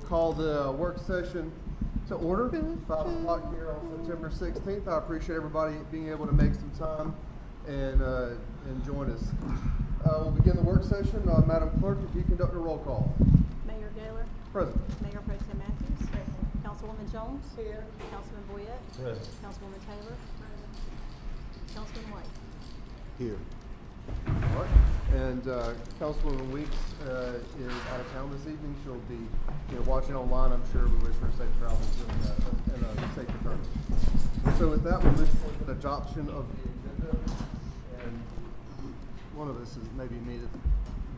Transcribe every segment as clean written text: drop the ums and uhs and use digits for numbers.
call the work session to order. 5 o'clock here on September 16th. I appreciate everybody being able to make some time and join us. We'll begin the work session. Madam Clerk, if you conduct a roll call. Mayor Gaylor. Present. Mayor Pro Tem Matthews. Present. Councilwoman Jones. Here. Councilman Boyette. Present. Councilwoman Taylor. Present. Councilman White. Here. All right. And Councilwoman Weeks is out of town this evening. She'll be watching online. I'm sure we wish her safe travels and a safe return. So with that, we'll move to the adoption of the agenda. And one of us is maybe me that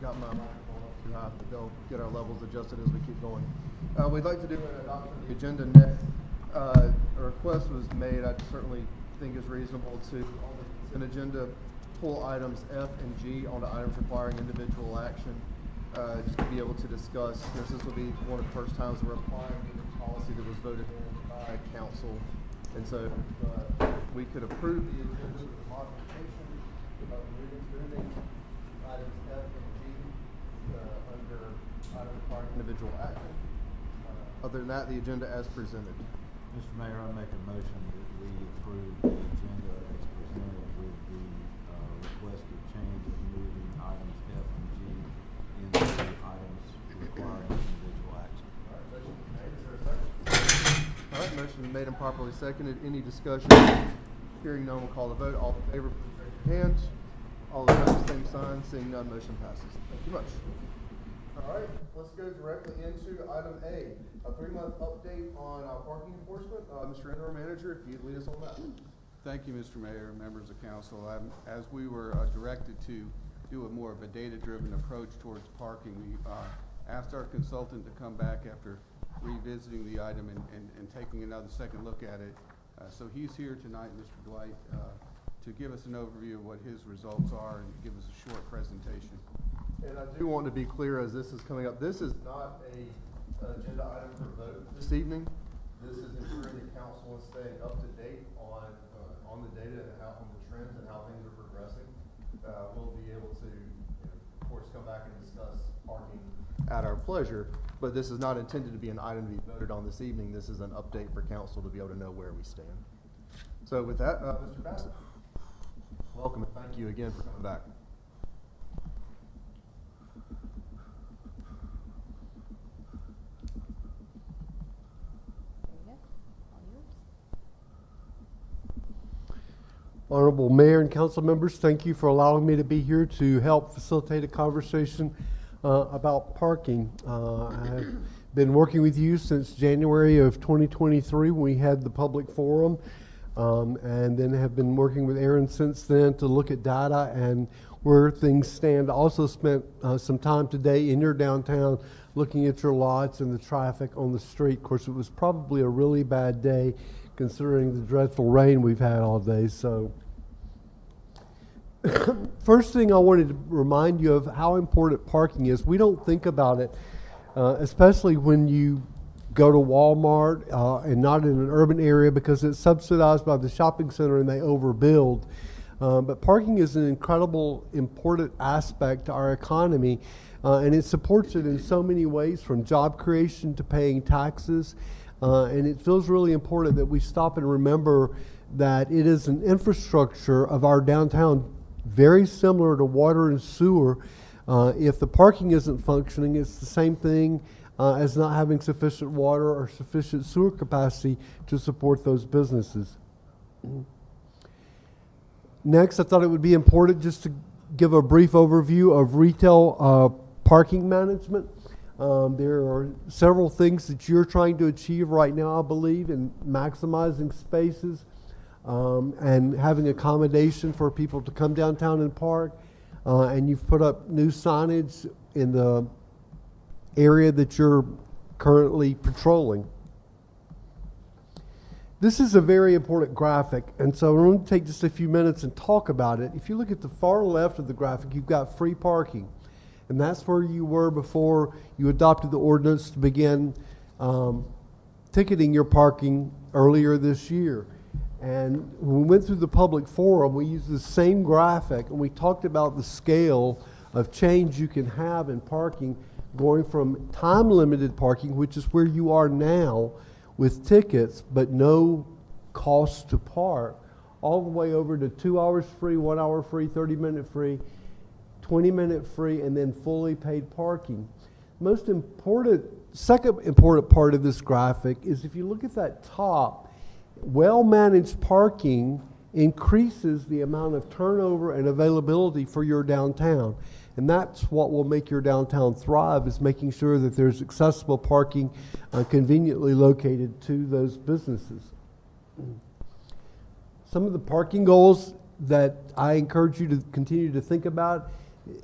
got my microphone up too high, but they'll get our levels adjusted as we keep going. We'd like to do an adoption of the agenda next. A request was made, I certainly think is reasonable, to on the consent agenda pull items F and G onto items requiring individual action, just to be able to discuss. This will be one of the first times we're applying the policy that was voted in by council, and so we could approve the agenda with the modification of moving items F and G under items requiring individual action. Other than that, the agenda as presented. Mr. Mayor, I make a motion that we approve the agenda as presented with the requested change of moving items F and G into items requiring individual action. All right, motion made and properly seconded. Any discussion? Hearing none, we'll call the vote. All in favor, please raise your hands. All opposed, same sign. Seeing none, motion passes. Thank you much. All right, let's go directly into item A, a 3-month update on our parking enforcement. Mr. Interim Manager, if you'd lead us on that. Thank you, Mr. Mayor and members of council. As we were directed to do a more of a data-driven approach towards parking, we asked our consultant to come back after revisiting the item and taking another second look at it. So he's here tonight, Mr. Dwight, to give us an overview of what his results are and give us a short presentation. And I do want to be clear as this is coming up, this is not an agenda item for vote this evening. This is ensuring the council is staying up to date on the data and on the trends and how things are progressing. We'll be able to, of course, come back and discuss parking at our pleasure, but this is not intended to be an item to be voted on this evening. This is an update for council to be able to know where we stand. So with that, Mr. Bassett, welcome and thank you again for coming back. Honorable Mayor and council members, thank you for allowing me to be here to help facilitate a conversation about parking. I've been working with you since January of 2023 when we had the public forum, and then have been working with Aaron since then to look at data and where things stand. I also spent some time today in your downtown looking at your lots and the traffic on the street. Of course, it was probably a really bad day considering the dreadful rain we've had all day. So first thing I wanted to remind you of how important parking is. We don't think about it, especially when you go to Walmart and not in an urban area because it's subsidized by the shopping center and they overbuild. But parking is an incredible, important aspect to our economy, and it supports it in so many ways, from job creation to paying taxes. And it feels really important that we stop and remember that it is an infrastructure of our downtown very similar to water and sewer. If the parking isn't functioning, it's the same thing as not having sufficient water or sufficient sewer capacity to support those businesses. Next, I thought it would be important just to give a brief overview of retail parking management. There are several things that you're trying to achieve right now, I believe, in maximizing spaces and having accommodation for people to come downtown and park. And you've put up new signage in the area that you're currently patrolling. This is a very important graphic, and so we're going to take just a few minutes and talk about it. If you look at the far left of the graphic, you've got free parking. And that's where you were before you adopted the ordinance to begin ticketing your parking earlier this year. And when we went through the public forum, we used the same graphic and we talked about the scale of change you can have in parking going from time-limited parking, which is where you are now with tickets but no cost to park, all the way over to 2 hours free, 1 hour free, 30-minute free, 20-minute free, and then fully paid parking. Second important part of this graphic is if you look at that top, well-managed parking increases the amount of turnover and availability for your downtown. And that's what will make your downtown thrive, is making sure that there's accessible parking conveniently located to those businesses. Some of the parking goals that I encourage you to continue to think about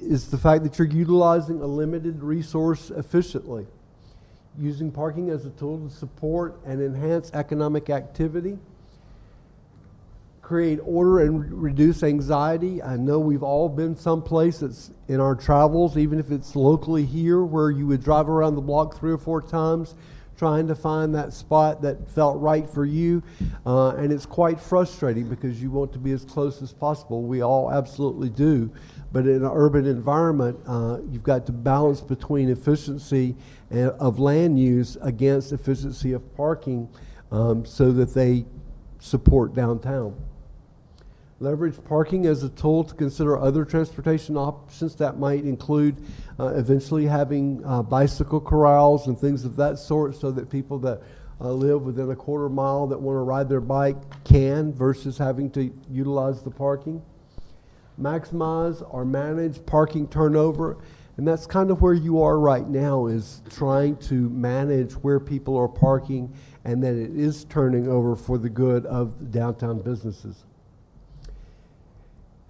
is the fact that you're utilizing a limited resource efficiently, using parking as a tool to support and enhance economic activity, create order and reduce anxiety. I know we've all been someplace that's in our travels, even if it's locally here, where you would drive around the block 3 or 4 times trying to find that spot that felt right for you. And it's quite frustrating because you want to be as close as possible. We all absolutely do. But in an urban environment, you've got to balance between efficiency of land use against efficiency of parking so that they support downtown. Leverage parking as a tool to consider other transportation options. That might include eventually having bicycle corrals and things of that sort, so that people that live within a quarter mile that want to ride their bike can, versus having to utilize the parking. Maximize or manage parking turnover. And that's kind of where you are right now, is trying to manage where people are parking and that it is turning over for the good of the downtown businesses.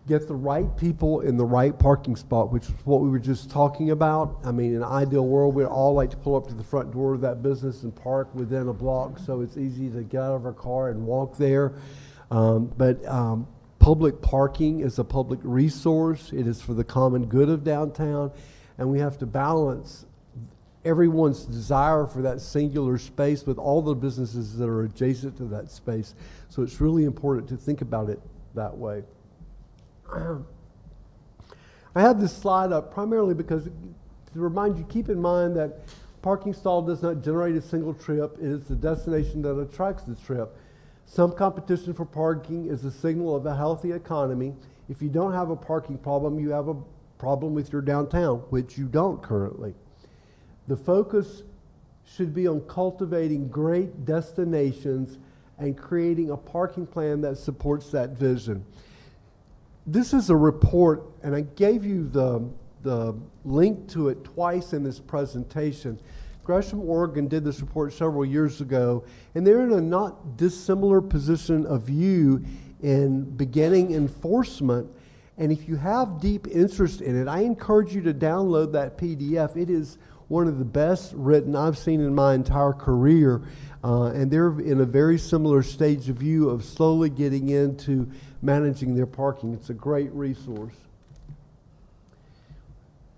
Get the right people in the right parking spot, which is what we were just talking about. I mean, in an ideal world, we'd all like to pull up to the front door of that business and park within a block, so it's easy to get out of our car and walk there. But public parking is a public resource. It is for the common good of downtown, and we have to balance everyone's desire for that singular space with all the businesses that are adjacent to that space. So it's really important to think about it that way. I have this slide up primarily because to remind you, keep in mind that parking stall does not generate a single trip. It is the destination that attracts the trip. Some competition for parking is a signal of a healthy economy. If you don't have a parking problem, you have a problem with your downtown, which you don't currently. The focus should be on cultivating great destinations and creating a parking plan that supports that vision. This is a report, and I gave you the link to it twice in this presentation. Gresham, Oregon did this report several years ago, and they're in a not dissimilar position of view in beginning enforcement. And if you have deep interest in it, I encourage you to download that PDF. It is one of the best written I've seen in my entire career. And they're in a very similar stage of view of slowly getting into managing their parking. It's a great resource.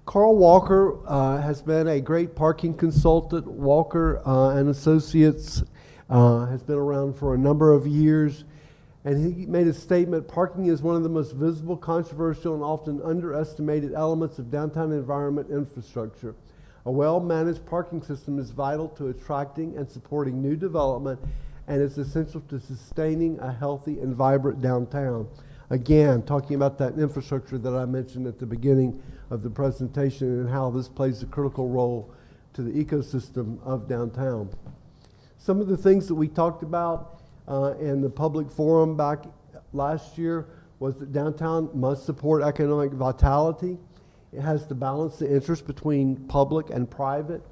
Carl Walker has been a great parking consultant. Walker and Associates has been around for a number of years. And he made a statement: parking is one of the most visible, controversial, and often underestimated elements of downtown environment infrastructure. A well-managed parking system is vital to attracting and supporting new development, and it's essential to sustaining a healthy and vibrant downtown. Again, talking about that infrastructure that I mentioned at the beginning of the presentation and how this plays a critical role to the ecosystem of downtown. Some of the things that we talked about in the public forum back last year was that downtown must support economic vitality. It has to balance the interest between public and private,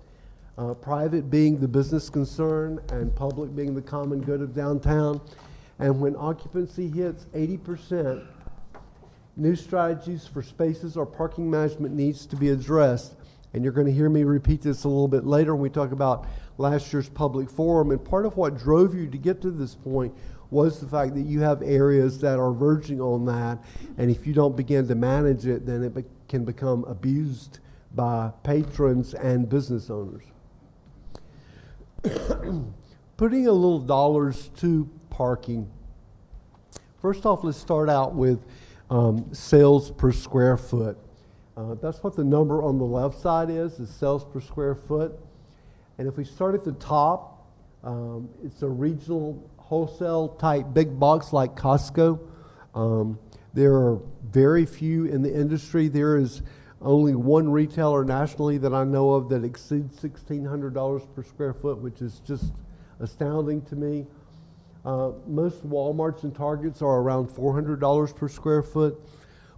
private being the business concern and public being the common good of downtown. And when occupancy hits 80%, new strategies for spaces or parking management needs to be addressed. And you're going to hear me repeat this a little bit later when we talk about last year's public forum. And part of what drove you to get to this point was the fact that you have areas that are verging on that. And if you don't begin to manage it, then it can become abused by patrons and business owners. Putting a little dollars to parking. First off, let's start out with sales per square foot. That's what the number on the left side is sales per square foot. And if we start at the top, it's a regional wholesale type big box like Costco. There are very few in the industry. There is only one retailer nationally that I know of that exceeds $1,600 per square foot, which is just astounding to me. Most Walmarts and Targets are around $400 per square foot,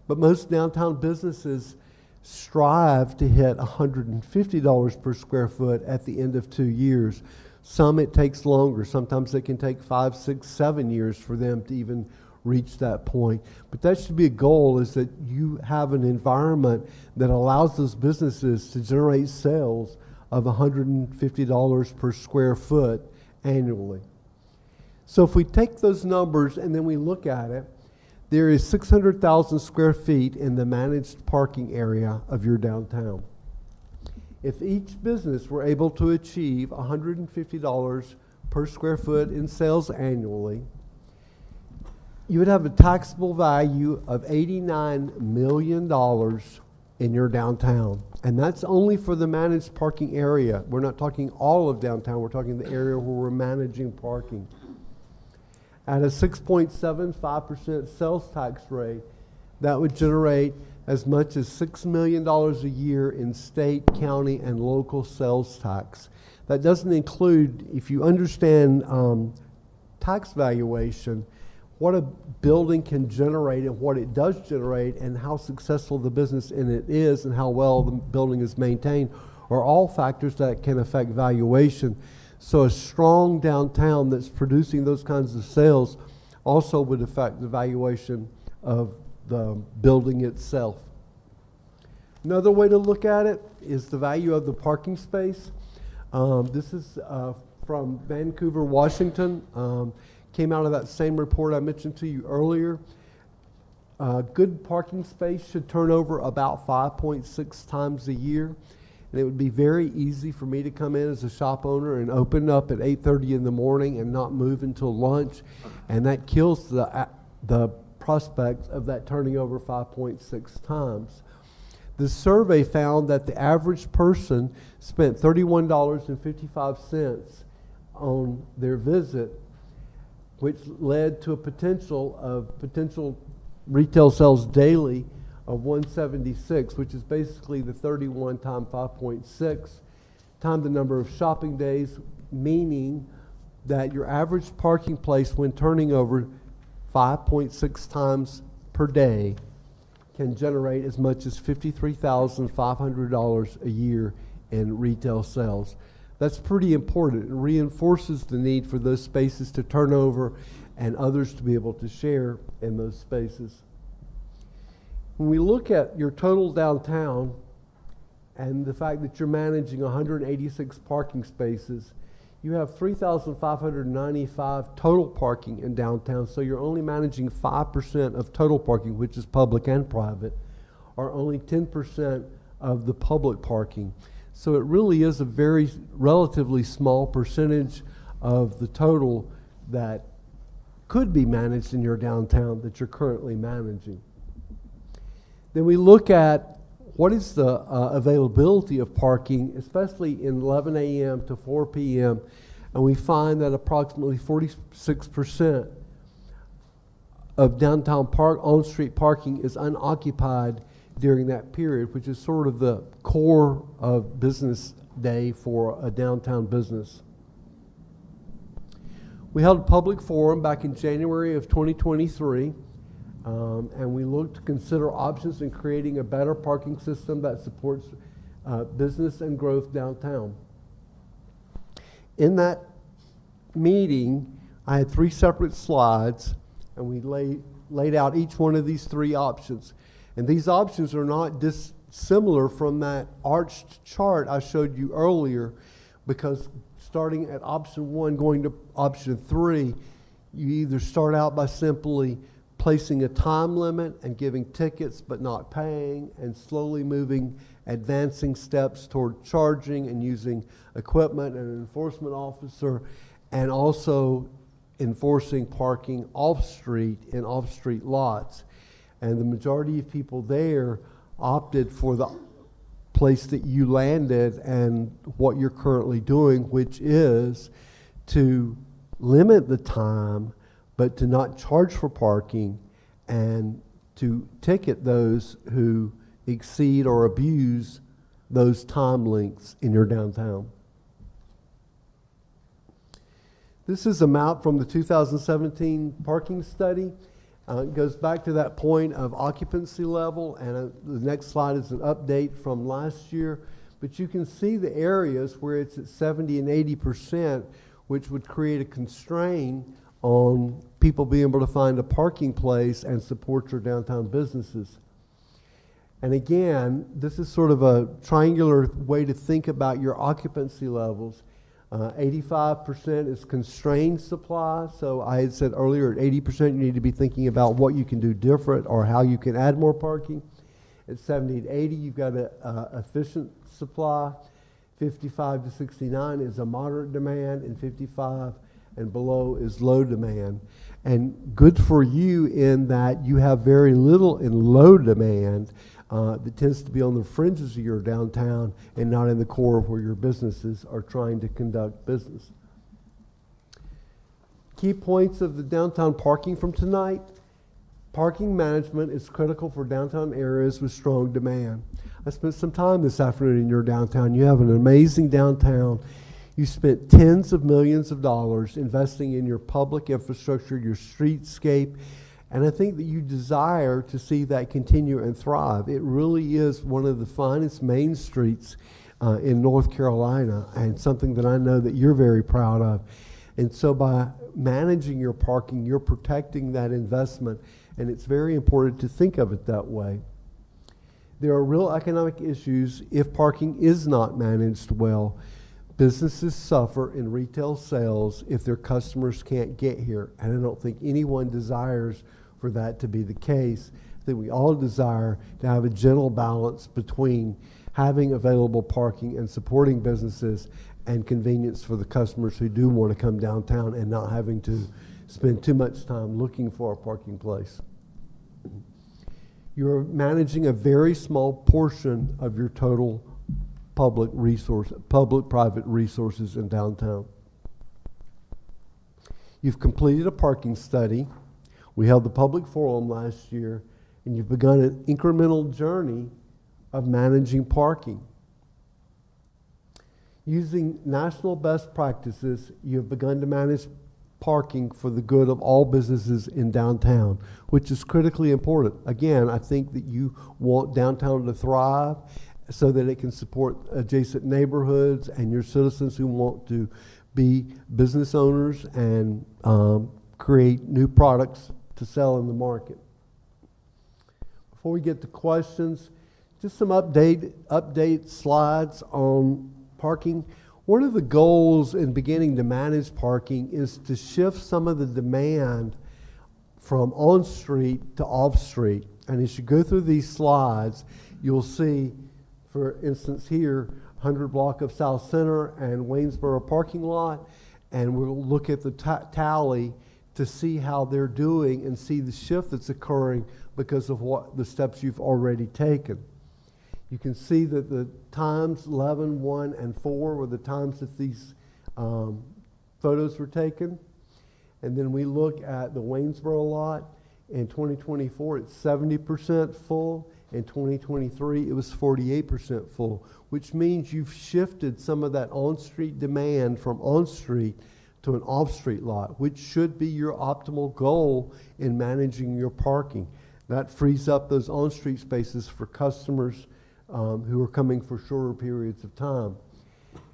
but most downtown businesses strive to hit $150 per square foot at the end of 2 years. Some it takes longer. Sometimes it can take 5, 6, 7 years for them to even reach that point. But that should be a goal, is that you have an environment that allows those businesses to generate sales of $150 per square foot annually. So if we take those numbers and then we look at it, there is 600,000 square feet in the managed parking area of your downtown. If each business were able to achieve $150 per square foot in sales annually, you would have a taxable value of $89 million in your downtown. And that's only for the managed parking area. We're not talking all of downtown, we're talking the area where we're managing parking. At a 6.75% sales tax rate, that would generate as much as $6 million a year in state, county, and local sales tax. That doesn't include, if you understand tax valuation, what a building can generate and what it does generate and how successful the business in it is and how well the building is maintained are all factors that can affect valuation. So a strong downtown that's producing those kinds of sales also would affect the valuation of the building itself. Another way to look at it is the value of the parking space. This is from Vancouver, Washington. Came out of that same report I mentioned to you earlier. Good parking space should turn over about 5.6 times a year. And it would be very easy for me to come in as a shop owner and open up at 8:30 in the morning and not move until lunch. And that kills the prospect of that turning over 5.6 times. The survey found that the average person spent $31.55 on their visit, which led to a potential retail sales daily of 176, which is basically the 31 times 5.6 times the number of shopping days, meaning that your average parking place, when turning over 5.6 times per day, can generate as much as $53,500 a year in retail sales. That's pretty important. It reinforces the need for those spaces to turn over and others to be able to share in those spaces. When we look at your total downtown and the fact that you're managing 186 parking spaces, you have 3,595 total parking in downtown, so you're only managing 5% of total parking, which is public and private, or only 10% of the public parking. So it really is a very relatively small percentage of the total that could be managed in your downtown that you're currently managing. Then we look at what is the availability of parking, especially in 11 a.m. to 4 p.m., and we find that approximately 46% of downtown on-street parking is unoccupied during that period, which is sort of the core of business day for a downtown business. We held a public forum back in January of 2023. And we look to consider options in creating a better parking system that supports business and growth downtown. In that meeting, I had 3 separate slides, and we laid out each one of these 3 options. And these options are not dissimilar from that arched chart I showed you earlier, because starting at option 1, going to option 3, you either start out by simply placing a time limit and giving tickets but not paying, and slowly advancing steps toward charging and using equipment and an enforcement officer, and also enforcing parking off-street in off-street lots. And the majority of people there opted for the place that you landed and what you're currently doing, which is to limit the time, but to not charge for parking and to ticket those who exceed or abuse those time lengths in your downtown. This is a map from the 2017 parking study. It goes back to that point of occupancy level, and the next slide is an update from last year. But you can see the areas where it's at 70 and 80%, which would create a constraint on people being able to find a parking place and support your downtown businesses. And again, this is sort of a triangular way to think about your occupancy levels. 85% is constrained supply. So I had said earlier at 80% you need to be thinking about what you can do different or how you can add more parking. At 70 to 80, you've got an efficient supply. 55 to 69 is a moderate demand, and 55 and below is low demand. And good for you in that you have very little in low demand that tends to be on the fringes of your downtown and not in the core of where your businesses are trying to conduct business. Key points of the downtown parking from tonight. Parking management is critical for downtown areas with strong demand. I spent some time this afternoon in your downtown. You have an amazing downtown. You spent tens of millions of dollars investing in your public infrastructure, your streetscape, and I think that you desire to see that continue and thrive. It really is one of the finest main streets in North Carolina, and something that I know that you're very proud of. And so by managing your parking, you're protecting that investment, and it's very important to think of it that way. There are real economic issues if parking is not managed well. Businesses suffer in retail sales if their customers can't get here, and I don't think anyone desires for that to be the case. I think we all desire to have a gentle balance between having available parking and supporting businesses and convenience for the customers who do want to come downtown and not having to spend too much time looking for a parking place. You're managing a very small portion of your total public-private resources in downtown. You've completed a parking study. We held the public forum last year, and you've begun an incremental journey of managing parking. Using national best practices, you've begun to manage parking for the good of all businesses in downtown, which is critically important. Again, I think that you want downtown to thrive so that it can support adjacent neighborhoods and your citizens who want to be business owners and create new products to sell in the market. Before we get to questions, just some update slides on parking. One of the goals in beginning to manage parking is to shift some of the demand from on-street to off-street. And as you go through these slides, you'll see, for instance here, 100 block of South Center and Waynesboro parking lot, and we'll look at the tally to see how they're doing and see the shift that's occurring because of what the steps you've already taken. You can see that the times 11, 1, and 4 were the times that these photos were taken. And then we look at the Waynesboro lot. In 2024, it's 70% full. In 2023, it was 48% full, which means you've shifted some of that on-street demand from on-street to an off-street lot, which should be your optimal goal in managing your parking. That frees up those on-street spaces for customers who are coming for shorter periods of time.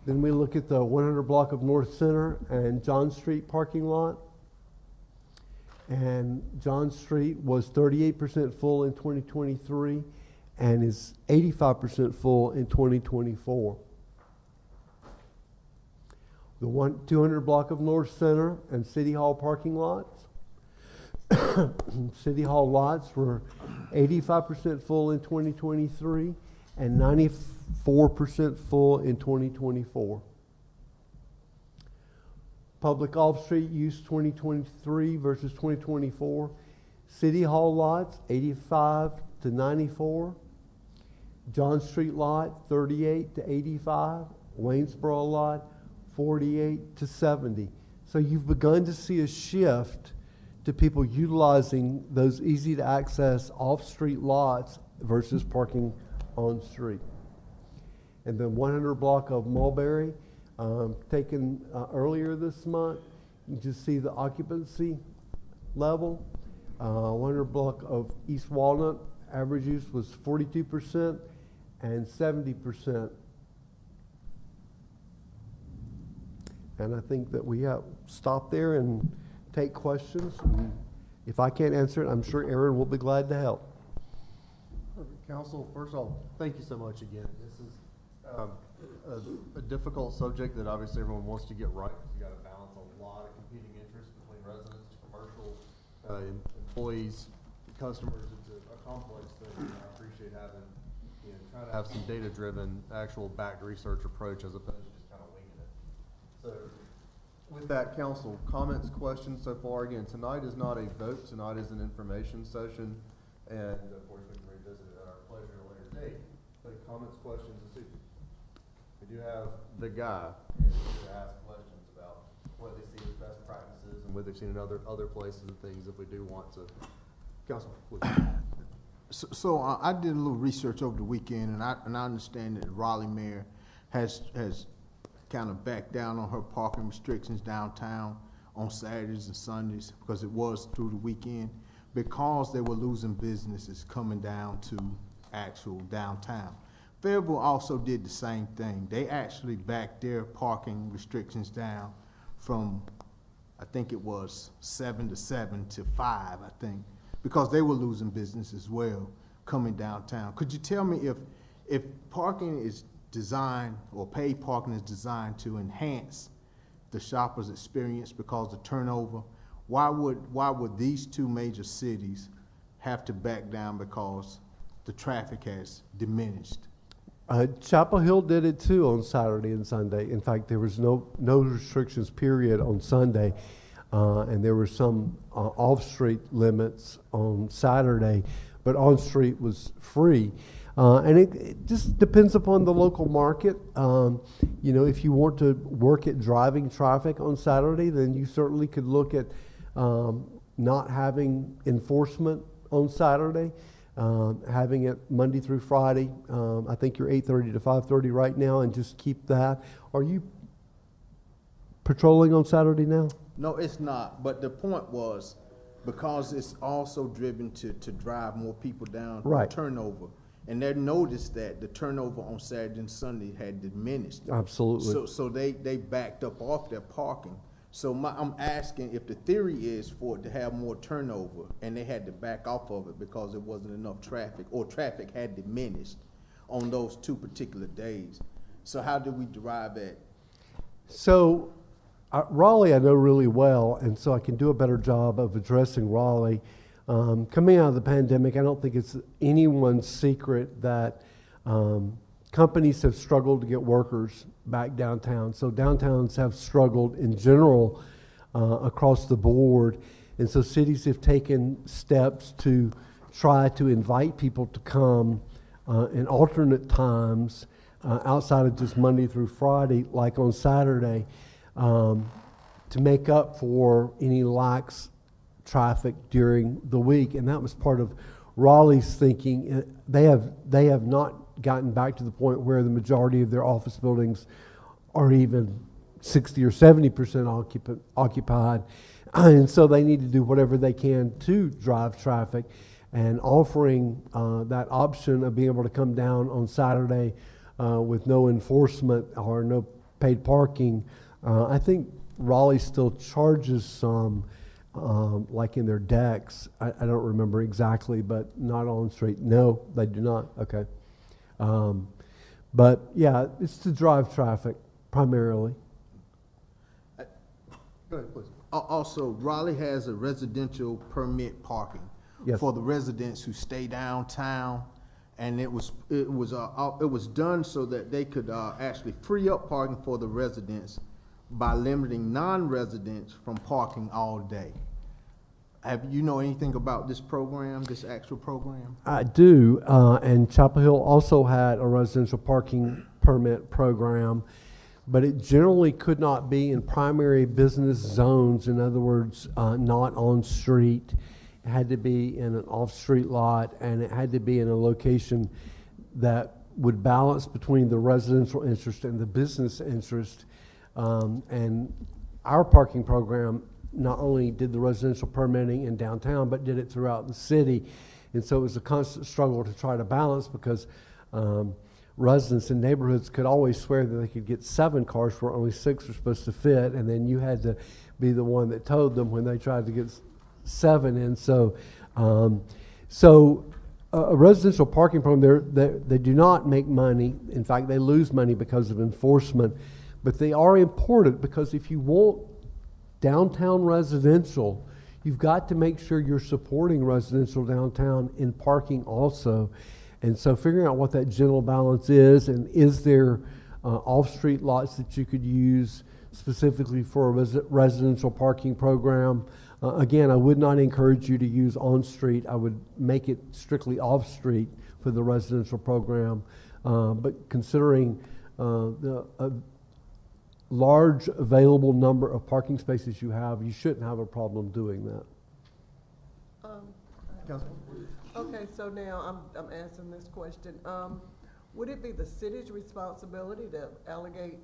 Then we look at the 100 block of North Center and John Street parking lot. And John Street was 38% full in 2023 and is 85% full in 2024. The 200 block of North Center and City Hall parking lots. City Hall lots were 85% full in 2023 and 94% full in 2024. Public off-street use 2023 versus 2024. City Hall lots 85 to 94. John Street lot, 38 to 85. Waynesboro lot, 48 to 70. So you've begun to see a shift to people utilizing those easy to access off-street lots versus parking on street. And then 100 block of Mulberry, taken earlier this month, you just see the occupancy level. 100 block of East Walnut, average use was 42% and 70%. And I think that we have stop there and take questions. And if I can't answer it, I'm sure Aaron will be glad to help. Perfect. Council, first of all, thank you so much again. This is a difficult subject that obviously everyone wants to get right. You got to balance a lot of competing interests between residents, commercial, employees, customers. It's a complex thing. And I appreciate having, trying to have some data-driven, actual backed research approach as opposed to just kind of winging it. So, with that, council, comments, questions so far? Again, tonight is not a vote. Tonight is an information session. And of course, we can revisit it at our pleasure at a later date. But comments, questions, let's see. We do have the guy to ask questions about what they see as best practices and what they've seen in other places and things if we do want to. Councilman, please. So I did a little research over the weekend, and I understand that the Raleigh mayor has kind of backed down on her parking restrictions downtown on Saturdays and Sundays because it was through the weekend, because they were losing businesses coming down to actual downtown. Fayetteville also did the same thing. They actually backed their parking restrictions down from, I think it was 7 to 5, I think, because they were losing business as well coming downtown. Could you tell me if parking is designed, or paid parking is designed to enhance the shopper's experience because of turnover, why would these two major cities have to back down because the traffic has diminished? Chapel Hill did it too on Saturday and Sunday. In fact, there was no restrictions period on Sunday, and there were some off-street limits on Saturday, but on-street was free. And it just depends upon the local market. If you want to work at driving traffic on Saturday, then you certainly could look at not having enforcement on Saturday, having it Monday through Friday. I think you're 8:30 to 5:30 right now, and just keep that. Are you patrolling on Saturday now? No, it's not. But the point was, because it's also driven to drive more people down, right. Turnover. And they noticed that the turnover on Saturday and Sunday had diminished. Absolutely. So they backed up off their parking. So I'm asking if the theory is for it to have more turnover, and they had to back off of it because there wasn't enough traffic, or traffic had diminished on those two particular days. So how do we derive that? So Raleigh I know really well, and so I can do a better job of addressing Raleigh. Coming out of the pandemic, I don't think it's anyone's secret that companies have struggled to get workers back downtown. So downtowns have struggled in general across the board. And so cities have taken steps to try to invite people to come in alternate times outside of just Monday through Friday, like on Saturday, to make up for any lax traffic during the week. And that was part of Raleigh's thinking. They have not gotten back to the point where the majority of their office buildings are even 60 or 70% occupied. And so they need to do whatever they can to drive traffic, and offering that option of being able to come down on Saturday with no enforcement or no paid parking. I think Raleigh still charges some, like in their decks. I don't remember exactly, but not on street. No, they do not. Okay. But yeah, it's to drive traffic primarily. Go ahead, please. Also, Raleigh has a residential permit parking Yes. for the residents who stay downtown, and it was done so that they could actually free up parking for the residents by limiting non-residents from parking all day. Have you know anything about this program, this actual program? I do, and Chapel Hill also had a residential parking permit program, but it generally could not be in primary business zones. In other words, not on street. It had to be in an off-street lot, and it had to be in a location that would balance between the residential interest and the business interest. And our parking program not only did the residential permitting in downtown, but did it throughout the city. And so it was a constant struggle to try to balance, because residents in neighborhoods could always swear that they could get 7 cars where only 6 were supposed to fit, and then you had to be the one that towed them when they tried to get 7 in. So, a residential parking program, they do not make money. In fact, they lose money because of enforcement, but they are important, because if you want downtown residential, you've got to make sure you're supporting residential downtown in parking also. And so figuring out what that general balance is, and is there off-street lots that you could use specifically for a residential parking program. Again, I would not encourage you to use on-street. I would make it strictly off-street for the residential program. But considering the large available number of parking spaces you have, you shouldn't have a problem doing that. Councilman? Okay, so now I'm answering this question. Would it be the city's responsibility to allocate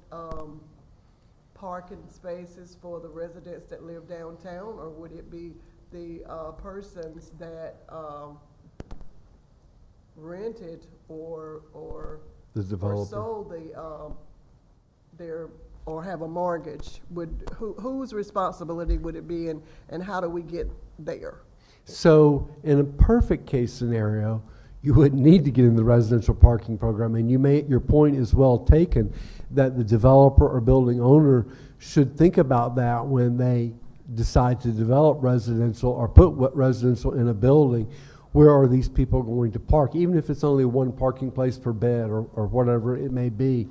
parking spaces for the residents that live downtown, or would it be the persons that rented or The developer. sold their or have a mortgage? Whose responsibility would it be, and how do we get there? So in a perfect case scenario, you wouldn't need to get in the residential parking program, and your point is well taken, that the developer or building owner should think about that when they decide to develop residential or put residential in a building. Where are these people going to park? Even if it's only one parking place per bed or whatever it may be.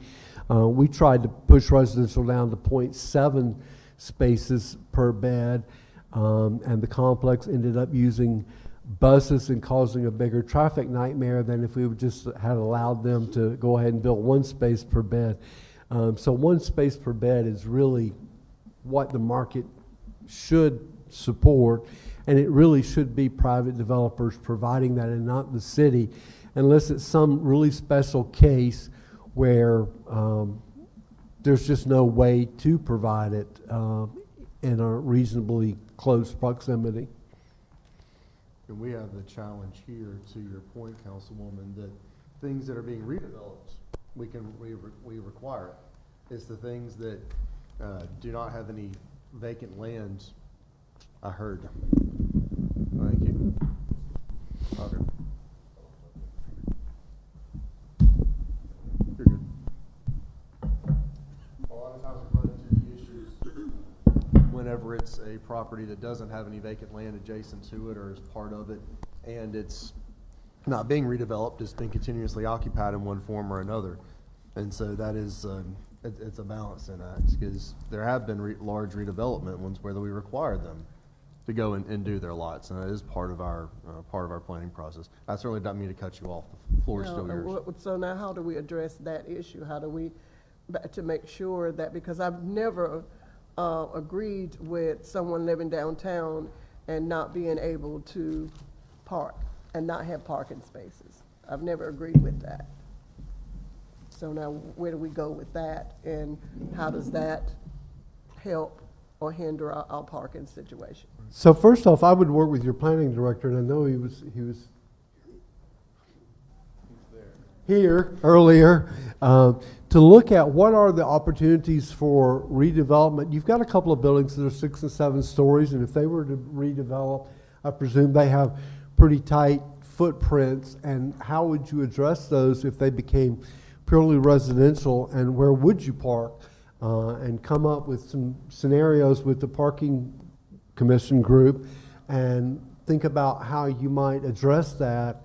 We tried to push residential down to 0.7 spaces per bed, and the complex ended up using buses and causing a bigger traffic nightmare than if we would just had allowed them to go ahead and build 1 space per bed. So 1 space per bed is really what the market should support, and it really should be private developers providing that and not the city, unless it's some really special case where there's just no way to provide it in a reasonably close proximity. And we have the challenge here, to your point, Councilwoman, that things that are being redeveloped, we require it. It's the things that do not have any vacant land. I heard. Thank you. Okay. You're good. A lot of times we run into the issues whenever it's a property that doesn't have any vacant land adjacent to it or is part of it, and it's not being redeveloped, it's been continuously occupied in one form or another. And so that is, it's a balancing act, because there have been large redevelopment ones where we require them to go and do their lots, and that is part of our planning process. I certainly don't mean to cut you off. The floor is still yours. So now how do we address that issue? How do we, to make sure that, because I've never agreed with someone living downtown and not being able to park and not have parking spaces. I've never agreed with that. So now where do we go with that, and how does that help or hinder our parking situation? So first off, I would work with your planning director, and I know he was here earlier, to look at what are the opportunities for redevelopment. You've got a couple of buildings that are 6 and 7 stories, and if they were to redevelop, I presume they have pretty tight footprints, and how would you address those if they became purely residential, and where would you park? And come up with some scenarios with the parking commission group and think about how you might address that.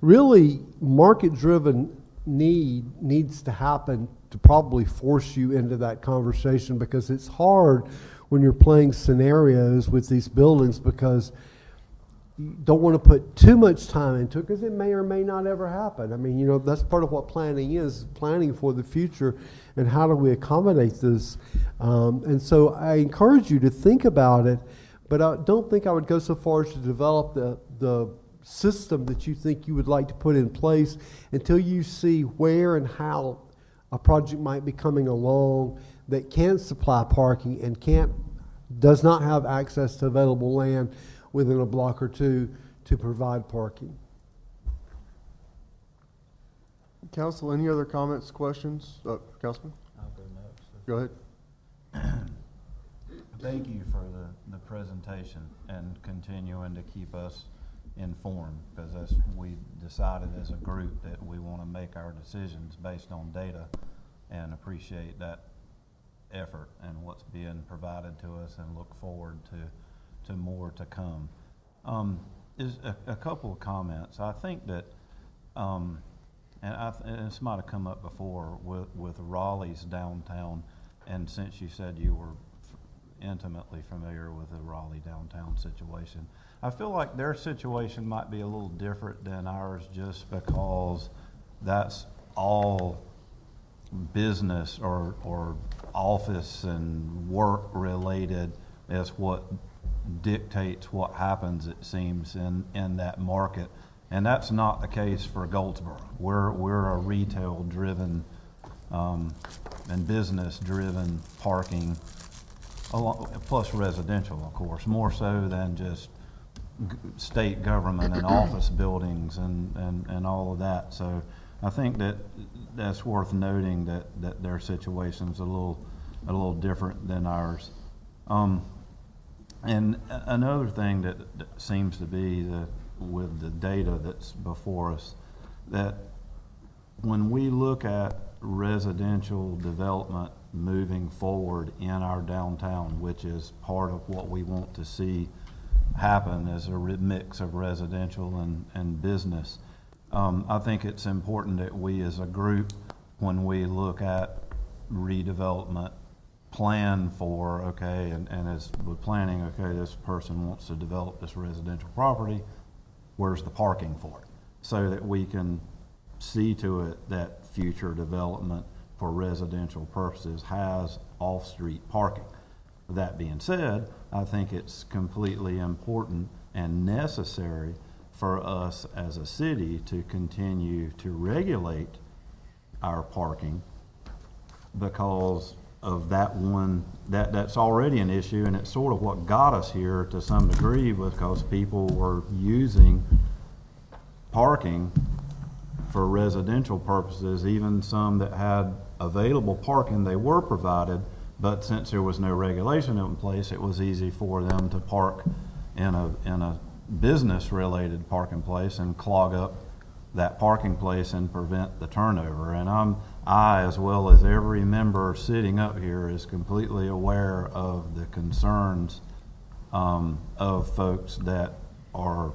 Really, market-driven needs to happen to probably force you into that conversation, because it's hard when you're playing scenarios with these buildings, because you don't want to put too much time into it, because it may or may not ever happen. I mean, you know, that's part of what planning is, planning for the future, and how do we accommodate this. And so I encourage you to think about it, but I don't think I would go so far as to develop the system that you think you would like to put in place until you see where and how a project might be coming along that can supply parking and does not have access to available land within a block or two to provide parking. Council, any other comments, questions? Councilman? I'll go next. Go ahead. Thank you for the presentation and continuing to keep us informed, because we decided as a group that we want to make our decisions based on data, and appreciate that effort and what's being provided to us, and look forward to more to come. Is a couple of comments. I think that, and this might have come up before with Raleigh's downtown, and since you said you were intimately familiar with the Raleigh downtown situation, I feel like their situation might be a little different than ours, just because that's all business or office and work related is what dictates what happens, it seems, in that market. And that's not the case for Goldsboro. We're a retail driven and business driven parking, plus residential, of course, more so than just state government and office buildings and all of that. So I think that's worth noting, that their situation's a little different than ours. And another thing that seems to be with the data that's before us, that when we look at residential development moving forward in our downtown, which is part of what we want to see happen as a mix of residential and business, I think it's important that we as a group, when we look at redevelopment, plan for, okay, and as we're planning, okay, this person wants to develop this residential property, where's the parking for it? So that we can see to it that future development for residential purposes has off-street parking. That being said, I think it's completely important and necessary for us as a city to continue to regulate our parking, because of that's already an issue, and it's sort of what got us here to some degree, because people were using parking for residential purposes. Even some that had available parking, they were provided, but since there was no regulation in place, it was easy for them to park in a business related parking place and clog up that parking place and prevent the turnover. And I, as well as every member sitting up here, is completely aware of the concerns of folks that are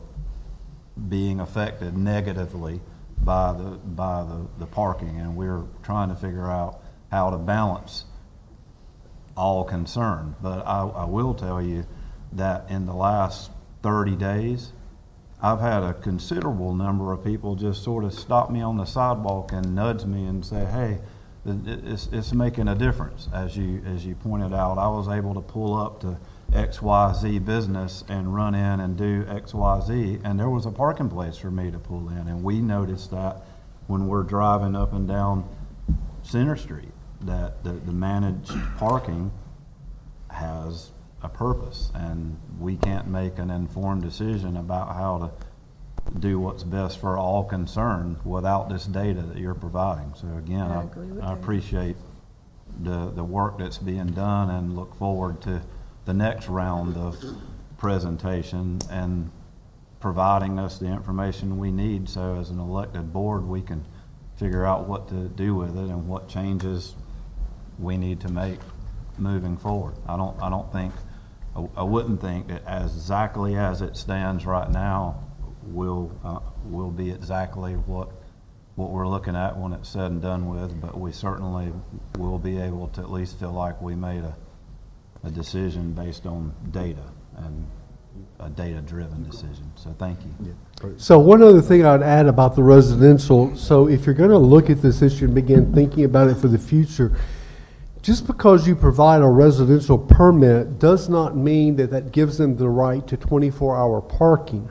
being affected negatively by the parking, and we're trying to figure out how to balance all concerned. But I will tell you that in the last 30 days, I've had a considerable number of people just sort of stop me on the sidewalk and nudge me and say, hey, it's making a difference. As you pointed out, I was able to pull up to XYZ business and run in and do XYZ, and there was a parking place for me to pull in. And we noticed that when we're driving up and down Center Street, that the managed parking has a purpose, and we can't make an informed decision about how to do what's best for all concerned without this data that you're providing. So again, I agree with I that. appreciate the work that's being done, and look forward to the next round of presentation and providing us the information we need, so as an elected board we can figure out what to do with it and what changes we need to make moving forward. I wouldn't think that exactly as it stands right now will be exactly what what we're looking at when it's said and done with, but we certainly will be able to at least feel like we made a decision based on data and a data-driven decision. So thank you. So one other thing I'd add about the residential, so if you're going to look at this issue and begin thinking about it for the future, just because you provide a residential permit does not mean that that gives them the right to 24-hour parking.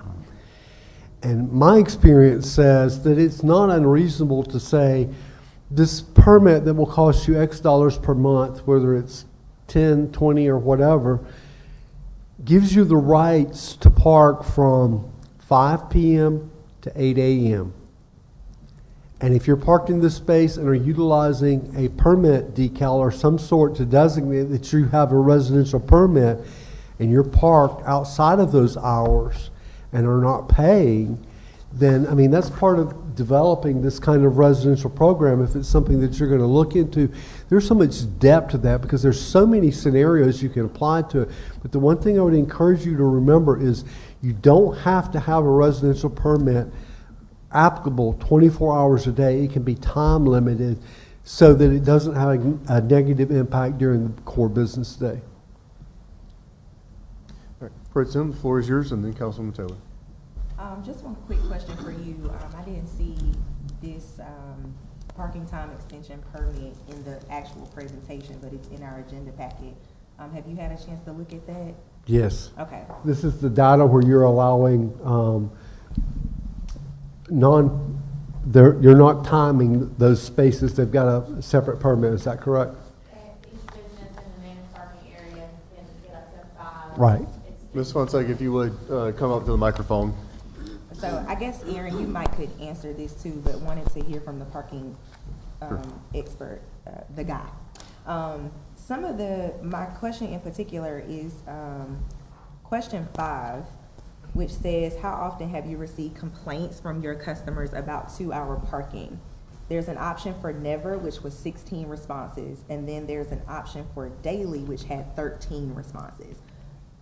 And my experience says that it's not unreasonable to say this permit that will cost you X dollars per month, whether it's 10, 20, or whatever, gives you the rights to park from 5 p.m. to 8 a.m. And if you're parked in this space and are utilizing a permit decal or some sort to designate that you have a residential permit and you're parked outside of those hours and are not paying, then, I mean, that's part of developing this kind of residential program. If it's something that you're going to look into, there's so much depth to that because there's so many scenarios you can apply to it. But the one thing I would encourage you to remember is you don't have to have a residential permit applicable 24 hours a day. It can be time limited so that it doesn't have a negative impact during the core business day. All right, President, the floor is yours, and then Councilwoman Taylor. Just one quick question for you. I didn't see this parking time extension permit in the actual presentation, but it's in our agenda packet. Have you had a chance to look at that? Yes. Okay. This is the data where you're allowing you're not timing those spaces. They've got a separate permit. Is that correct? Each business in the managed parking area can get up to 5. Right. Ms. Fonseca, if you would come up to the microphone. So I guess, Aaron, you might could answer this too, but wanted to hear from the parking expert, the guy. My question in particular is question 5, which says, how often have you received complaints from your customers about 2-hour parking? There's an option for never, which was 16 responses, and then there's an option for daily, which had 13 responses.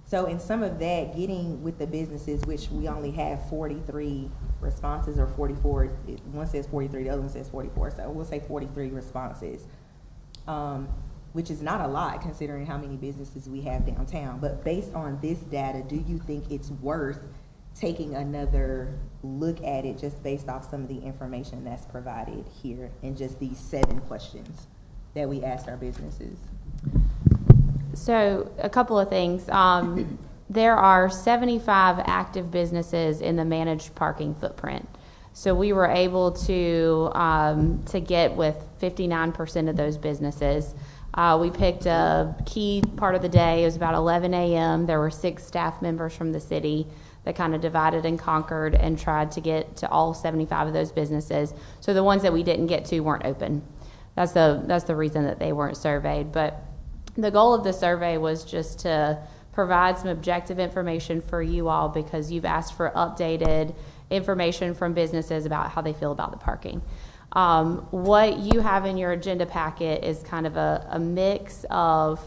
So in some of that, getting with the businesses, which we only have 43 responses or 44, one says 43, the other one says 44, so we'll say 43 responses, which is not a lot considering how many businesses we have downtown. But based on this data, do you think it's worth taking another look at it just based off some of the information that's provided here and just these 7 questions that we asked our businesses? So a couple of things. There are 75 active businesses in the managed parking footprint. So we were able to get with 59% of those businesses. We picked a key part of the day. It was about 11 a.m. There were 6 staff members from the city that kind of divided and conquered and tried to get to all 75 of those businesses. So the ones that we didn't get to weren't open. That's the reason that they weren't surveyed. But the goal of the survey was just to provide some objective information for you all because you've asked for updated information from businesses about how they feel about the parking. What you have in your agenda packet is kind of a mix of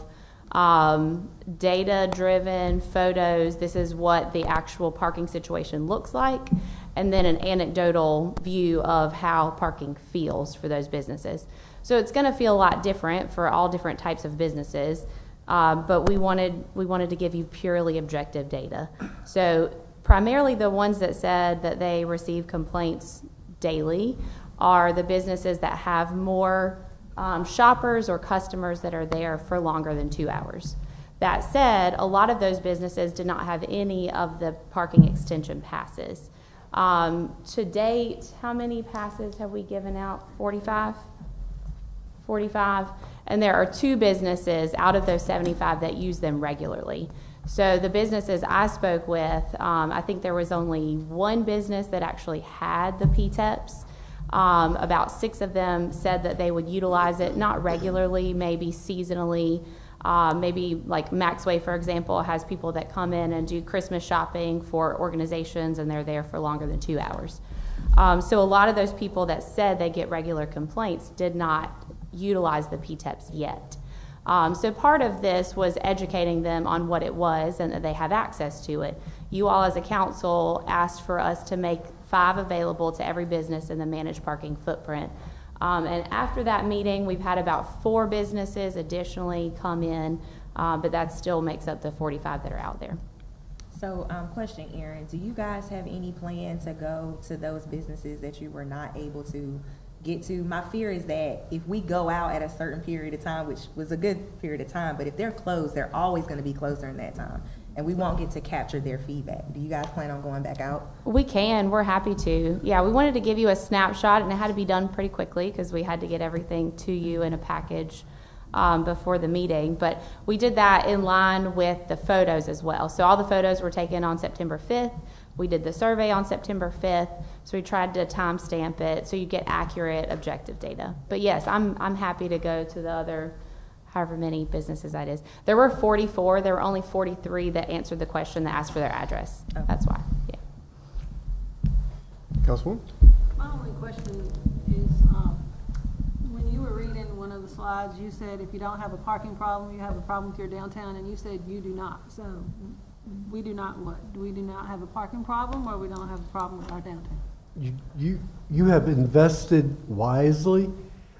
data-driven photos. This is what the actual parking situation looks like, and then an anecdotal view of how parking feels for those businesses. So it's going to feel a lot different for all different types of businesses, but we wanted to give you purely objective data. So primarily the ones that said that they receive complaints daily are the businesses that have more shoppers or customers that are there for longer than 2 hours. That said, a lot of those businesses did not have any of the parking extension passes. To date, how many passes have we given out? 45? 45, and there are 2 businesses out of those 75 that use them regularly. So the businesses I spoke with, I think there was only 1 business that actually had the PTEPs. About 6 of them said that they would utilize it, not regularly, maybe seasonally. Maybe like Maxway, for example, has people that come in and do Christmas shopping for organizations, and they're there for longer than 2 hours. So a lot of those people that said they get regular complaints did not utilize the PTEPs yet. So part of this was educating them on what it was and that they have access to it. You all as a council asked for us to make 5 available to every business in the managed parking footprint. And after that meeting, we've had about 4 businesses additionally come in, but that still makes up the 45 that are out there. So, question, Erin, do you guys have any plan to go to those businesses that you were not able to get to? My fear is that if we go out at a certain period of time, which was a good period of time, but if they're closed, they're always gonna be closed during that time, and we won't get to capture their feedback. Do you guys plan on going back out? We can, we're happy to. Yeah, we wanted to give you a snapshot, and it had to be done pretty quickly because we had to get everything to you in a package before the meeting. But we did that in line with the photos as well. So all the photos were taken on September 5th. We did the survey on September 5th, so we tried to timestamp it so you get accurate, objective data. But yes, I'm happy to go to the other however many businesses that is. There were 44. There were only 43 that answered the question that asked for their address. Okay. That's why, yeah. Councilwoman? My only question is, when you were reading one of the slides, you said if you don't have a parking problem, you have a problem with your downtown, and you said you do not. So we do not what? We do not have a parking problem, or we don't have a problem with our downtown? You have invested wisely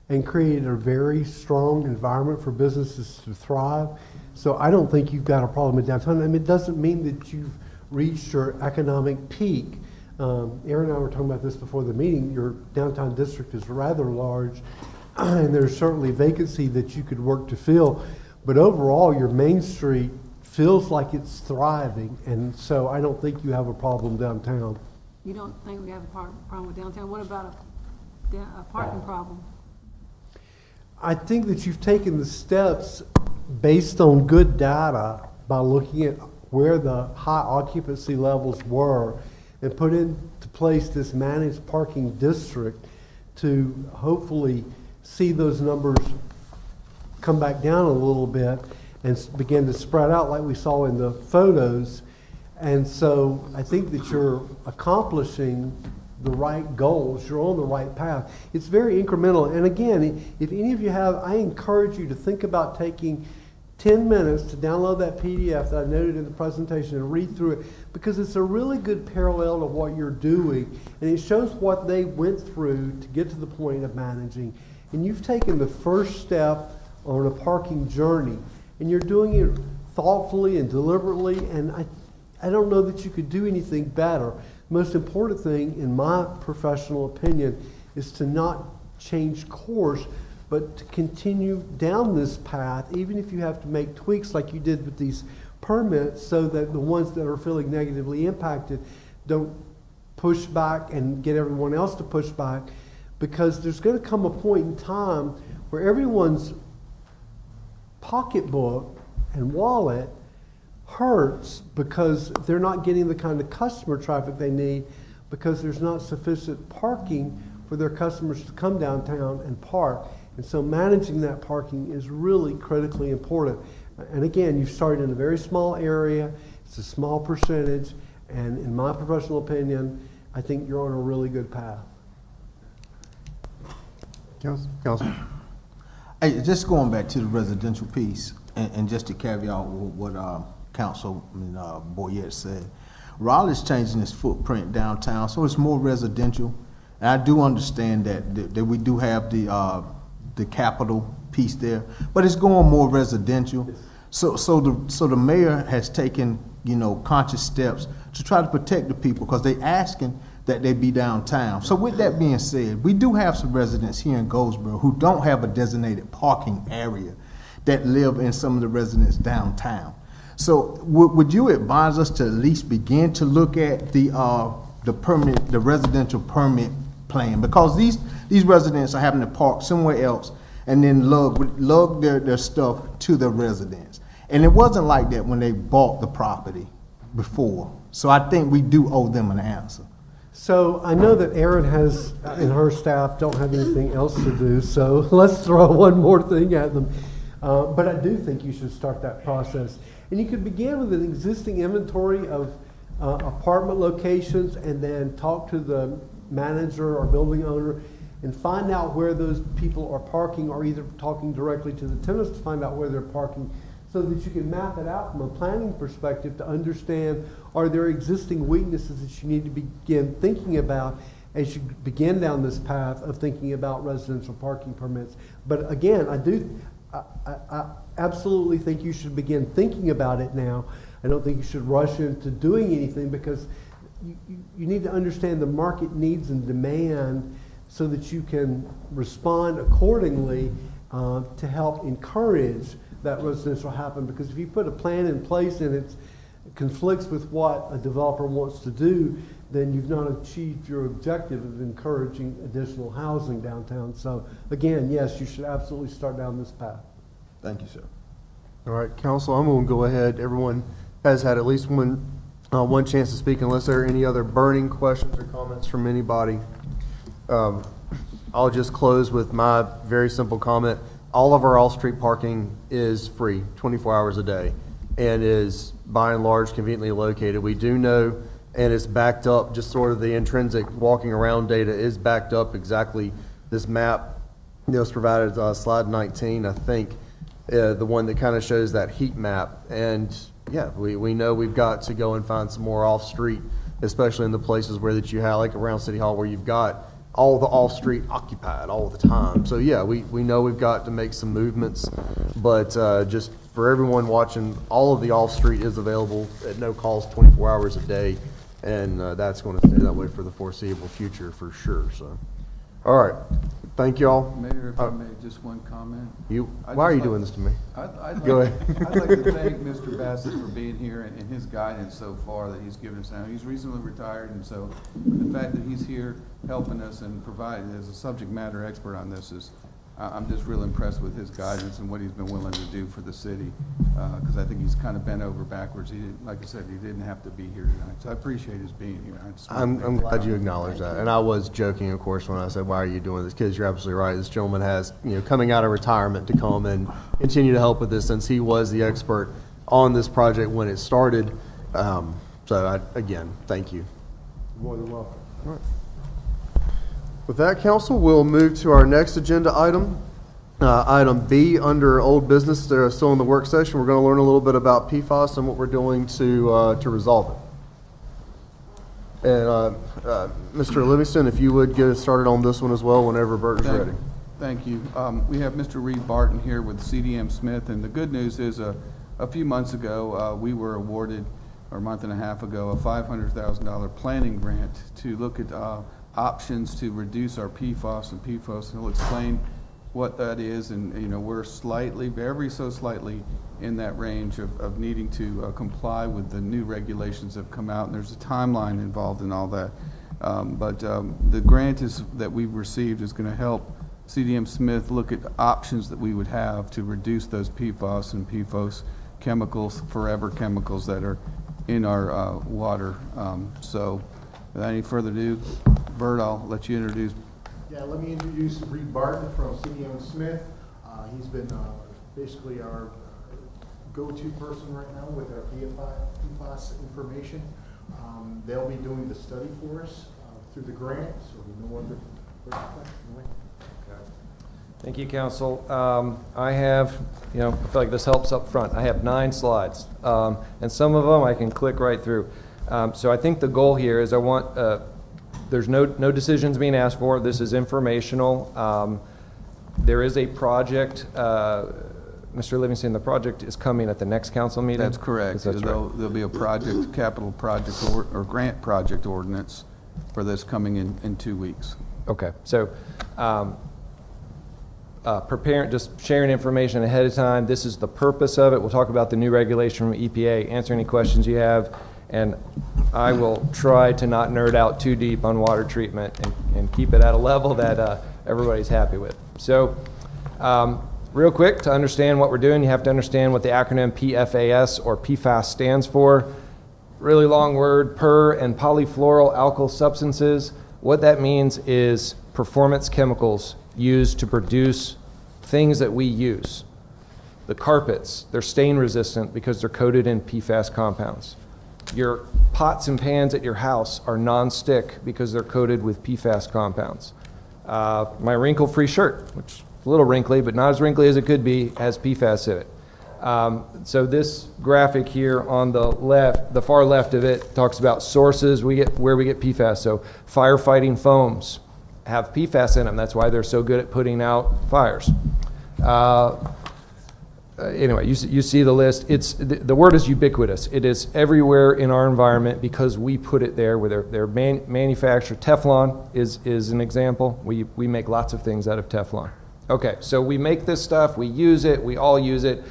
and created a very strong environment for businesses to thrive. So I don't think you've got a problem in downtown. I mean, it doesn't mean that you've reached your economic peak. Aaron and I were talking about this before the meeting. Your downtown district is rather large, and there's certainly vacancy that you could work to fill. But overall, your Main Street feels like it's thriving, and so I don't think you have a problem downtown. You don't think we have a problem with downtown? What about a parking problem? I think that you've taken the steps based on good data by looking at where the high occupancy levels were and put into place this managed parking district to hopefully see those numbers come back down a little bit and begin to spread out like we saw in the photos. And so I think that you're accomplishing the right goals. You're on the right path. It's very incremental. And again, if any of you have, I encourage you to think about taking 10 minutes to download that PDF that I noted in the presentation and read through it, because it's a really good parallel to what you're doing, and it shows what they went through to get to the point of managing. And you've taken the first step on a parking journey, and you're doing it thoughtfully and deliberately, and I don't know that you could do anything better. The most important thing, in my professional opinion, is to not change course, but to continue down this path, even if you have to make tweaks like you did with these permits, so that the ones that are feeling negatively impacted don't push back and get everyone else to push back, because there's going to come a point in time where everyone's pocketbook and wallet hurts because they're not getting the kind of customer traffic they need, because there's not sufficient parking for their customers to come downtown and park. And so managing that parking is really critically important. And again, you've started in a very small area, it's a small percentage, and in my professional opinion, I think you're on a really good path. Council. Hey, just going back to the residential piece, and just to caveat what Councilman Boyette said, Raleigh's changing its footprint downtown, so it's more residential. And I do understand that we do have the capital piece there, but it's going more residential. So the mayor has taken, conscious steps to try to protect the people, because they asking that they be downtown. So with that being said, we do have some residents here in Goldsboro who don't have a designated parking area that live in some of the residents downtown. So would you advise us to at least begin to look at the residential permit plan? Because these residents are having to park somewhere else and then lug their stuff to their residence. And it wasn't like that when they bought the property before. So I think we do owe them an answer. So I know that Erin and her staff don't have anything else to do, so let's throw one more thing at them. But I do think you should start that process. And you could begin with an existing inventory of apartment locations, and then talk to the manager or building owner and find out where those people are parking, or either talking directly to the tenants to find out where they're parking, so that you can map it out from a planning perspective to understand, are there existing weaknesses that you need to begin thinking about as you begin down this path of thinking about residential parking permits. But again, I absolutely think you should begin thinking about it now. I don't think you should rush into doing anything, because you need to understand the market needs and demand so that you can respond accordingly to help encourage that residential happen. Because if you put a plan in place and it conflicts with what a developer wants to do, then you've not achieved your objective of encouraging additional housing downtown. So again, yes, you should absolutely start down this path. Thank you, sir. All right, council, I'm going to go ahead. Everyone has had at least one chance to speak, unless there are any other burning questions or comments from anybody. I'll just close with my very simple comment. All of our off-street parking is free, 24 hours a day, and is by and large conveniently located. We do know, and it's backed up, just sort of the intrinsic walking around data is backed up exactly. This map that was provided, slide 19, I think, the one that kind of shows that heat map. And yeah, we know we've got to go and find some more off-street, especially in the places where that you have, like around City Hall, where you've got all the off-street occupied all the time. So yeah, we know we've got to make some movements, but just for everyone watching, all of the off-street is available at no cost, 24 hours a day, and that's going to stay that way for the foreseeable future for sure. So, all right, thank y'all. Mayor, if I may, just one comment. Why are you doing this to me? Go ahead. I'd like to thank Mr. Bassett for being here and his guidance so far that he's given us now. He's recently retired, and so the fact that he's here helping us and providing as a subject matter expert on this is, I'm just real impressed with his guidance and what he's been willing to do for the city, because I think he's kind of bent over backwards. He didn't, like I said, he didn't have to be here tonight, so I appreciate his being here. I'm glad you acknowledge that, and I was joking, of course, when I said, "Why are you doing this?" Because you're absolutely right. This gentleman has, coming out of retirement to come and continue to help with this, since he was the expert on this project when it started. Again, thank you. More than welcome. All right. With that, council, we'll move to our next agenda item. Item B under old business. They're still in the work session. We're going to learn a little bit about PFAS and what we're doing to resolve it. And Mr. Livingston, if you would get us started on this one as well whenever Burton's ready. Thank you. We have Mr. Reed Barton here with CDM Smith, and the good news is a few months ago, we were awarded, or a month and a half ago, a $500,000 planning grant to look at options to reduce our PFAS and PFOS, and he'll explain what that is. And we're slightly, very so slightly, in that range of needing to comply with the new regulations that have come out, and there's a timeline involved in all that. But the grant that we've received is going to help CDM Smith look at options that we would have to reduce those PFAS and PFOS chemicals, forever chemicals that are in our water. So without any further ado, Bert, I'll let you introduce. Yeah, let me introduce Reed Barton from CDM Smith. He's been basically our go-to person right now with our PFAS information. They'll be doing the study for us through the grant, so we know under. Thank you, Council. I have, I feel like this helps up front. I have 9 slides, and some of them I can click right through. So I think the goal here is there's no decisions being asked for. This is informational. There is a project, Mr. Livingston, the project is coming at the next council meeting? That's correct. That's right. There'll be a capital project or grant project ordinance for this coming in 2 weeks. Okay, so just sharing information ahead of time. This is the purpose of it. We'll talk about the new regulation from EPA, answer any questions you have, and I will try to not nerd out too deep on water treatment and keep it at a level that everybody's happy with. So real quick, to understand what we're doing, you have to understand what the acronym PFAS or PFAS stands for. Really long word, per and polyfluoral alkyl substances. What that means is performance chemicals used to produce things that we use. The carpets, they're stain resistant because they're coated in PFAS compounds. Your pots and pans at your house are non-stick because they're coated with PFAS compounds. My wrinkle-free shirt, which is a little wrinkly, but not as wrinkly as it could be, has PFAS in it. So this graphic here on the left, the far left of it, talks about sources where we get PFAS. So firefighting foams have PFAS in them. That's why they're so good at putting out fires. Anyway, you see the list. The word is ubiquitous. It is everywhere in our environment because we put it there. Where they're manufactured. Teflon is an example. We make lots of things out of Teflon. Okay, so we make this stuff. We use it. We all use it.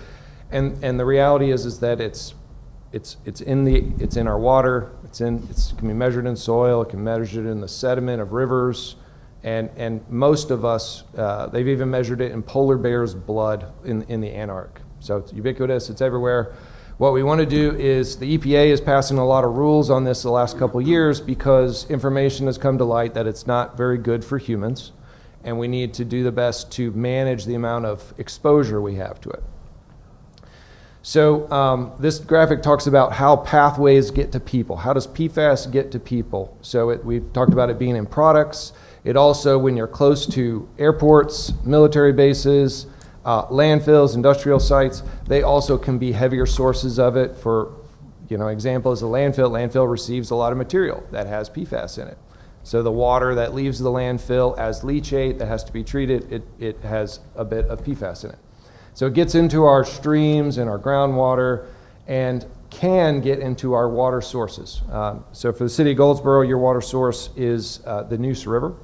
And the reality is that it's in our water. It can be measured in soil. It can be measured in the sediment of rivers, and most of us they've even measured it in polar bears' blood in the Antarctic. So it's ubiquitous. It's everywhere. What we want to do is the EPA is passing a lot of rules on this the last couple of years because information has come to light that it's not very good for humans, and we need to do the best to manage the amount of exposure we have to it. So this graphic talks about how pathways get to people. How does PFAS get to people? So we've talked about it being in products. It also, when you're close to airports, military bases, landfills, industrial sites, they also can be heavier sources of it. For example is a landfill. Landfill receives a lot of material that has PFAS in it. So the water that leaves the landfill as leachate that has to be treated, it has a bit of PFAS in it. So it gets into our streams and our groundwater and can get into our water sources. So for the city of Goldsboro, your water source is the Neuse River.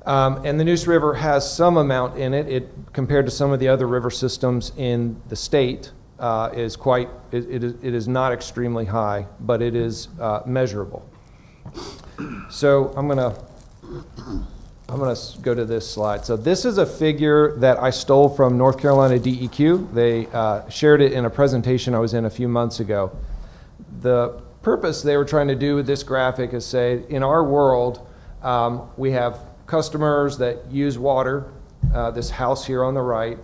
And the Neuse River has some amount in it. It compared to some of the other river systems in the state, it is not extremely high, but it is measurable. So I'm gonna go to this slide. So this is a figure that I stole from North Carolina DEQ. They shared it in a presentation I was in a few months ago. The purpose they were trying to do with this graphic is say, in our world, we have customers that use water, this house here on the right,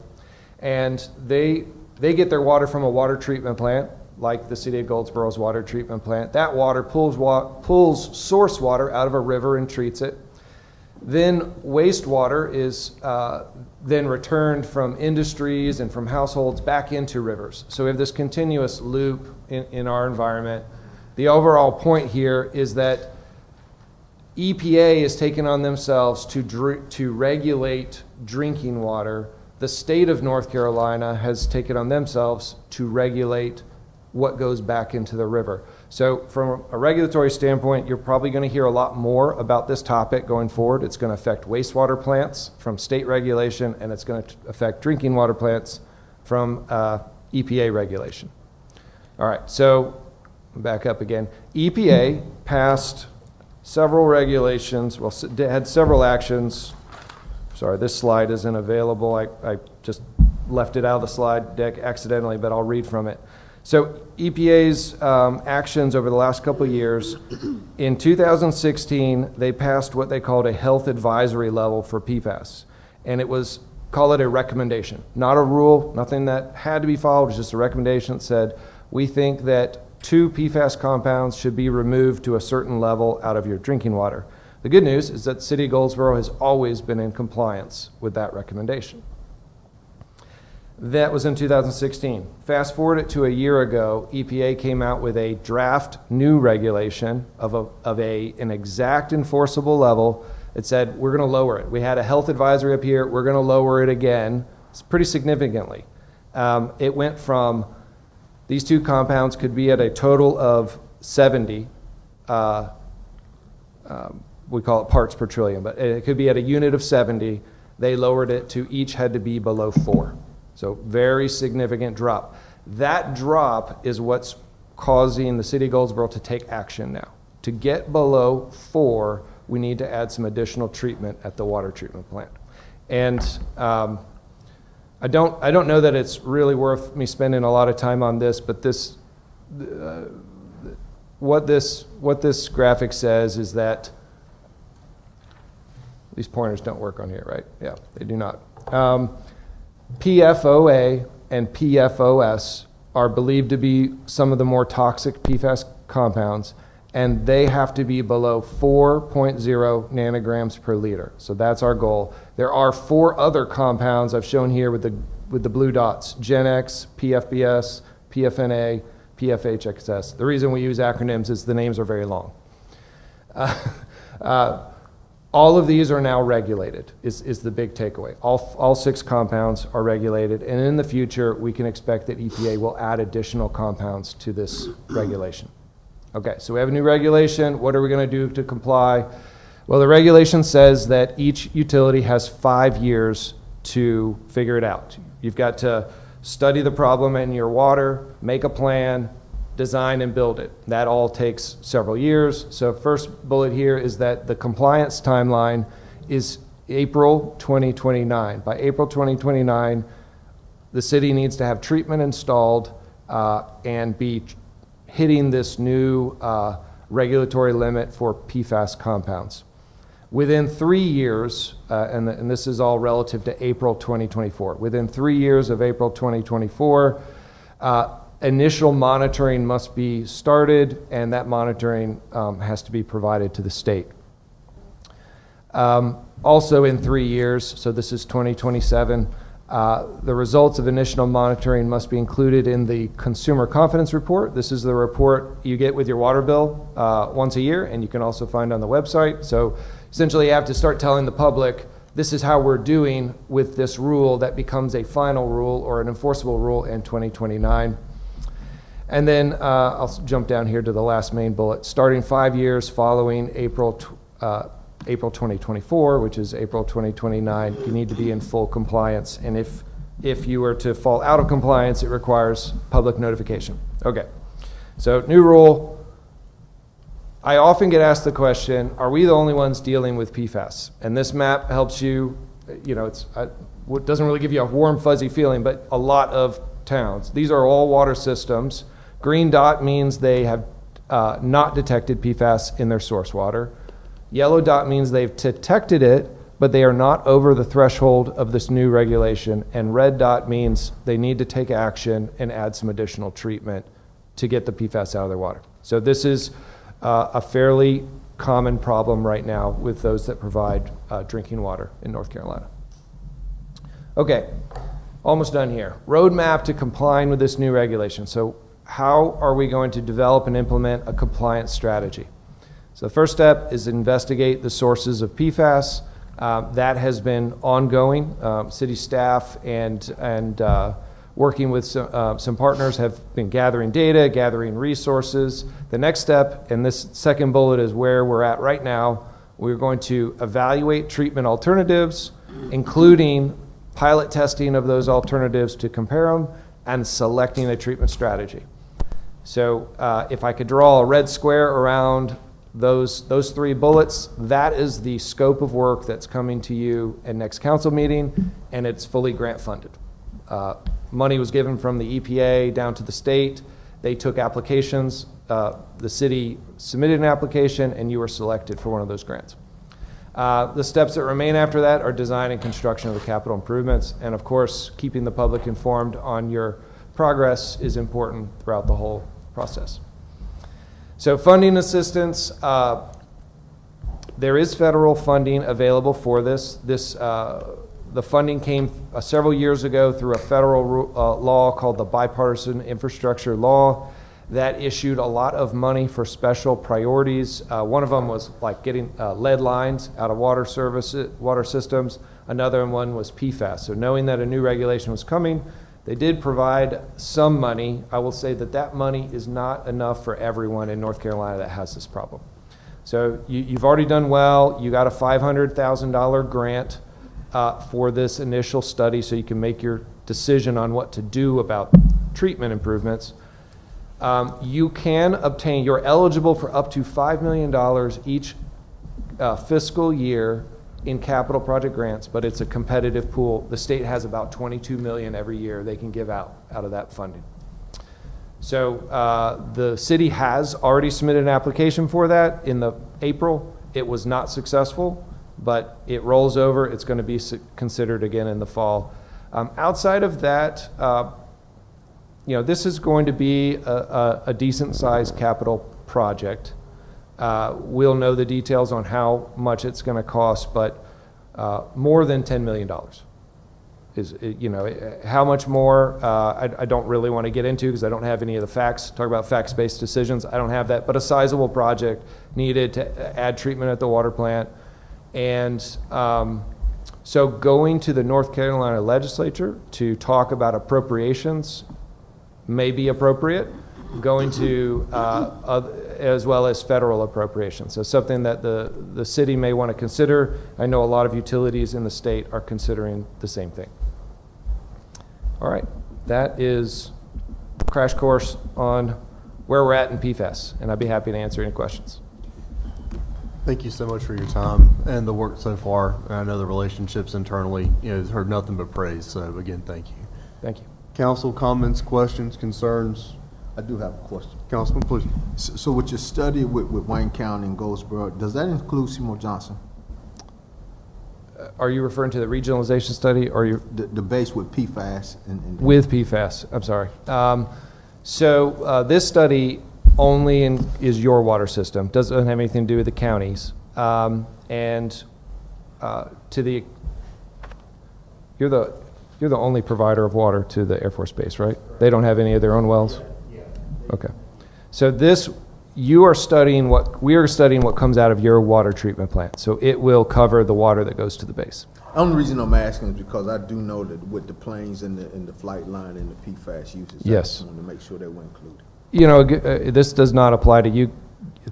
and they get their water from a water treatment plant, like the city of Goldsboro's water treatment plant. That water pulls source water out of a river and treats it. Then wastewater is then returned from industries and from households back into rivers. So we have this continuous loop in our environment. The overall point here is that EPA is taking on themselves to regulate drinking water. The state of North Carolina has taken on themselves to regulate what goes back into the river. So from a regulatory standpoint, you're probably going to hear a lot more about this topic going forward. It's going to affect wastewater plants from state regulation, and it's going to affect drinking water plants from EPA regulation. All right, so back up again. EPA passed several regulations, had several actions. Sorry, this slide isn't available. I just left it out of the slide deck accidentally, but I'll read from it. So EPA's actions over the last couple of years, in 2016, they passed what they called a health advisory level for PFAS. And it was, call it a recommendation, not a rule, nothing that had to be followed, it was just a recommendation that said, we think that 2 PFAS compounds should be removed to a certain level out of your drinking water. The good news is that the city of Goldsboro has always been in compliance with that recommendation. That was in 2016. Fast forward it to a year ago, EPA came out with a draft new regulation of an exact enforceable level. It said, we're going to lower it. We had a health advisory up here. We're going to lower it again. It's pretty significantly. It went from these 2 compounds could be at a total of 70. We call it parts per trillion, but it could be at a unit of 70. They lowered it to each had to be below 4. So very significant drop. That drop is what's causing the city of Goldsboro to take action now. To get below 4, we need to add some additional treatment at the water treatment plant. And I don't know that it's really worth me spending a lot of time on this, but what this graphic says is that these pointers don't work on here, right? Yeah, they do not. PFOA and PFOS are believed to be some of the more toxic PFAS compounds, and they have to be below 4.0 nanograms per liter. So that's our goal. There are 4 other compounds I've shown here with with the blue dots: Gen X, PFBS, PFNA, PFHXS. The reason we use acronyms is the names are very long. All of these are now regulated, is the big takeaway. All 6 compounds are regulated, and in the future, we can expect that EPA will add additional compounds to this regulation. Okay, so we have a new regulation. What are we going to do to comply? Well, the regulation says that each utility has 5 years to figure it out. You've got to study the problem in your water, make a plan, design and build it. That all takes several years. So first bullet here is that the compliance timeline is April 2029. By April 2029, the city needs to have treatment installed and be hitting this new regulatory limit for PFAS compounds. Within 3 years, and this is all relative to April 2024, within 3 years of April 2024, initial monitoring must be started, and that monitoring has to be provided to the state. Also in 3 years, so this is 2027, the results of initial monitoring must be included in the Consumer Confidence Report. This is the report you get with your water bill once a year, and you can also find on the website. So essentially you have to start telling the public, this is how we're doing with this rule that becomes a final rule or an enforceable rule in 2029. And then I'll jump down here to the last main bullet. Starting 5 years following April 2024, which is April 2029, you need to be in full compliance. And if you were to fall out of compliance, it requires public notification. Okay, so new rule. I often get asked the question, are we the only ones dealing with PFAS? And this map helps you, it doesn't really give you a warm, fuzzy feeling, but a lot of towns. These are all water systems. Green dot means they have not detected PFAS in their source water. Yellow dot means they've detected it, but they are not over the threshold of this new regulation. And red dot means they need to take action and add some additional treatment to get the PFAS out of their water. So this is a fairly common problem right now with those that provide drinking water in North Carolina. Okay, almost done here. Roadmap to complying with this new regulation. So how are we going to develop and implement a compliance strategy? So the first step is investigate the sources of PFAS. That has been ongoing. City staff and working with some partners have been gathering data, gathering resources. The next step, and this second bullet is where we're at right now, we're going to evaluate treatment alternatives, including pilot testing of those alternatives to compare them, and selecting a treatment strategy. So if I could draw a red square around those 3 bullets, that is the scope of work that's coming to you at next council meeting, and it's fully grant funded. Money was given from the EPA down to the state. They took applications. The city submitted an application, and you were selected for one of those grants. The steps that remain after that are design and construction of the capital improvements, and of course, keeping the public informed on your progress is important throughout the whole process. So funding assistance, there is federal funding available for this. The funding came several years ago through a federal law called the Bipartisan Infrastructure Law that issued a lot of money for special priorities. One of them was like getting lead lines out of water systems. Another one was PFAS. So knowing that a new regulation was coming, they did provide some money. I will say that money is not enough for everyone in North Carolina that has this problem. So you've already done well. You got a $500,000 grant for this initial study so you can make your decision on what to do about treatment improvements. You're eligible for up to $5 million each fiscal year in capital project grants, but it's a competitive pool. The state has about $22 million every year they can give out of that funding. So the city has already submitted an application for that in April. It was not successful, but it rolls over. It's going to be considered again in the fall. Outside of that, this is going to be a decent-sized capital project. We'll know the details on how much it's going to cost, but more than $10 million. How much more, I don't really want to get into because I don't have any of the facts. Talk about facts-based decisions. I don't have that, but a sizable project needed to add treatment at the water plant. And so going to the North Carolina legislature to talk about appropriations may be appropriate. Going to, as well as federal appropriations. So something that the city may want to consider. I know a lot of utilities in the state are considering the same thing. All right, that is a crash course on where we're at in PFAS, and I'd be happy to answer any questions. Thank you so much for your time and the work so far. I know the relationships internally, has heard nothing but praise. So again, thank you. Thank you. Council comments, questions, concerns? I do have a question. Councilman, please. So with your study with Wayne County and Goldsboro, does that include Seymour Johnson? Are you referring to the regionalization study, or you The base with PFAS and with PFAS? I'm sorry. So this study only is your water system. Doesn't have anything to do with the counties. You're the only provider of water to the Air Force Base, right? They don't have any of their own wells? Yeah. Okay. So we are studying what comes out of your water treatment plant. So it will cover the water that goes to the base. The only reason I'm asking is because I do know that with the planes and the flight line and the PFAS uses, I Yes. just wanted to make sure they were included. This does not apply to you,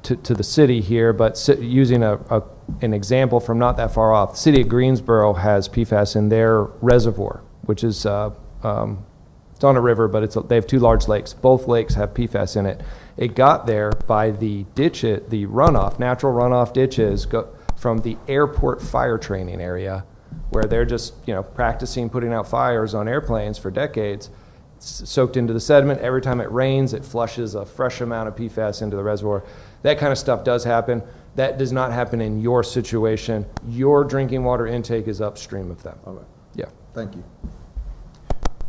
to the city here, but using an example from not that far off, the city of Greensboro has PFAS in their reservoir, which is, it's on a river, but they have two large lakes. Both lakes have PFAS in it. It got there by the runoff, natural runoff ditches from the airport fire training area, where they're just, practicing putting out fires on airplanes for decades. It's soaked into the sediment. Every time it rains, it flushes a fresh amount of PFAS into the reservoir. That kind of stuff does happen. That does not happen in your situation. Your drinking water intake is upstream of them. All right. Yeah. Thank you.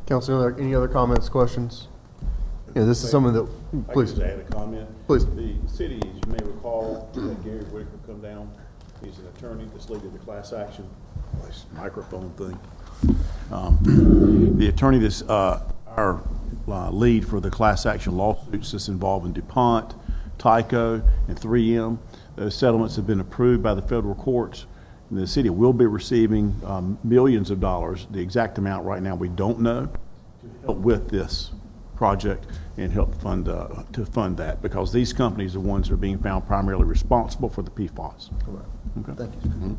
Council, any other comments, questions? Yeah, this is something that, please. I can just add a comment. Please. The city, as you may recall, had Gary Whitaker come down. He's an attorney that's leading the class action. This microphone thing. The attorney that's our lead for the class action lawsuits that's involving DuPont, Tyco, and 3M. Those settlements have been approved by the federal courts. And the city will be receiving millions of dollars. The exact amount right now we don't know, to help with this project and help fund that, because these companies are the ones that are being found primarily responsible for the PFAS. Okay. Thank you.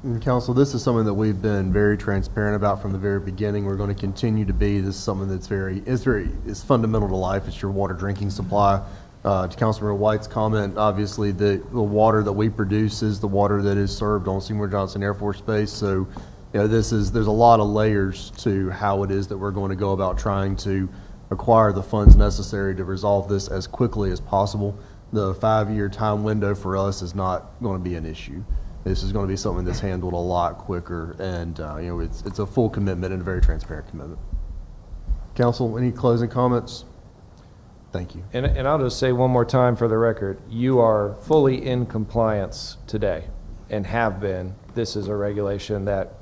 And Council, this is something that we've been very transparent about from the very beginning. We're going to continue to be. This is something that's it's fundamental to life. It's your water drinking supply. To Councilmember White's comment, obviously the water that we produce is the water that is served on Seymour Johnson Air Force Base. So, there's a lot of layers to how it is that we're going to go about trying to acquire the funds necessary to resolve this as quickly as possible. The 5-year time window for us is not going to be an issue. This is going to be something that's handled a lot quicker, and it's a full commitment and a very transparent commitment. Council, any closing comments? Thank you. And I'll just say one more time for the record, you are fully in compliance today and have been. This is a regulation that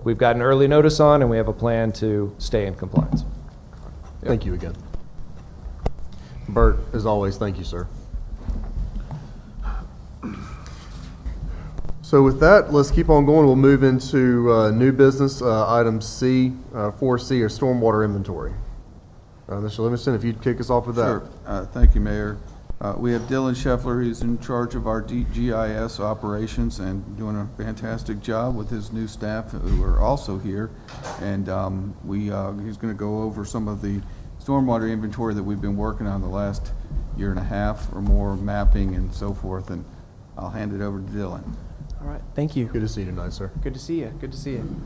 we've gotten early notice on, and we have a plan to stay in compliance. Thank you again. Bert, as always, thank you, sir. So with that, let's keep on going. We'll move into new business, item C, 4C, or stormwater inventory. Mr. Livingston, if you'd kick us off with that. Sure. Thank you, Mayor. We have Dylan Scheffler, who's in charge of our GIS operations and doing a fantastic job with his new staff who are also here. And he's going to go over some of the stormwater inventory that we've been working on the last year and a half or more, mapping and so forth. And I'll hand it over to Dylan. All right, thank you. Good to see you tonight, sir. Good to see you. Good to see you.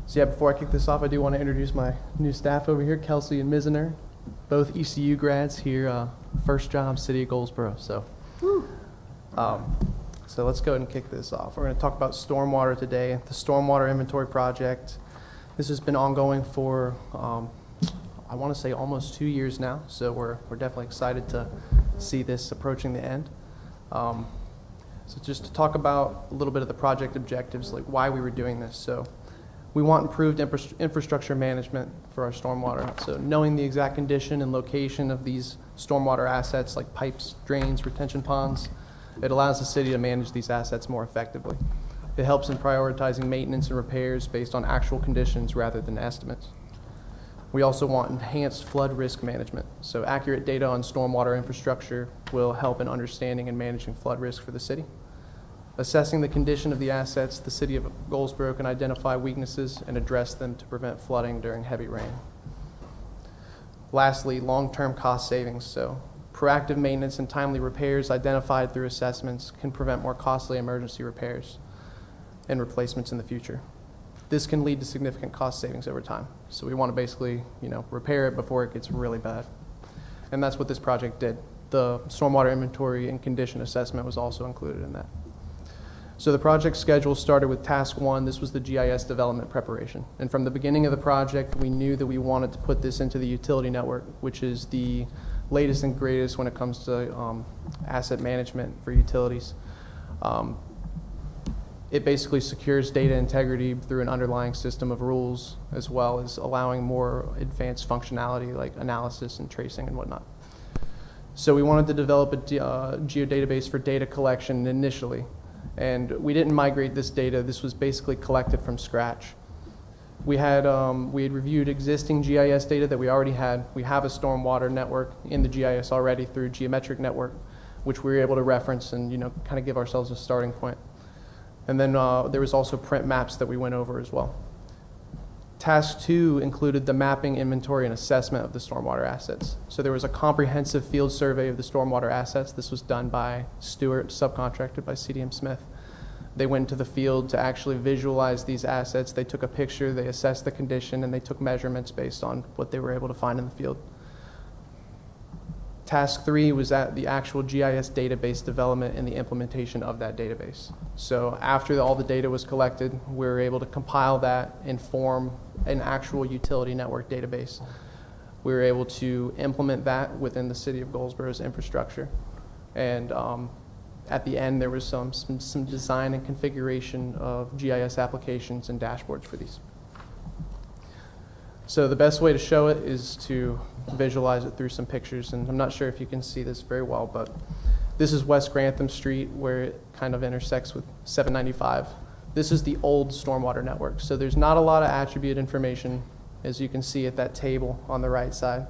So yeah, before I kick this off, I do want to introduce my new staff over here, Kelsey and Mizner, both ECU grads here, first job, City of Goldsboro. So, so let's go ahead and kick this off. We're going to talk about stormwater today, the stormwater inventory project. This has been ongoing for, I want to say almost 2 years now. So we're definitely excited to see this approaching the end. So just to talk about a little bit of the project objectives, like why we were doing this. So We want improved infrastructure management for our stormwater. So knowing the exact condition and location of these stormwater assets like pipes, drains, retention ponds, it allows the city to manage these assets more effectively. It helps in prioritizing maintenance and repairs based on actual conditions rather than estimates. We also want enhanced flood risk management. So accurate data on stormwater infrastructure will help in understanding and managing flood risk for the city. Assessing the condition of the assets, the city of Goldsboro can identify weaknesses and address them to prevent flooding during heavy rain. Lastly, long-term cost savings. So proactive maintenance and timely repairs identified through assessments can prevent more costly emergency repairs and replacements in the future. This can lead to significant cost savings over time. So we want to basically, repair it before it gets really bad. And that's what this project did. The stormwater inventory and condition assessment was also included in that. So the project schedule started with task 1. This was the GIS development preparation. And from the beginning of the project, we knew that we wanted to put this into the utility network, which is the latest and greatest when it comes to asset management for utilities. It basically secures data integrity through an underlying system of rules, as well as allowing more advanced functionality like analysis and tracing and whatnot. So we wanted to develop a geodatabase for data collection initially. And we didn't migrate this data. This was basically collected from scratch. We had reviewed existing GIS data that we already had. We have a stormwater network in the GIS already through Geometric Network, which we were able to reference and kind of give ourselves a starting point. And then there was also print maps that we went over as well. Task 2 included the mapping, inventory, and assessment of the stormwater assets. So there was a comprehensive field survey of the stormwater assets. This was done by Stewart, subcontracted by CDM Smith. They went to the field to actually visualize these assets. They took a picture, they assessed the condition, and they took measurements based on what they were able to find in the field. Task 3 was at the actual GIS database development and the implementation of that database. So after all the data was collected, we were able to compile that and form an actual utility network database. We were able to implement that within the city of Goldsboro's infrastructure. And at the end, there was some design and configuration of GIS applications and dashboards for these. So the best way to show it is to visualize it through some pictures. And I'm not sure if you can see this very well, but this is West Grantham Street where it kind of intersects with 795. This is the old stormwater network. So there's not a lot of attribute information, as you can see at that table on the right side.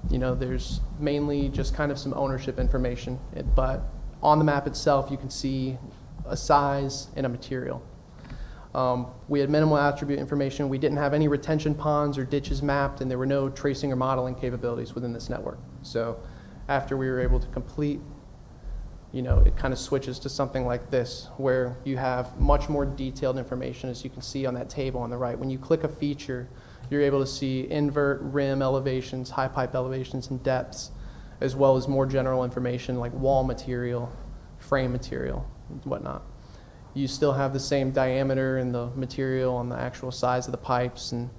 There's mainly just kind of some ownership information, but on the map itself, you can see a size and a material. We had minimal attribute information. We didn't have any retention ponds or ditches mapped, and there were no tracing or modeling capabilities within this network. So after we were able to complete, it kind of switches to something like this, where you have much more detailed information, as you can see on that table on the right. When you click a feature, you're able to see invert, rim elevations, high pipe elevations, and depths, as well as more general information like wall material, frame material, and whatnot. You still have the same diameter and the material on the actual size of the pipes, and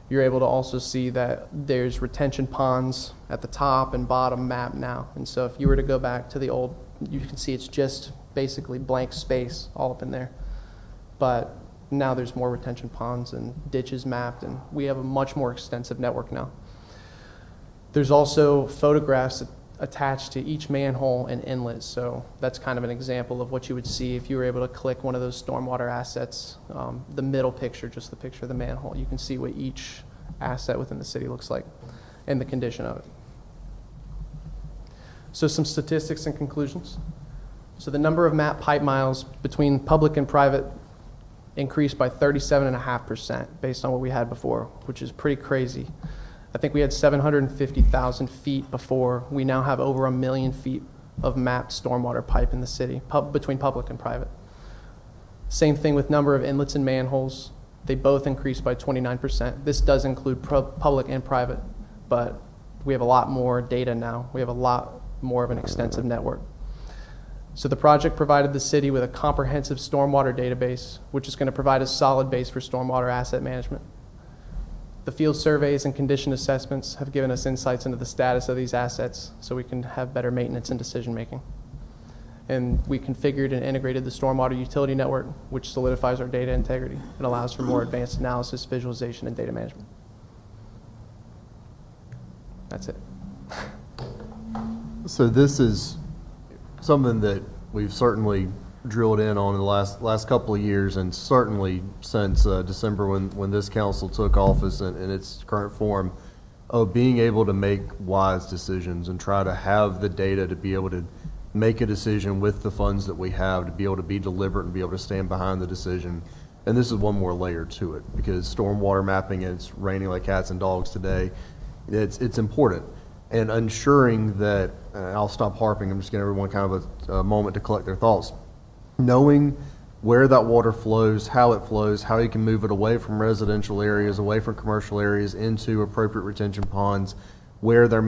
you're able to also see that there's retention ponds at the top and bottom map now. And so if you were to go back to the old, you can see it's just basically blank space all up in there. But now there's more retention ponds and ditches mapped, and we have a much more extensive network now. There's also photographs attached to each manhole and inlet, so that's kind of an example of what you would see if you were able to click one of those stormwater assets. The middle picture, just the picture of the manhole, you can see what each asset within the city looks like and the condition of it. So some statistics and conclusions. So the number of mapped pipe miles between public and private increased by 37.5% based on what we had before, which is pretty crazy. I think we had 750,000 feet before. We now have over 1 million feet of mapped stormwater pipe in the city, between public and private. Same thing with number of inlets and manholes. They both increased by 29%. This does include public and private, but we have a lot more data now. We have a lot more of an extensive network. So the project provided the city with a comprehensive stormwater database, which is going to provide a solid base for stormwater asset management. The field surveys and condition assessments have given us insights into the status of these assets so we can have better maintenance and decision making. And we configured and integrated the stormwater utility network, which solidifies our data integrity and allows for more advanced analysis, visualization, and data management. That's it. So this is something that we've certainly drilled in on in the last couple of years, and certainly since December when this council took office in its current form, of being able to make wise decisions and try to have the data to be able to make a decision with the funds that we have, to be able to be deliberate and be able to stand behind the decision. And this is one more layer to it, because stormwater mapping, it's raining like cats and dogs today, it's important. And ensuring that, I'll stop harping, I'm just giving everyone kind of a moment to collect their thoughts. Knowing where that water flows, how you can move it away from residential areas, away from commercial areas, into appropriate retention ponds, where there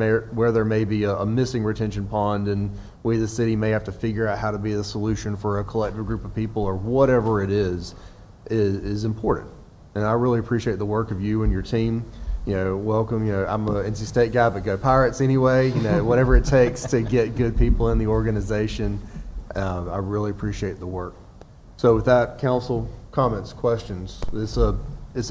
may be a missing retention pond, and we, the city, may have to figure out how to be the solution for a collective group of people, or whatever it is important. And I really appreciate the work of you and your team. Welcome. I'm a NC State guy, but go Pirates anyway. Whatever it takes to get good people in the organization. I really appreciate the work. So with that, council comments, questions. It's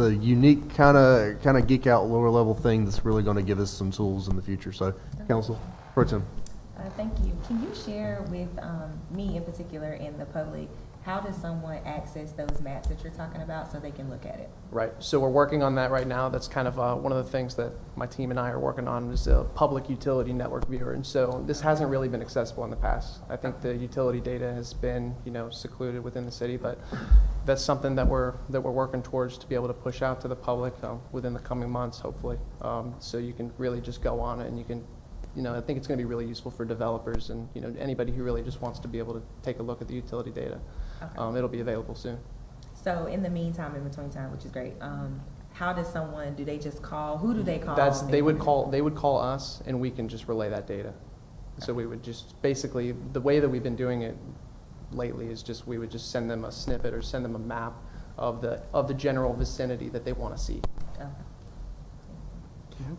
a unique kind of geek out lower level thing that's really going to give us some tools in the future. So, council, Pro Tem. Thank you. Can you share with me in particular and the public, how does someone access those maps that you're talking about so they can look at it? Right. So we're working on that right now. That's kind of one of the things that my team and I are working on, is a public utility network viewer. And so this hasn't really been accessible in the past. I think the utility data has been, secluded within the city, but that's something that we're working towards to be able to push out to the public within the coming months, hopefully. So you can really just go on it, and you can, I think it's going to be really useful for developers and, anybody who really just wants to be able to take a look at the utility data. Okay. It'll be available soon. So in the meantime, in between time, which is great, how does someone, do they just call? Who do they call? They would call us, and we can just relay that data. Okay. So we would just, basically, the way that we've been doing it lately is just, we would just send them a snippet or send them a map of the general vicinity that they want to see. Okay.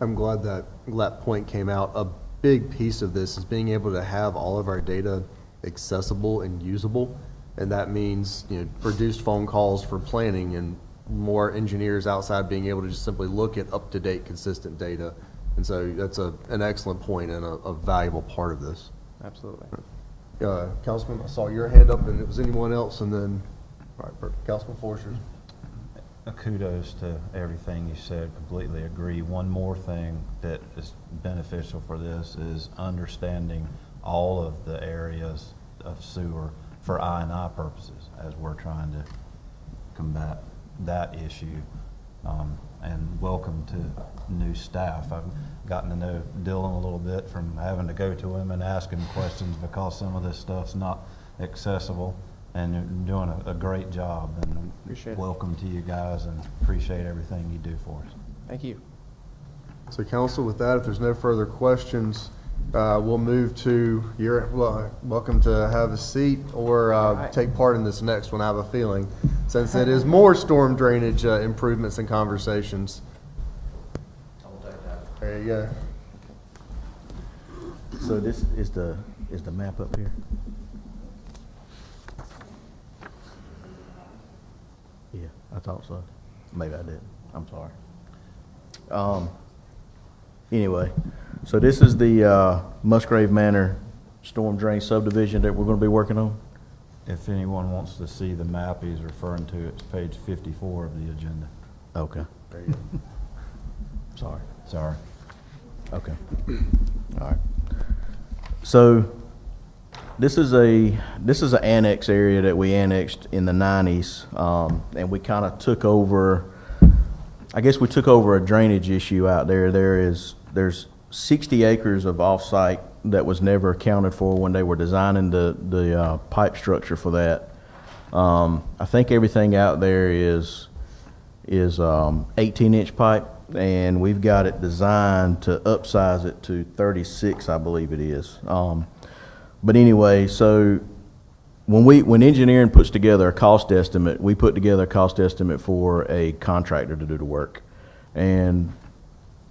I'm glad that point came out. A big piece of this is being able to have all of our data accessible and usable. And that means, reduced phone calls for planning and more engineers outside being able to just simply look at up-to-date, consistent data. And so that's an excellent point and a valuable part of this. Absolutely. Councilman, I saw your hand up, and it was anyone else, and then, all right, Councilman Forster. Kudos to everything you said. Completely agree. One more thing that is beneficial for this is understanding all of the areas of sewer for I&I purposes, as we're trying to combat that issue. And welcome to new staff. I've gotten to know Dylan a little bit from having to go to him and ask him questions, because some of this stuff's not accessible, and you're doing a great job. And appreciate welcome to you guys, and appreciate everything you do for us. Thank you. So council, with that, if there's no further questions, we'll move to your, welcome to have a seat or right. Take part in this next one, I have a feeling, since it is more storm drainage improvements and conversations. I'll take that. There you go. So this is the map up here? Yeah, I thought so. Maybe I did. I'm sorry. Anyway, so this is the Musgrave Manor storm drain subdivision that we're going to be working on. If anyone wants to see the map he's referring to, it's page 54 of the agenda. Okay. There you go. Sorry. Okay. All right. So this is an annex area that we annexed in the 90s, and we kind of took over. I guess we took over a drainage issue out there. There's 60 acres of offsite that was never accounted for when they were designing the pipe structure for that. I think everything out there is 18-inch pipe, and we've got it designed to upsize it to 36, I believe it is. But anyway, so when engineering puts together a cost estimate, we put together a cost estimate for a contractor to do the work. And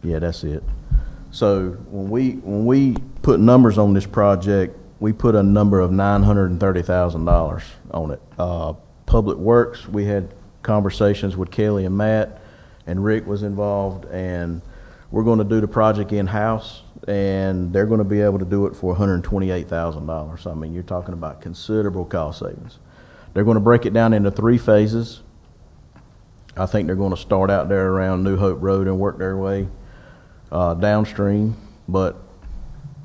yeah, that's it. So when we put numbers on this project, we put a number of $930,000 on it. Public Works, we had conversations with Kelly and Matt, and Rick was involved, and we're going to do the project in-house, and they're going to be able to do it for $128,000. I mean, you're talking about considerable cost savings. They're going to break it down into 3 phases. I think they're going to start out there around New Hope Road and work their way downstream, but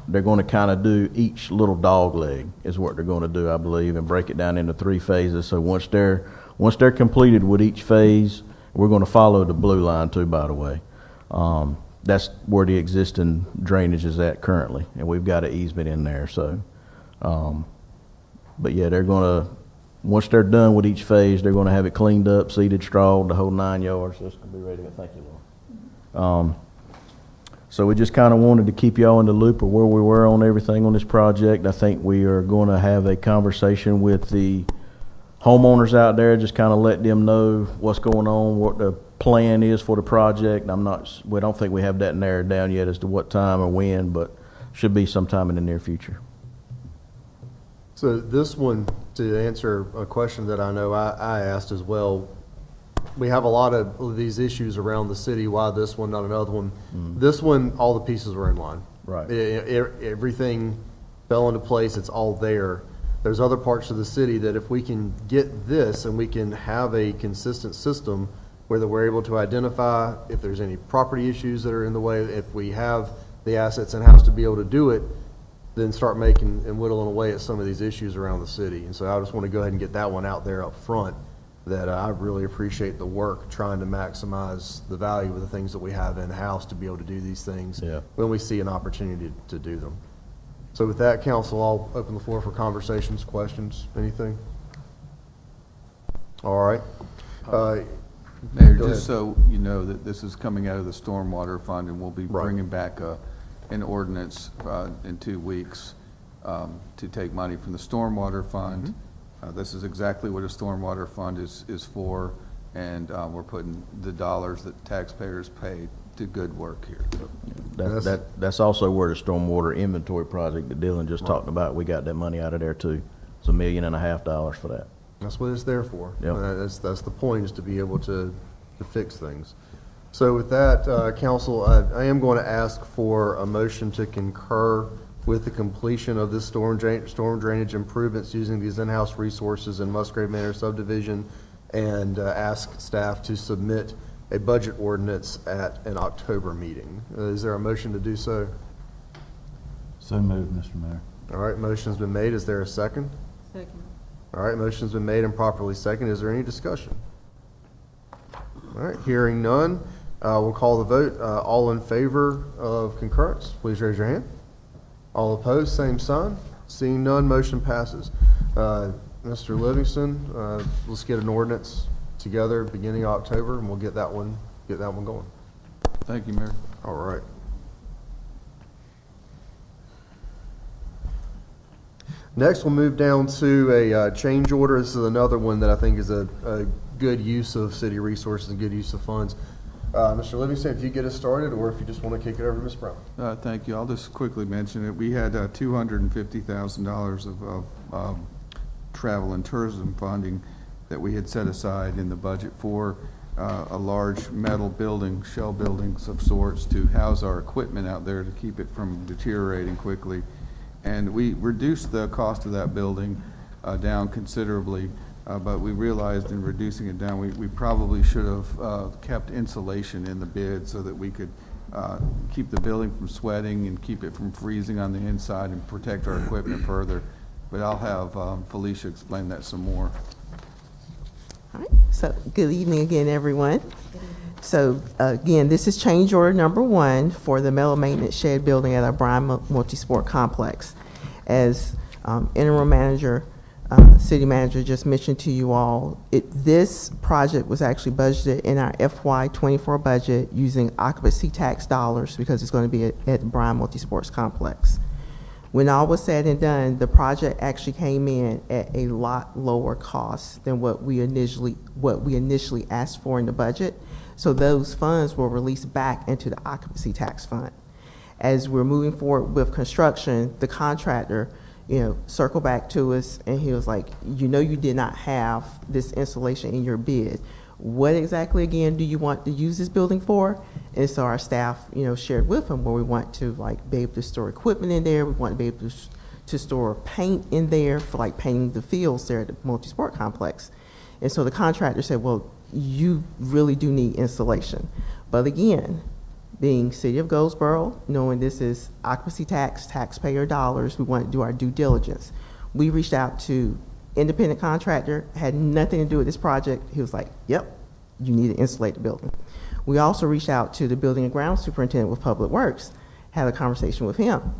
they're going to kind of do each little dog leg is what they're going to do, I believe, and break it down into 3 phases. So once they're completed with each phase, we're going to follow the blue line too, by the way. That's where the existing drainage is at currently, and we've got an easement in there. So, but yeah, they're going to, once they're done with each phase, they're going to have it cleaned up, seeded, strawed, the whole 9 yards. So it's going to be ready to go. Thank you, Lord. So we just kind of wanted to keep y'all in the loop of where we were on everything on this project. I think we are going to have a conversation with the homeowners out there, just kind of let them know what's going on, what the plan is for the project. We don't think we have that narrowed down yet as to what time or when, but should be sometime in the near future. So this one, to answer a question that I know I asked as well, we have a lot of these issues around the city. Why this one, not another one? This one, all the pieces were in line. Right. Everything fell into place. It's all there. There's other parts of the city that if we can get this and we can have a consistent system where we're able to identify if there's any property issues that are in the way, if we have the assets in-house to be able to do it, then start making and whittling away at some of these issues around the city. And so I just want to go ahead and get that one out there up front, that I really appreciate the work trying to maximize the value of the things that we have in-house to be able to do these things when we see an opportunity to do them. So with that, council, I'll open the floor for conversations, questions, anything? All right. Mayor, Go just ahead. so you know that this is coming out of the Stormwater Fund, and we'll be bringing back an ordinance in 2 weeks to take money from the Stormwater Fund. This is exactly what a Stormwater Fund is for, and we're putting the dollars that taxpayers pay to good work here. That's also where the stormwater inventory project that Dylan just talked about, we got that money out of there too. It's $1.5 million for that. That's what it's there for. Yep. That's the point, is to be able to fix things. So with that, council, I am going to ask for a motion to concur with the completion of this storm drainage improvements using these in-house resources in Musgrave Manor subdivision, and ask staff to submit a budget ordinance at an October meeting. Is there a motion to do so? So moved, Mr. Mayor. All right, motion's been made. Is there a second? Second. All right, motion's been made and properly seconded. Is there any discussion? All right, hearing none, we'll call the vote. All in favor of concurrence, please raise your hand. All opposed, same sign. Seeing none, motion passes. Mr. Livingston, let's get an ordinance together beginning of October, and we'll get that one going. Thank you, Mayor. All right. Next, we'll move down to a change order. This is another one that I think is a good use of city resources and good use of funds. Mr. Livingston, if you get us started, or if you just want to kick it over to Ms. Brown. Thank you. I'll just quickly mention it. We had $250,000 of travel and tourism funding that we had set aside in the budget for a large metal building, shell buildings of sorts, to house our equipment out there to keep it from deteriorating quickly. And we reduced the cost of that building down considerably, but we realized in reducing it down, we probably should have kept insulation in the bid so that we could keep the building from sweating and keep it from freezing on the inside and protect our equipment further. But I'll have Felicia explain that some more. All right, so good evening again, everyone. So again, this is change order number 1 for the metal maintenance shed building at our Bryan Multisport Complex. As interim manager, city manager just mentioned to you all, this project was actually budgeted in our FY24 budget using occupancy tax dollars, because it's going to be at the Bryan Multisports Complex. When all was said and done, the project actually came in at a lot lower cost than what we initially asked for in the budget. So those funds were released back into the occupancy tax fund. As we're moving forward with construction, the contractor circle back to us, and he was like, you did not have this installation in your bid. What exactly, again, do you want to use this building for? And so our staff, shared with him where we want to be able to store equipment in there. We want to be able to store paint in there for painting the fields there at the multi-sport complex. And so the contractor said, well, you really do need installation. But again, being City of Goldsboro, knowing this is occupancy tax, taxpayer dollars, we want to do our due diligence. We reached out to independent contractor, had nothing to do with this project. He was like, yep, you need to insulate the building. We also reached out to the building and ground superintendent with Public Works, had a conversation with him.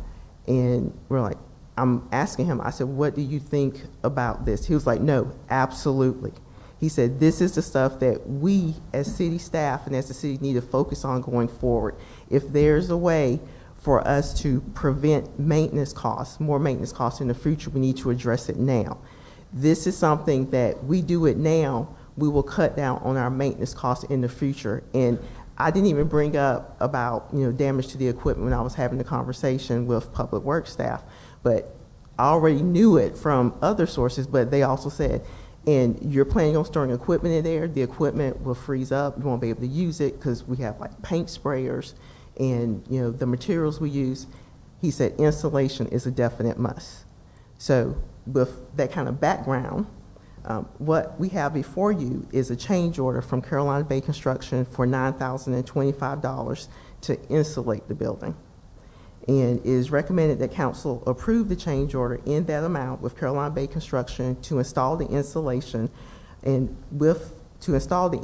And we're like, I'm asking him, I said, what do you think about this? He was like, no, absolutely. He said, this is the stuff that we as city staff and as the city need to focus on going forward. If there's a way for us to prevent maintenance costs, more maintenance costs in the future, we need to address it now. This is something that we do it now, we will cut down on our maintenance costs in the future. And I didn't even bring up about damage to the equipment when I was having the conversation with Public Works staff, but I already knew it from other sources, but they also said, and you're planning on storing equipment in there, the equipment will freeze up, you won't be able to use it because we have paint sprayers and the materials we use. He said installation is a definite must. So with that kind of background, what we have before you is a change order from Carolina Bay Construction for $9,025 to insulate the building. And it is recommended that council approve the change order in that amount with Carolina Bay Construction to install the insulation and to install the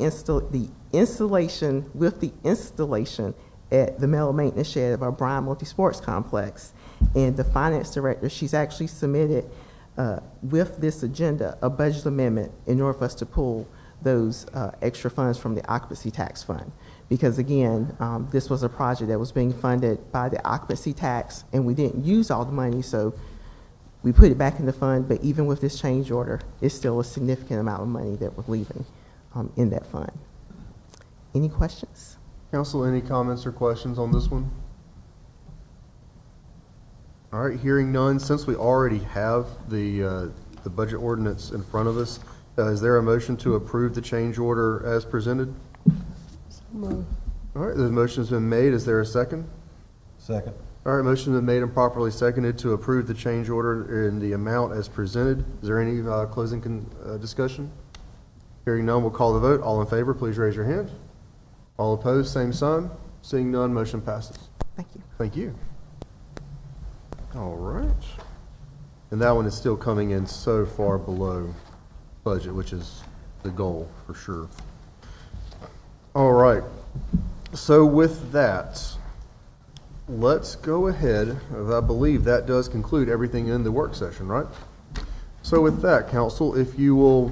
installation with the installation at the metal maintenance shed of our Bryan Multi-Sports Complex. And the finance director, she's actually submitted with this agenda a budget amendment in order for us to pull those extra funds from the occupancy tax fund. Because again, this was a project that was being funded by the occupancy tax and we didn't use all the money, so we put it back in the fund, but even with this change order, it's still a significant amount of money that we're leaving in that fund. Any questions? Council, any comments or questions on this one? All right, hearing none, since we already have the budget ordinance in front of us, is there a motion to approve the change order as presented? All right, the motion's been made. Is there a second? Second. All right, motion's been made and properly seconded to approve the change order in the amount as presented. Is there any closing discussion? Hearing none, we'll call the vote. All in favor, please raise your hand. All opposed, same sign. Seeing none, motion passes. Thank you. Thank you. All right. And that one is still coming in so far below budget, which is the goal for sure. All right. So with that, let's go ahead. I believe that does conclude everything in the work session, right? So with that, council, if you will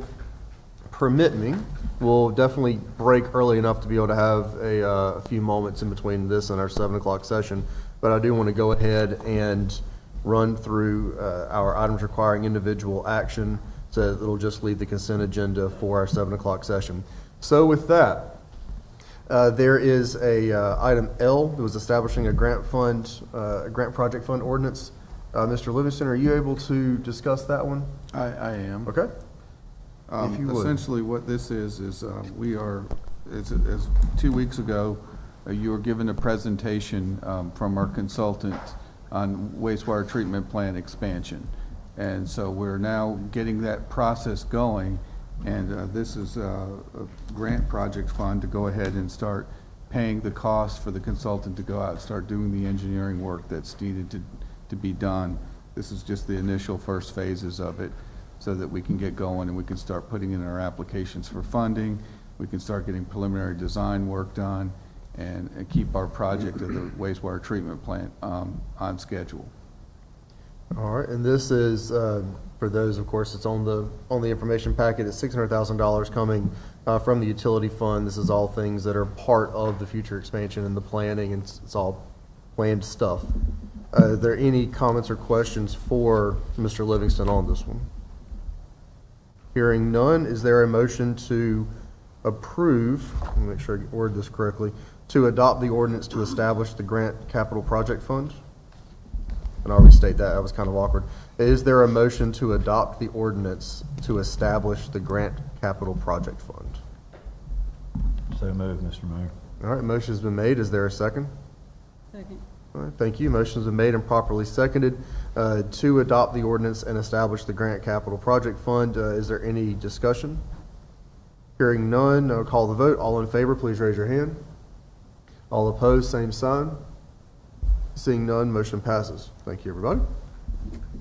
permit me, we'll definitely break early enough to be able to have a few moments in between this and our 7 o'clock session. But I do want to go ahead and run through our items requiring individual action, so it'll just leave the consent agenda for our 7 o'clock session. So with that, there is a item L that was establishing a grant project fund ordinance. Mr. Livingston, are you able to discuss that one? I am. Okay. If you would. Essentially what this is we are, as 2 weeks ago, you were given a presentation from our consultant on wastewater treatment plant expansion. And so we're now getting that process going, and this is a grant project fund to go ahead and start paying the cost for the consultant to go out and start doing the engineering work that's needed to be done. This is just the initial first phases of it, so that we can get going and we can start putting in our applications for funding. We can start getting preliminary design work done and keep our project of the wastewater treatment plant on schedule. All right, and this is, for those, of course, it's on the information packet, it's $600,000 coming from the utility fund. This is all things that are part of the future expansion and the planning, and it's all planned stuff. Are there any comments or questions for Mr. Livingston on this one? Hearing none, is there a motion to approve, let me make sure I word this correctly, to adopt the ordinance to establish the grant capital project fund? and I'll restate that, that was kind of awkward. Is there a motion to adopt the ordinance to establish the Grant Capital Project Fund? So moved, Mr. Mayor. All right, motion's been made. Is there a second? Second. All right, thank you. Motion's been made and properly seconded to adopt the ordinance and establish the Grant Capital Project Fund. Is there any discussion? Hearing none, I'll call the vote. All in favor, please raise your hand. All opposed, same sign. Seeing none, motion passes. Thank you, everybody.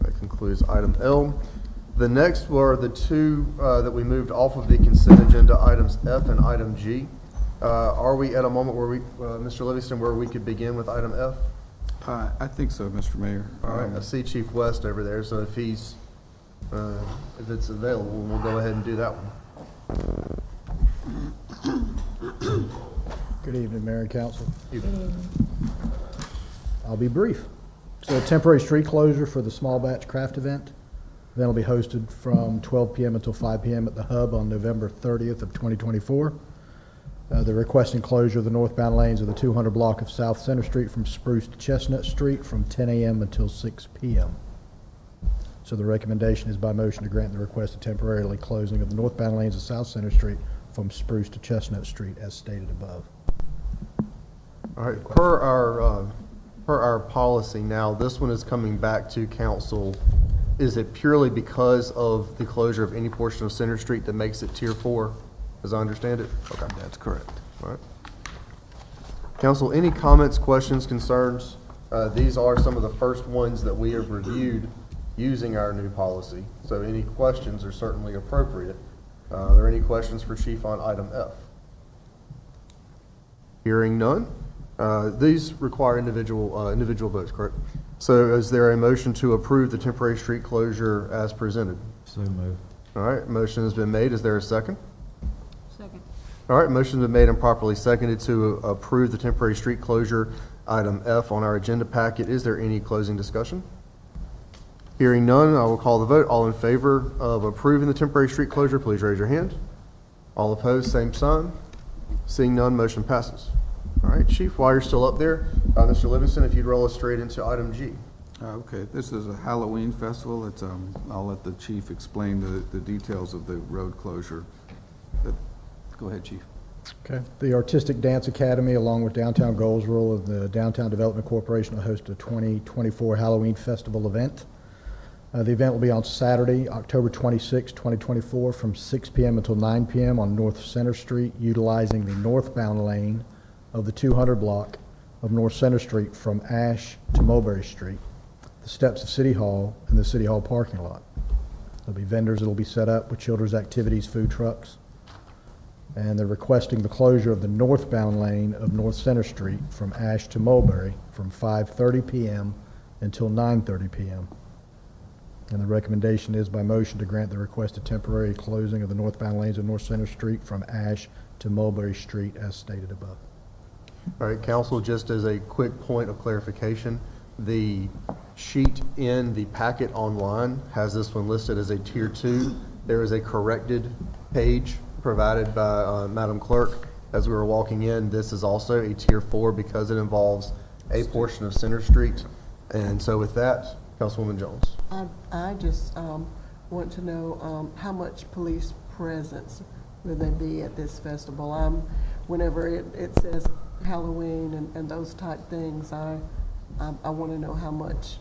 That concludes item L. The next were the two that we moved off of the consent agenda, items F and item G. Are we at a moment where we, Mr. Livingston, where we could begin with item F? I think so, Mr. Mayor. All right, I see Chief West over there, so if he's, if it's available, we'll go ahead and do that one. Good evening, Mayor and Council. I'll be brief. So temporary street closure for the small batch craft event. Event will be hosted from 12 p.m. until 5 p.m. at the Hub on November 30th of 2024. They're requesting closure of the northbound lanes of the 200 block of South Center Street from Spruce to Chestnut Street from 10 a.m. until 6 p.m. So the recommendation is by motion to grant the requested temporarily closing of the northbound lanes of South Center Street from Spruce to Chestnut Street as stated above. All right, per our policy now, this one is coming back to council. Is it purely because of the closure of any portion of Center Street that makes it Tier 4, as I understand it? Okay. That's correct. All right. Council, any comments, questions, concerns? These are some of the first ones that we have reviewed using our new policy. So any questions are certainly appropriate. Are there any questions for Chief on item F? Hearing none. These require individual votes, correct? So is there a motion to approve the temporary street closure as presented? So moved. All right, motion has been made. Is there a second? Second. All right, motion's been made and properly seconded to approve the temporary street closure, item F on our agenda packet. Is there any closing discussion? Hearing none, I will call the vote. All in favor of approving the temporary street closure, please raise your hand. All opposed, same sign. Seeing none, motion passes. All right, Chief, while you're still up there, Mr. Livingston, if you'd roll us straight into item G. Okay, this is a Halloween festival. It's, I'll let the chief explain the details of the road closure. Go ahead, Chief. Okay. The Artistic Dance Academy, along with Downtown Goldsboro of the Downtown Development Corporation, will host a 2024 Halloween Festival event. The event will be on Saturday, October 26, 2024, from 6 p.m. until 9 p.m. on North Center Street, utilizing the northbound lane of the 200 block of North Center Street from Ash to Mulberry Street, the steps of City Hall, and the City Hall parking lot. There'll be vendors that will be set up with children's activities, food trucks. And they're requesting the closure of the northbound lane of North Center Street from Ash to Mulberry from 5:30 p.m. until 9:30 p.m. And the recommendation is by motion to grant the requested temporary closing of the northbound lanes of North Center Street from Ash to Mulberry Street as stated above. All right, council, just as a quick point of clarification, the sheet in the packet online has this one listed as a Tier 2. There is a corrected page provided by Madam Clerk as we were walking in. This is also a Tier 4 because it involves a portion of Center Street. And so with that, Councilwoman Jones. I just want to know how much police presence will there be at this festival? Whenever it says Halloween and those type things, I want to know how much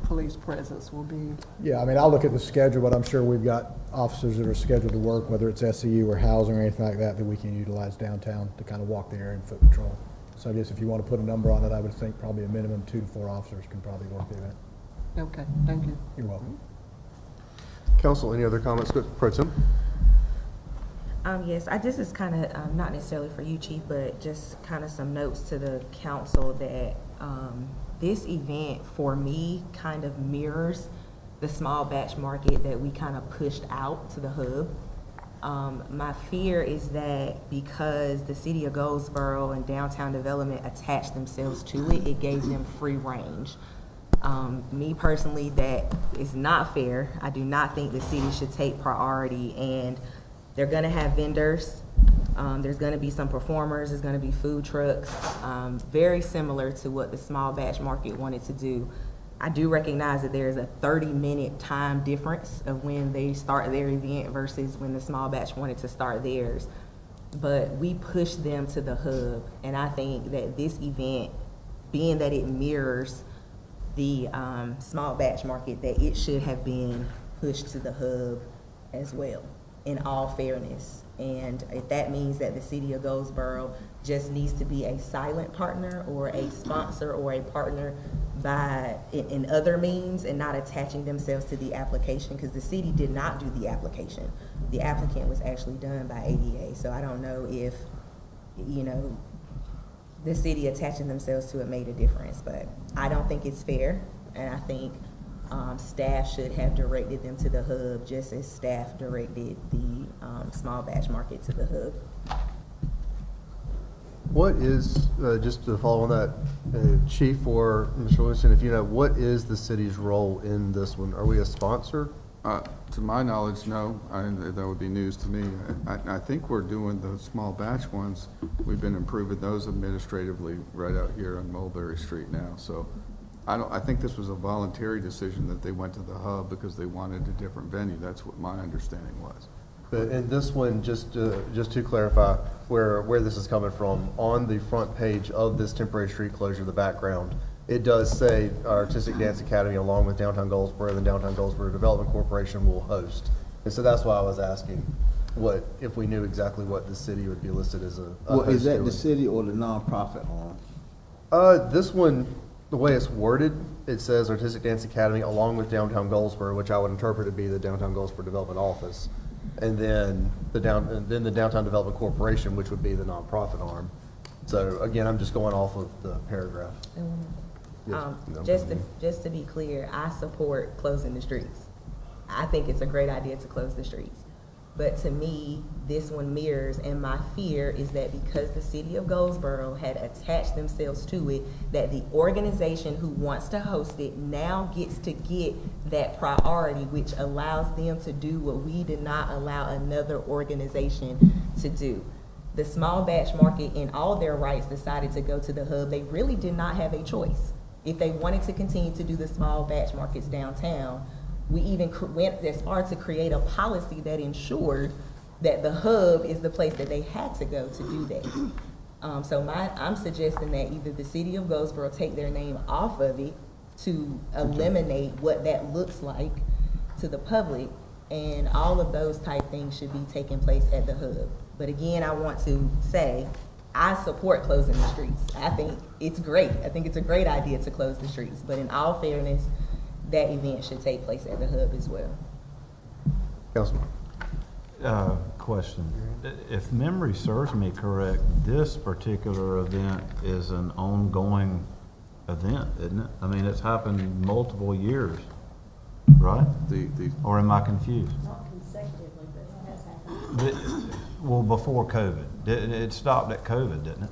police presence will be. Yeah, I mean, I'll look at the schedule, but I'm sure we've got officers that are scheduled to work, whether it's SCU or housing or anything like that, that we can utilize downtown to kind of walk the area and foot patrol. So I guess if you want to put a number on it, I would think probably a minimum 2 to 4 officers can probably work the event. Okay, thank you. You're welcome. Council, any other comments? Pro Tem? Yes, this is kind of not necessarily for you, Chief, but just kind of some notes to the council that this event for me kind of mirrors the small batch market that we kind of pushed out to the hub. My fear is that because the city of Goldsboro and downtown development attached themselves to it, it gave them free range. Me personally, that is not fair. I do not think the city should take priority, and they're gonna have vendors. There's gonna be some performers, there's gonna be food trucks, very similar to what the small batch market wanted to do. I do recognize that there's a 30-minute time difference of when they start their event versus when the small batch wanted to start theirs. But we pushed them to the hub, and I think that this event, being that it mirrors the small batch market, that it should have been pushed to the hub as well, in all fairness. And if that means that the city of Goldsboro just needs to be a silent partner or a sponsor or a partner by in other means and not attaching themselves to the application, because the city did not do the application. The applicant was actually done by ADA. So I don't know if, you know, the city attaching themselves to it made a difference, but I don't think it's fair. And I think staff should have directed them to the hub just as staff directed the small batch market to the hub. What is, just to follow on that, Chief or Mr. Wilson, if you know, what is the city's role in this one? Are we a sponsor? To my knowledge, no. That would be news to me. I think we're doing the small batch ones. We've been improving those administratively right out here on Mulberry Street now. So I think this was a voluntary decision that they went to the hub because they wanted a different venue. That's what my understanding was. But in this one, just to clarify where this is coming from, on the front page of this temporary street closure, the background, it does say our Artistic Dance Academy, along with Downtown Goldsboro, the Downtown Goldsboro Development Corporation will host. And so that's why I was asking what, if we knew exactly what the city would be listed as a Well, is host that doing. the city or the nonprofit arm? This one, the way it's worded, it says Artistic Dance Academy along with Downtown Goldsboro, which I would interpret to be the Downtown Goldsboro Development Office. And then the Downtown Development Corporation, which would be the nonprofit arm. So again, I'm just going off of the paragraph. Just to be clear, I support closing the streets. I think it's a great idea to close the streets. But to me, this one mirrors, and my fear is that because the city of Goldsboro had attached themselves to it, that the organization who wants to host it now gets to get that priority, which allows them to do what we did not allow another organization to do. The small batch market, in all their rights, decided to go to the hub. They really did not have a choice. If they wanted to continue to do the small batch markets downtown, we even went as far to create a policy that ensured that the hub is the place that they had to go to do that. So I'm suggesting that either the city of Goldsboro take their name off of it to eliminate what that looks like to the public, and all of those type things should be taking place at the hub. But again, I want to say, I support closing the streets. I think it's great. I think it's a great idea to close the streets. But in all fairness, that event should take place at the hub as well. Councilman. Question. If memory serves me correct, this particular event is an ongoing event, isn't it? I mean, it's happened multiple years, right? Or am I confused? Not consecutively, but it has happened. Well, before COVID. It stopped at COVID, didn't it?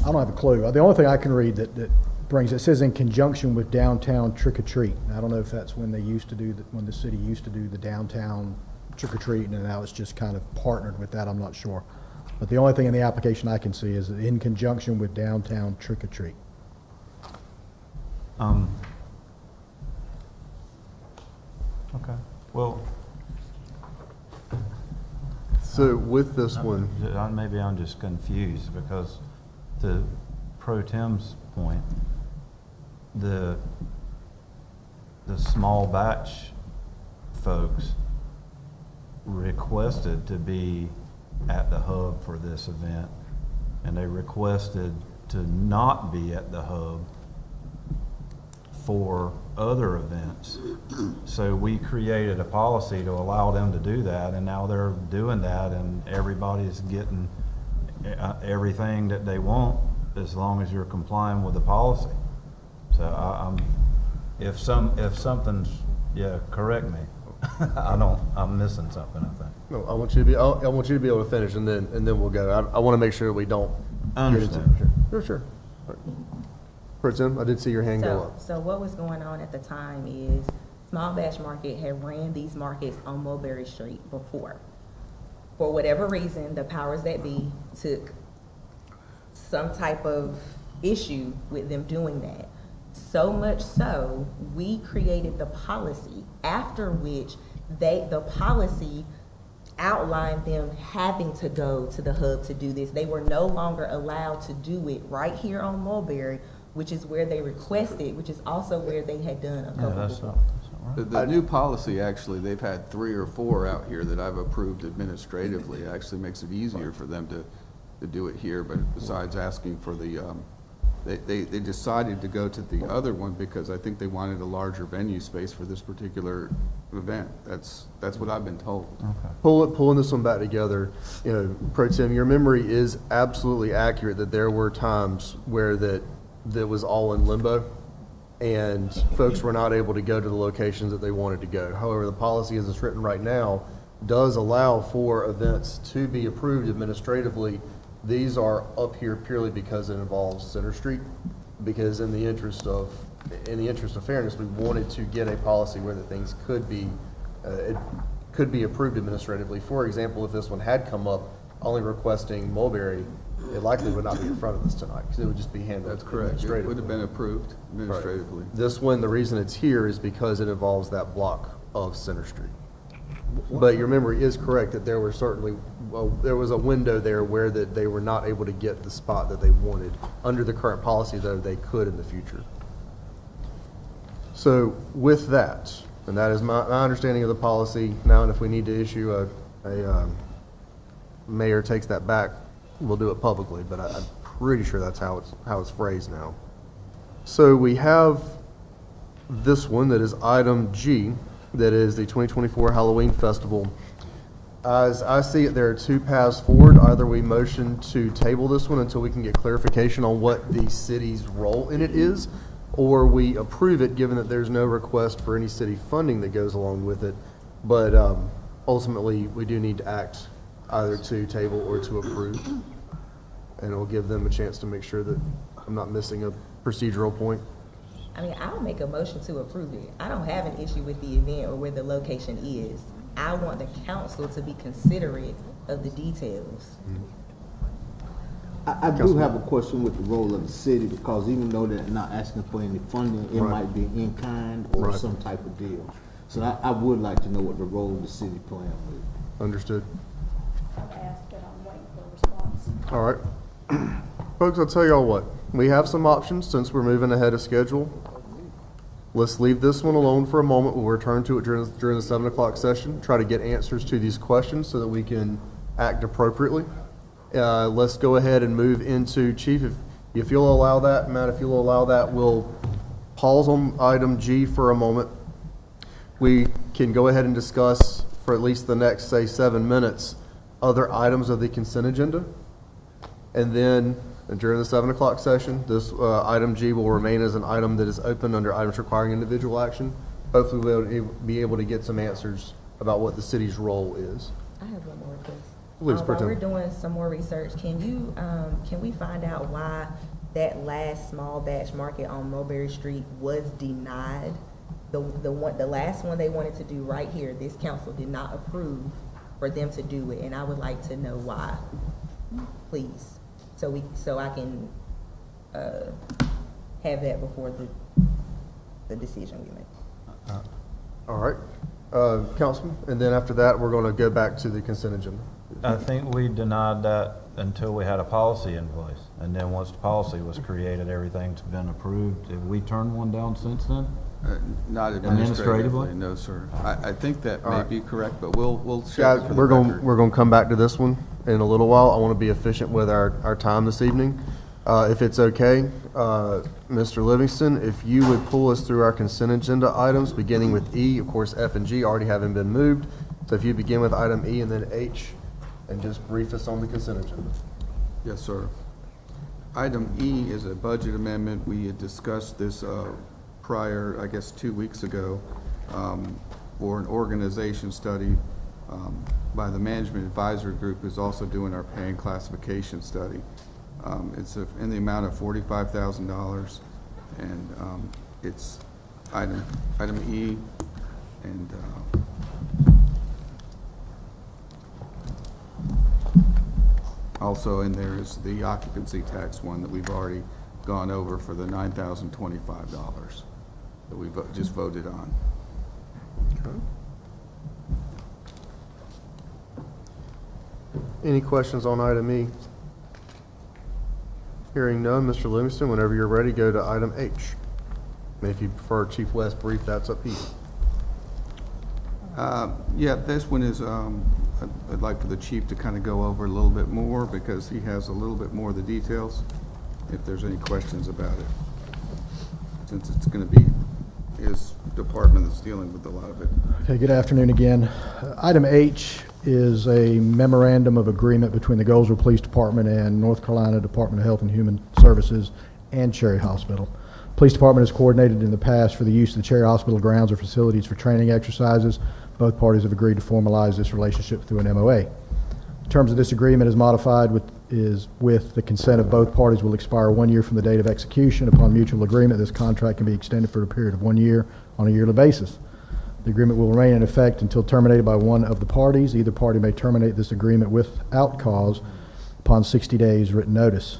I don't have a clue. The only thing I can read that brings, it says in conjunction with downtown trick or treat. I don't know if that's when they used to do, when the city used to do the downtown trick or treat, and now it's just kind of partnered with that. I'm not sure. But the only thing in the application I can see is in conjunction with downtown trick or treat. Okay. Well, So with this one, maybe I'm just confused because to Pro Tem's point, the small batch folks requested to be at the hub for this event, and they requested to not be at the hub for other events. So we created a policy to allow them to do that, and now they're doing that, and everybody's getting everything that they want as long as you're complying with the policy. So if something's, correct me. I'm missing something, I think. no, I want you to be able to finish, and then we'll go. I want to make sure that we don't. I understand. Sure. Pro Tem, I did see your hand go up. So what was going on at the time is Small Batch Market had ran these markets on Mulberry Street before. For whatever reason, the powers that be took some type of issue with them doing that. So much so, we created the policy, after which the policy outlined them having to go to the hub to do this. They were no longer allowed to do it right here on Mulberry, which is where they requested, which is also where they had done a couple before. The new policy, actually, they've had 3 or 4 out here that I've approved administratively. It actually makes it easier for them to do it here, but besides asking for the, they decided to go to the other one because I think they wanted a larger venue space for this particular event. That's what I've been told. Pulling this one back together, you know, Pro Tem, your memory is absolutely accurate that there were times where that was all in limbo and folks were not able to go to the locations that they wanted to go. However, the policy as it's written right now does allow for events to be approved administratively. These are up here purely because it involves Center Street, because in the interest of fairness, we wanted to get a policy where the things could be approved administratively. For example, if this one had come up only requesting Mulberry, it likely would not be in front of us tonight because it would just be handled That's correct. It administratively. would have been approved administratively. Right. This one, the reason it's here is because it involves that block of Center Street. But your memory is correct that there were certainly, there was a window there where that they were not able to get the spot that they wanted. Under the current policy, though, they could in the future. So with that, and that is my understanding of the policy now, and if we need to issue a mayor takes that back, we'll do it publicly, but I'm pretty sure that's how it's phrased now. So we have this one that is item G, that is the 2024 Halloween Festival. As I see it, there are 2 paths forward. Either we motion to table this one until we can get clarification on what the city's role in it is, or we approve it given that there's no request for any city funding that goes along with it. But ultimately, we do need to act either to table or to approve. And it'll give them a chance to make sure that I'm not missing a procedural point. I mean, I'll make a motion to approve it. I don't have an issue with the event or where the location is. I want the council to be considerate of the details. I do have a question with the role of the city, because even though they're not asking for any funding, it might be in kind or some type of deal. So I would like to know what the role of the city plan is. Understood. I've asked it, I'm waiting for a response. All right. Folks, I'll tell y'all what. We have some options since we're moving ahead of schedule. Let's leave this one alone for a moment. We'll return to it during the 7 o'clock session, try to get answers to these questions so that we can act appropriately. Let's go ahead and move into Chief. If you'll allow that, Matt, if you'll allow that, we'll pause on item G for a moment. We can go ahead and discuss for at least the next, say, 7 minutes, other items of the consent agenda. And then during the 7 o'clock session, this item G will remain as an item that is open under items requiring individual action. Hopefully we'll be able to get some answers about what the city's role is. I have one more request. Please, While Pro we're Tem. doing some more research, can we find out why that last small batch market on Mulberry Street was denied? The last one they wanted to do right here, this council did not approve for them to do it, and I would like to know why, please. So I can have that before the decision we make. All right. Councilman, and then after that, we're going to go back to the consent agenda. I think we denied that until we had a policy in place. And then once the policy was created, everything's been approved. Have we turned one down since then? Not Administratively? administratively, no, sir. I think that may be correct, but we'll check Guys, it for the we're record. going to come back to this one in a little while. I want to be efficient with our time this evening. If it's okay, Mr. Livingston, if you would pull us through our consent agenda items, beginning with E. Of course, F and G already haven't been moved. So if you begin with item E and then H, and just brief us on the consent agenda. Yes, sir. Item E is a budget amendment. We had discussed this prior, I guess, 2 weeks ago, for an organization study by the Management Advisory Group, who's also doing our pay and classification study. It's in the amount of $45,000, and it's item E, and also in there is the occupancy tax one that we've already gone over for the $9,025 that we just voted on. Okay. Any questions on item E? Hearing none, Mr. Livingston, whenever you're ready, go to item H. And if you prefer Chief West brief, that's up to you. Yeah, this one is, I'd like for the chief to kind of go over a little bit more because he has a little bit more of the details, if there's any questions about it. Since it's going to be his department that's dealing with a lot of it. Okay, good afternoon again. Item H is a memorandum of agreement between the Goldsboro Police Department and North Carolina Department of Health and Human Services and Cherry Hospital. Police Department has coordinated in the past for the use of the Cherry Hospital grounds or facilities for training exercises. Both parties have agreed to formalize this relationship through an MOA. The terms of this agreement is modified with the consent of both parties will expire 1 year from the date of execution. Upon mutual agreement, this contract can be extended for a period of 1 year on a yearly basis. The agreement will remain in effect until terminated by one of the parties. Either party may terminate this agreement without cause upon 60 days written notice.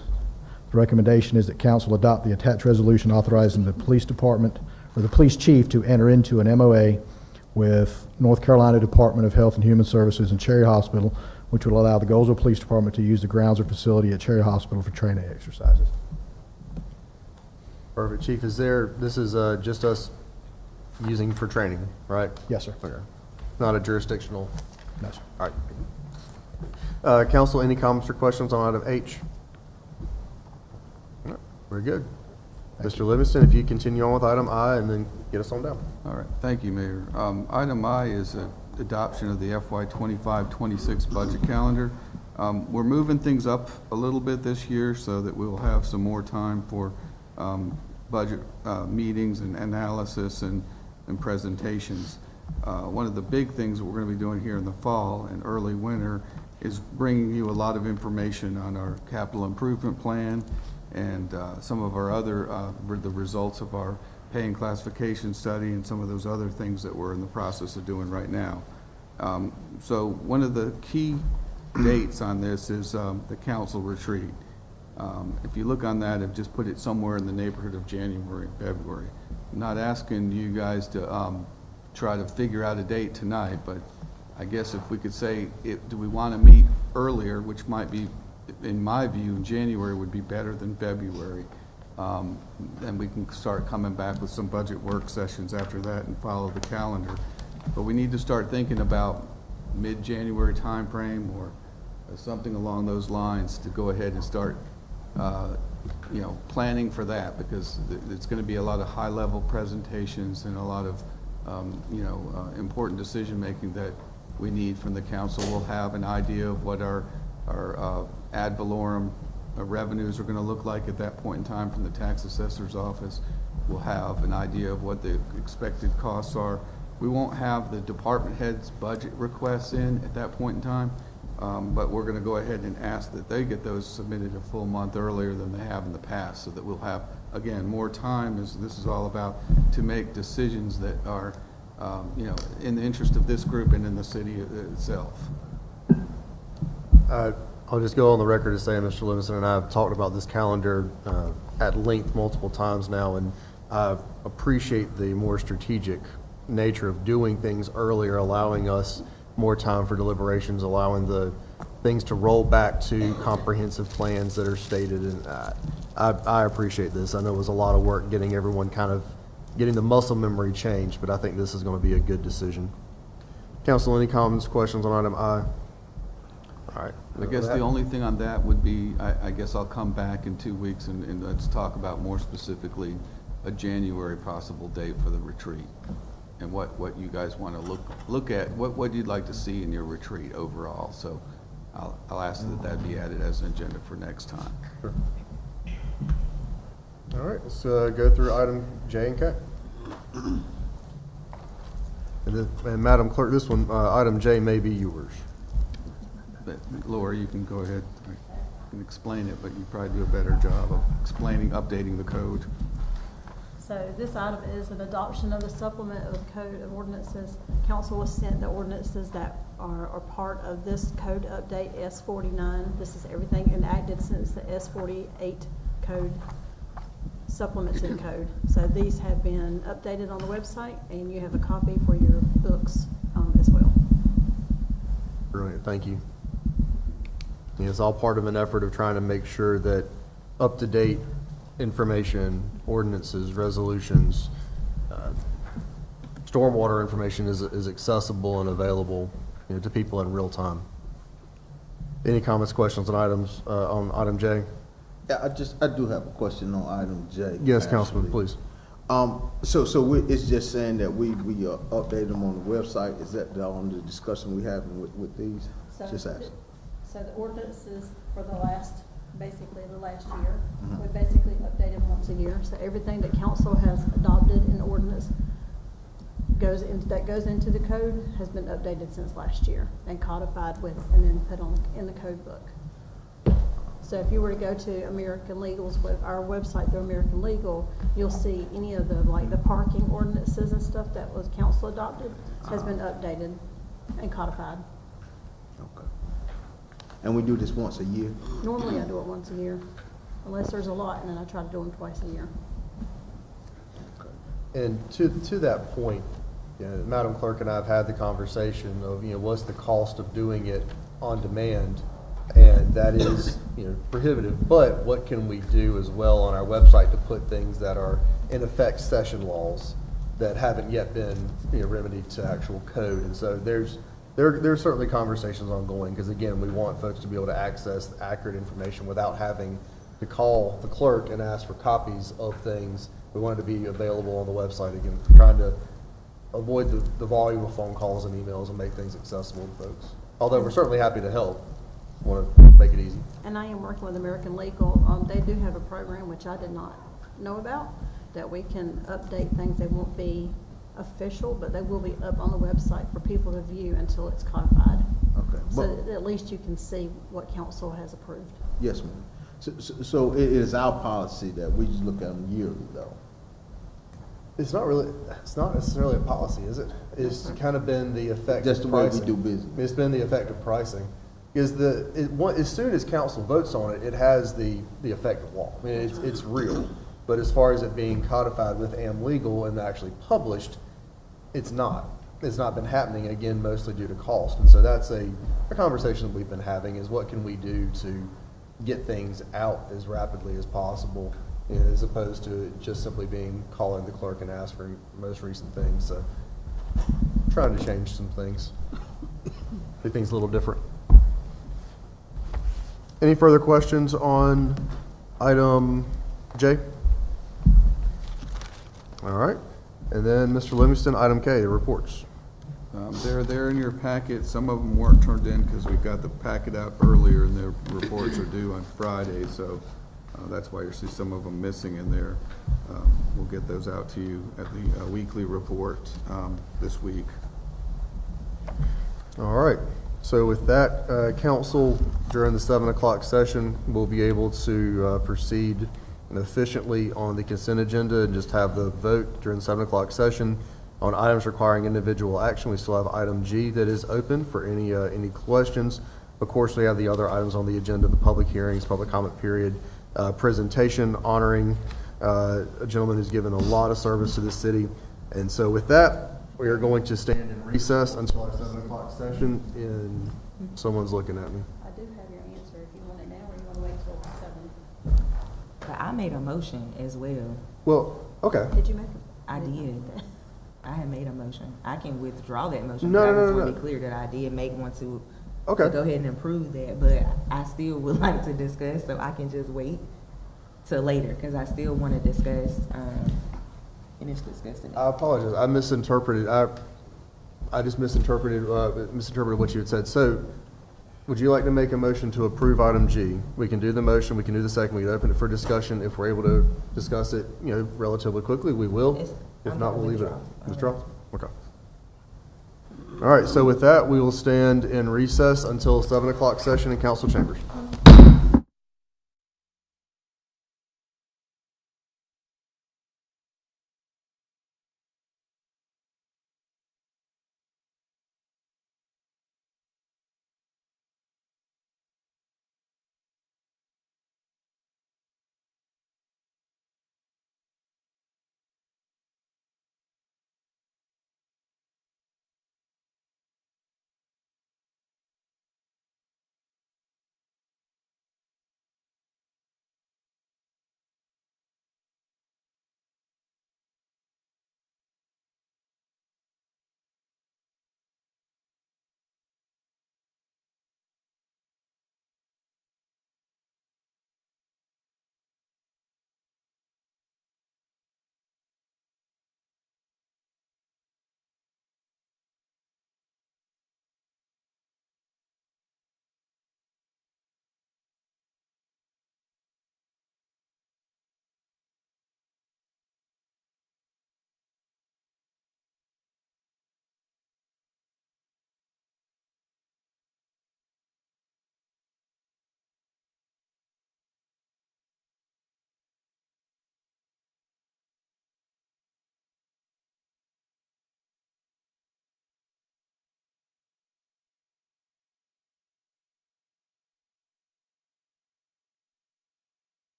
The recommendation is that council adopt the attached resolution authorizing the police department or the police chief to enter into an MOA with North Carolina Department of Health and Human Services and Cherry Hospital, which will allow the Goldsboro Police Department to use the grounds or facility at Cherry Hospital for training exercises. Perfect. Chief, this is just us using for training, right? Yes, sir. Okay. Not a jurisdictional? No, sir. All right. Council, any comments or questions on item H? All right, very good. Mr. Livingston, if you continue on with item I and then get us on down. All right, thank you, Mayor. Item I is adoption of the FY 25-26 budget calendar. We're moving things up a little bit this year so that we'll have some more time for budget meetings and analysis and presentations. One of the big things that we're going to be doing here in the fall and early winter is bringing you a lot of information on our capital improvement plan and some of our other, the results of our pay and classification study and some of those other things that we're in the process of doing right now. So one of the key dates on this is the council retreat. If you look on that, I've just put it somewhere in the neighborhood of January and February. I'm not asking you guys to try to figure out a date tonight, but I guess if we could say, do we want to meet earlier, which might be, in my view, January would be better than February. Then we can start coming back with some budget work sessions after that and follow the calendar. But we need to start thinking about mid-January timeframe or something along those lines to go ahead and start planning for that, because it's going to be a lot of high-level presentations and a lot of important decision-making that we need from the council. We'll have an idea of what our ad valorem revenues are going to look like at that point in time from the tax assessor's office. We'll have an idea of what the expected costs are. We won't have the department heads' budget requests in at that point in time, but we're going to go ahead and ask that they get those submitted a full month earlier than they have in the past, so that we'll have, again, more time, as this is all about, to make decisions that are in the interest of this group and in the city itself. I'll just go on the record to say Mr. Livingston and I have talked about this calendar at length multiple times now, and I appreciate the more strategic nature of doing things earlier, allowing us more time for deliberations, allowing the things to roll back to comprehensive plans that are stated. And I appreciate this. I know it was a lot of work getting everyone getting the muscle memory changed, but I think this is going to be a good decision. Council, any comments, questions on item I? All right. I guess the only thing on that would be, I guess I'll come back in 2 weeks and let's talk about more specifically a January possible date for the retreat and what you guys want to look at, what you'd like to see in your retreat overall. So I'll ask that be added as an agenda for next time. Sure. All right, let's go through item J and K. And Madam Clerk, this one, item J may be yours. But Laura, you can go ahead and explain it, but you probably do a better job of updating the code. So this item is an adoption of the supplement of the code of ordinances. Council was sent the ordinances that are part of this code update, S49. This is everything enacted since the S48 code supplements in code. So these have been updated on the website, and you have a copy for your books as well. Brilliant, thank you. Yeah, it's all part of an effort of trying to make sure that up-to-date information, ordinances, resolutions, stormwater information is accessible and available, to people in real time. Any comments, questions on item J? Yeah, I do have a question on item J. Yes, actually. Councilman, please. It's just saying that we update them on the website. Is that on the discussion we having with these? Just ask. So the ordinances for basically the last year, we basically update them once a year. So everything that council has adopted in ordinance goes into the code has been updated since last year and codified with, and then put on in the code book. So if you were to go to American Legal's our website through American Legal, you'll see any of the parking ordinances and stuff that was council adopted has been updated and codified. Okay. And we do this once a year? Normally I do it once a year, unless there's a lot, and then I try to do them twice a year. And to that point, Madam Clerk and I have had the conversation of, what's the cost of doing it on demand? And that is, prohibitive, but what can we do as well on our website to put things that are in effect session laws that haven't yet been, remedied to actual code? And so there are certainly conversations ongoing, because again, we want folks to be able to access accurate information without having to call the clerk and ask for copies of things. We want it to be available on the website, again, trying to avoid the volume of phone calls and emails and make things accessible to folks. Although we're certainly happy to help. Want to make it easy. And I am working with American Legal. They do have a program, which I did not know about, that we can update things. They won't be official, but they will be up on the website for people to view until it's codified. Okay. So that at least you can see what council has approved. Yes, ma'am. So it is our policy that we just look at them yearly, though? It's not necessarily a policy, is it? It's kind of been the effect Just of the way pricing. we do business. It's been the effect of pricing. Is as soon as council votes on it, it has the effect of law. I mean, it's real. But as far as it being codified with AM legal and actually published, it's not. It's not been happening, again, mostly due to cost. And so that's a conversation that we've been having, is what can we do to get things out as rapidly as possible, as opposed to just simply calling the clerk and ask for the most recent things. So trying to change some things, make things a little different. Any further questions on item J? All right. And then Mr. Livingston, item K, the reports. They're in your packet. Some of them weren't turned in because we got the packet out earlier and their reports are due on Friday, so that's why you see some of them missing in there. We'll get those out to you at the weekly report this week. All right. So with that, council, during the 7 o'clock session, will be able to proceed efficiently on the consent agenda and just have the vote during the 7 o'clock session. On items requiring individual action, we still have item G that is open for any questions. Of course, we have the other items on the agenda, the public hearings, public comment period, presentation honoring a gentleman who's given a lot of service to the city. And so with that, we are going to stand in recess until our 7 o'clock session, and someone's looking at me. I do have your answer if you want it now, or you want to wait till 7. But I made a motion as well. Well, okay. Did you make it? I did. I had made a motion. I can withdraw that motion. No, but no, I just no, want to no. be clear that I did make one to Okay. go ahead and approve that. But I still would like to discuss, so I can just wait till later, because I still want to discuss, finish discussing it. I apologize. I misinterpreted. I just misinterpreted what you had said. So, would you like to make a motion to approve item G? We can do the motion. We can do the second. We can open it for discussion. If we're able to discuss it, relatively quickly, we will. If not, we'll leave it. Withdraw. Okay. All right. So with that, we will stand in recess until 7 o'clock session in council chambers.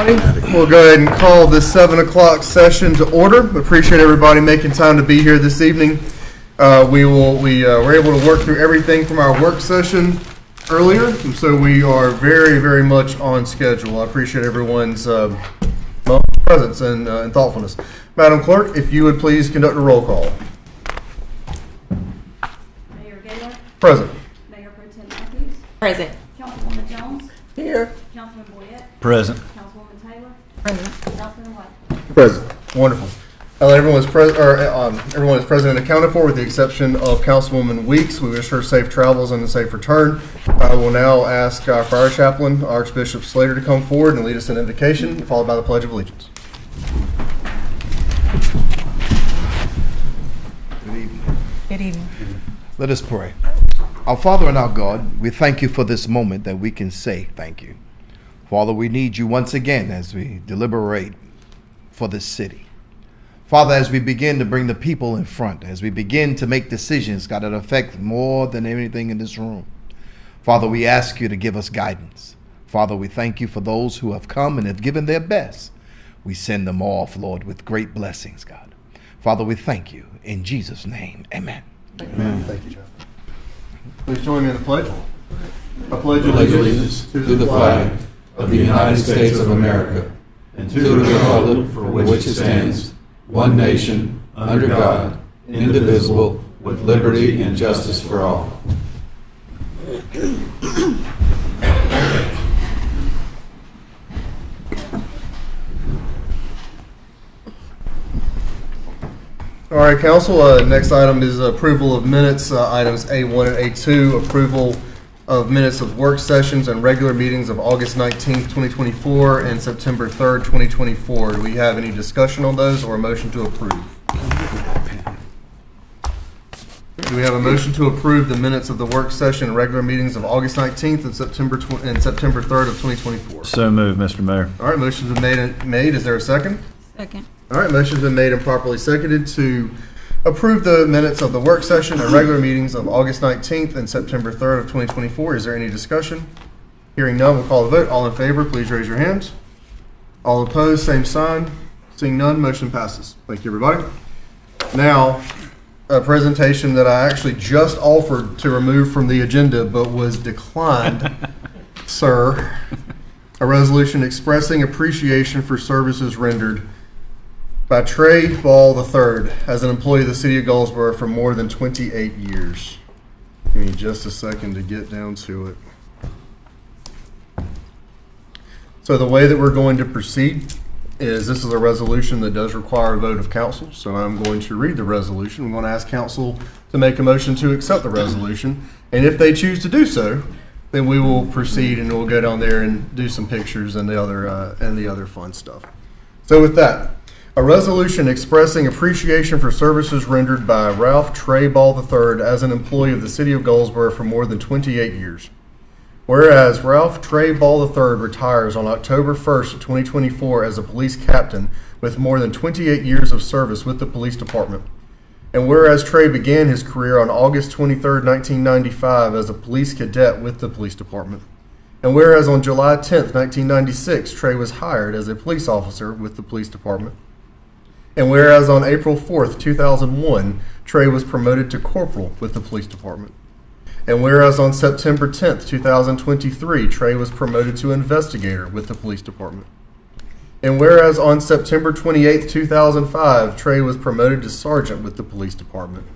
everybody. We'll go ahead and call this 7 o'clock session to order. Appreciate everybody making time to be here this evening. We were able to work through everything from our work session earlier, and so we are very, very much on schedule. I appreciate everyone's presence and thoughtfulness. Madam Clerk, if you would please conduct a roll call. Mayor Gaylor? Present. Mayor Pro Tem Matthews? Present. Councilwoman Jones? Here. Councilman Boyette? Present. Councilwoman Taylor? Present. Councilman White? Present. Wonderful. Everyone is present and accounted for, with the exception of Councilwoman Weeks. We wish her safe travels and a safe return. I will now ask our fire chaplain, Archbishop Slater, to come forward and lead us in invocation, followed by the Pledge of Allegiance. Good evening. Good evening. Let us pray. Our Father and our God, we thank you for this moment that we can say thank you. Father, we need you once again as we deliberate for this city. Father, as we begin to bring the people in front, as we begin to make decisions, God, that affect more than anything in this room. Father, we ask you to give us guidance. Father, we thank you for those who have come and have given their best. We send them off, Lord, with great blessings, God. Father, we thank you. In Jesus' name, amen. Amen. Thank you, John. Please join me in the pledge. I pledge allegiance to the flag of the United States of America and to the republic for which it stands, one nation, under God, indivisible, with liberty and justice for all. All right, Council, next item is approval of minutes, items A1 and A2, approval of minutes of work sessions and regular meetings of August 19th, 2024 and September 3rd, 2024. Do we have any discussion on those or a motion to approve? Do we have a motion to approve the minutes of the work session and regular meetings of August 19th and September 3rd of 2024? So moved, Mr. Mayor. All right, motion's been made. Is there a second? Second. All right, motion's been made and properly seconded to approve the minutes of the work session and regular meetings of August 19th and September 3rd of 2024. Is there any discussion? Hearing none, we'll call the vote. All in favor, please raise your hands. All opposed, same sign. Seeing none, motion passes. Thank you, everybody. Now, a presentation that I actually just offered to remove from the agenda but was declined, sir. A resolution expressing appreciation for services rendered by Trey Ball III as an employee of the City of Goldsboro for more than 28 years. Give me just a second to get down to it. So the way that we're going to proceed is this is a resolution that does require a vote of council. So I'm going to read the resolution. I'm going to ask council to make a motion to accept the resolution. And if they choose to do so, then we will proceed and we'll go down there and do some pictures and the other fun stuff. So with that, a resolution expressing appreciation for services rendered by Ralph Trey Ball III as an employee of the City of Goldsboro for more than 28 years. Whereas Ralph Trey Ball III retires on October 1st, 2024 as a police captain with more than 28 years of service with the police department. And whereas Trey began his career on August 23rd, 1995 as a police cadet with the police department. And whereas on July 10th, 1996, Trey was hired as a police officer with the police department. And whereas on April 4th, 2001, Trey was promoted to corporal with the police department. And whereas on September 10th, 2023, Trey was promoted to investigator with the police department. And whereas on September 28th, 2005, Trey was promoted to sergeant with the police department.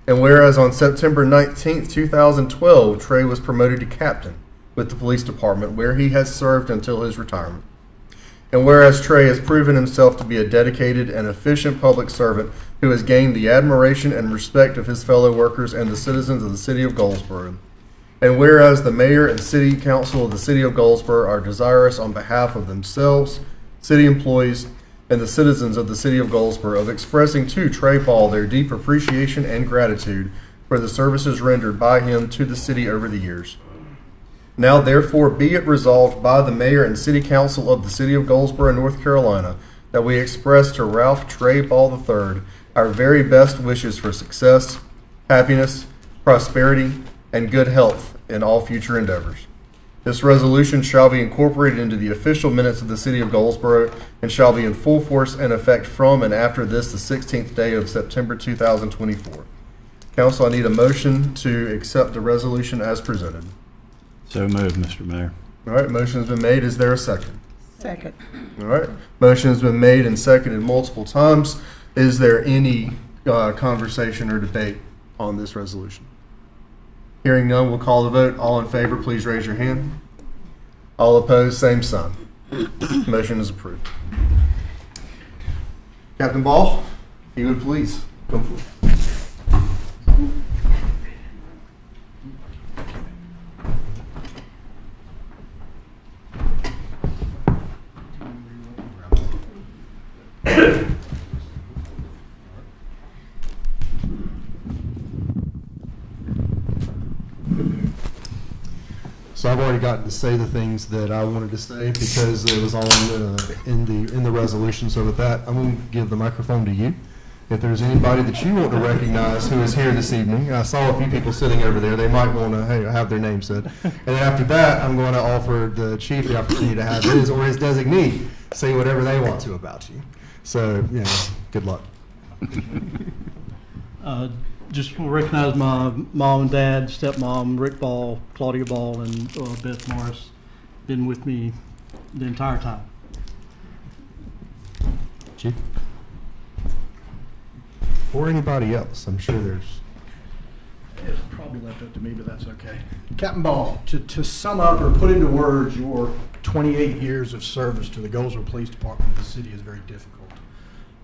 And whereas on September 19th, 2012, Trey was promoted to captain with the police department, where he has served until his retirement. And whereas Trey has proven himself to be a dedicated and efficient public servant who has gained the admiration and respect of his fellow workers and the citizens of the City of Goldsboro. And whereas the mayor and city council of the City of Goldsboro are desirous on behalf of themselves, city employees, and the citizens of the City of Goldsboro of expressing to Trey Ball their deep appreciation and gratitude for the services rendered by him to the city over the years. Now therefore be it resolved by the mayor and city council of the City of Goldsboro, North Carolina, that we express to Ralph Trey Ball III our very best wishes for success, happiness, prosperity, and good health in all future endeavors. This resolution shall be incorporated into the official minutes of the City of Goldsboro and shall be in full force and effect from and after this, the 16th day of September 2024. Council, I need a motion to accept the resolution as presented. So moved, Mr. Mayor. All right, motion has been made. Is there a second? Second. All right, motion has been made and seconded multiple times. Is there any conversation or debate on this resolution? Hearing none, we'll call the vote. All in favor, please raise your hand. All opposed, same sign. Motion is approved. Captain Ball, if you would please come forward. So I've already gotten to say the things that I wanted to say because it was all in the resolution. So with that, I'm going to give the microphone to you. If there's anybody that you want to recognize who is here this evening, I saw a few people sitting over there. They might want to have their name said. And then after that, I'm going to offer the chief the opportunity to have his or his designee say whatever they want to about you. So, good luck. Just want to recognize my mom and dad, stepmom, Rick Ball, Claudia Ball, and Beth Morris. Been with me the entire time. Chief? Or anybody else. I'm sure there's... It's probably left up to me, but that's okay. Captain Ball, to sum up or put into words your 28 years of service to the Goldsboro Police Department, the city is very difficult.